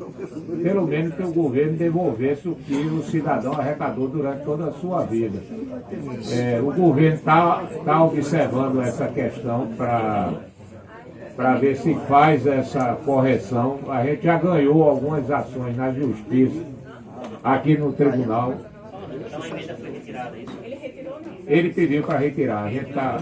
pelo menos que o governo devolvesse o que o cidadão arrecadou durante toda a sua vida. O governo está observando essa questão para ver se faz essa correção. A gente já ganhou algumas ações na justiça, aqui no tribunal, Então a emenda foi retirada, isso? Ele retirou, não? Ele pediu para retirar. A gente está.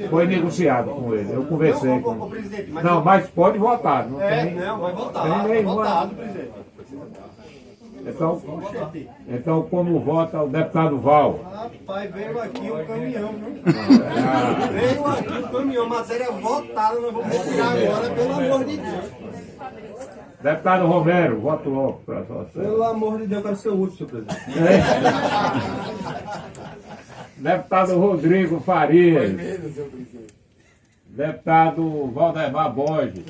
Foi negociado com ele. Eu conversei com ele. Não, mas pode votar. Não tem. Não, vai votar. Tem Votado, presidente. Então, como vota o deputado Val? Rapaz, veio aqui o caminhão, viu? Veio aqui o caminhão, matéria votada, nós vamos retirar agora, pelo amor de Deus. Deputado Romero, voto logo para você. Pelo amor de Deus, eu quero ser útil, senhor presidente. Deputado Rodrigo Farias. Deputado Valdemar Borges.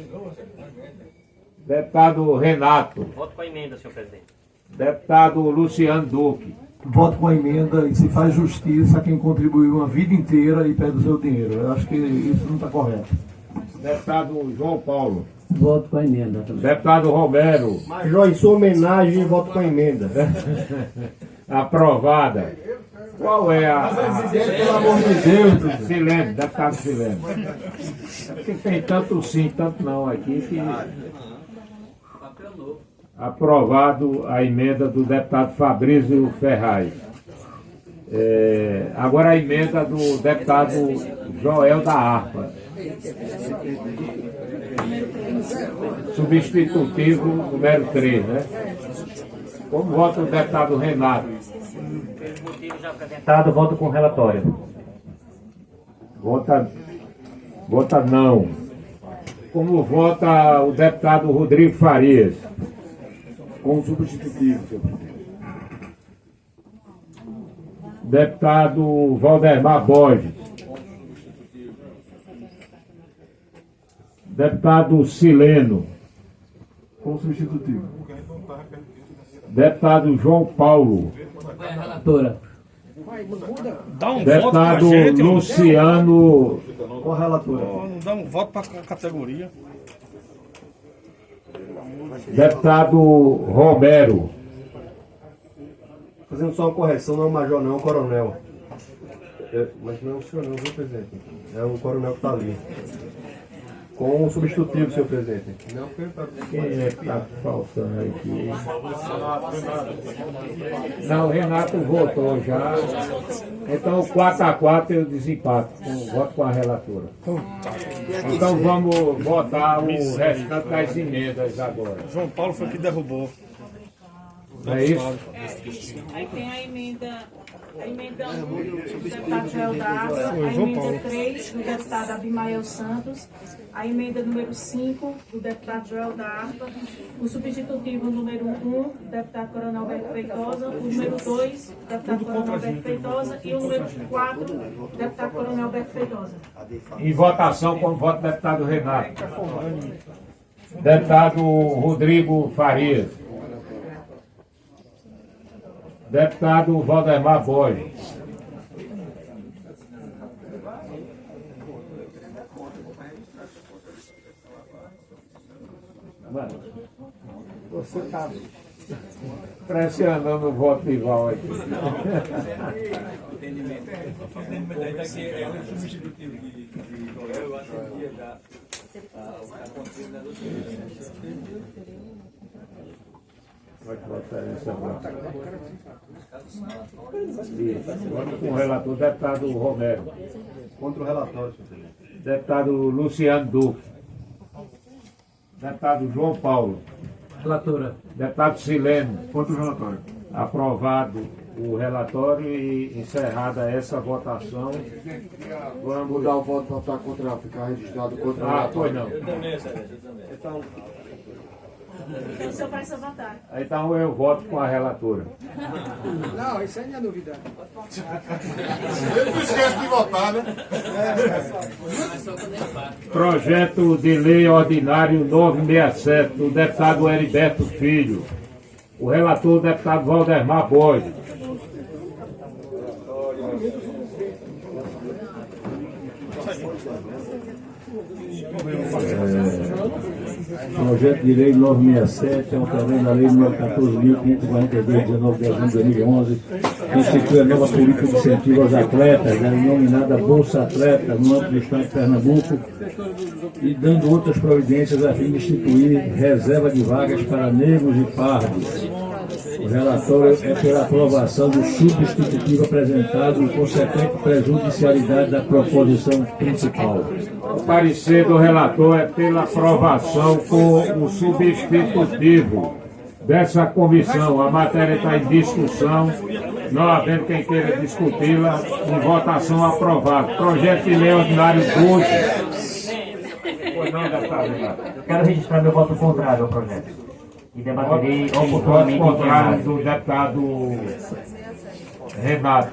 Deputado Renato. Voto com a emenda, senhor presidente. Deputado Luciano Duque. Voto com a emenda e se faz justiça a quem contribuiu uma vida inteira e pede o seu dinheiro. Eu acho que isso não está correto. Deputado João Paulo. Voto com a emenda também. Deputado Romero. Major, em sua homenagem, voto com a emenda. Aprovada. Qual é a... Pelo amor de Deus. Silêncio, deputado Silêncio. É porque tem tanto sim, tanto não aqui que... Aprovado a emenda do deputado Fabrício Ferraz. Agora a emenda do deputado Joel da Harpa. Substitutivo número 3, né? Como vota o deputado Renato? Pelos motivos já apresentados, voto com relatório. Vota não. Como vota o deputado Rodrigo Farias? Com substitutivo, senhor presidente. Deputado Valdemar Borges. Deputado Sileno. Com substitutivo. Deputado João Paulo. Relatora. Dá um Deputado voto pra gente, Luciano. Com a relatora. Não dá um voto pra categoria. Deputado Romero. Fazendo só uma correção, não é o major, não, é o coronel. Mas não é o senhor, não, viu, presidente? É o coronel que está ali. Com o substitutivo, senhor presidente. Não, Quem é que está faltando aqui? Não, o Renato votou já. Então, 4-4 eu desempato. Voto com a relatora. Então, vamos votar o restante das emendas agora. João Paulo foi que derrubou. Não é isso? Aí tem a emenda 1 do deputado Joel da Harpa, a emenda 3 do deputado Abimael Santos, a emenda número 5 do deputado Joel da Harpa, o substitutivo número 1 do deputado Coronel Alberto Feitosa, o número 2 do deputado Coronel Alberto Feitosa e o número 4 do deputado Coronel Alberto Feitosa. Em votação, como voto do deputado Renato. Deputado Rodrigo Farias. Deputado Valdemar Borges. Mano, você está pressionando o voto igual aqui. Pode votar nessa votação. Voto com o relator, deputado Romero. Contra o relatório, senhor presidente. Deputado Luciano Duque. Deputado João Paulo. Relatora. Deputado Sileno. Contra o relatório. Aprovado o relatório e encerrada essa votação. Vamos mudar o voto para estar contra, ficar registrado contra o relatório. Foi não. Eu também, Então, o senhor vai se votar. Então eu voto com a relatora. Não, isso aí não é novidade. Ele não esquece de votar, né? Projeto de Lei Ordinário 967, do deputado Heriberto Filho. O relator, o deputado Valdemar Borges. Projeto de Lei 967, alterando a Lei nº 14.542, 19 de dezembro de 2011, que institui a nova política de incentivo aos atletas, a denominada Bolsa Atleta, no âmbito do Estado de Pernambuco, e dando outras providências a fim de instituir reserva de vagas para negros e pardos. O relatório é pela aprovação do substitutivo apresentado e consequente prejudicialidade da proposição principal. O parecer do relator é pela aprovação com o substitutivo dessa comissão. A matéria está em discussão, não havendo quem queira discuti-la, em votação aprovado. Projeto de lei ordinário 12. Pois não, deputado Renato. Eu quero registrar meu voto contrário ao projeto. E debaterei oportunamente. Voto contrário do deputado Renato.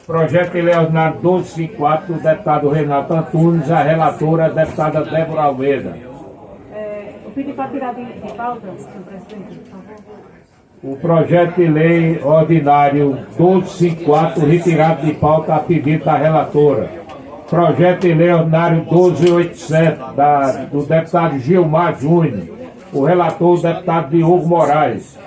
Projeto de lei ordinário 1254 do deputado Renato Antunes, a relatora, a deputada Débora Almeida. Eu pedi para tirar de pauta, senhor presidente, por favor. O projeto de lei ordinário 1254, retirado de pauta a pedido da relatora. Projeto de lei ordinário 1287, do deputado Gilmar Júnior. O relator, o deputado Diogo Moraes.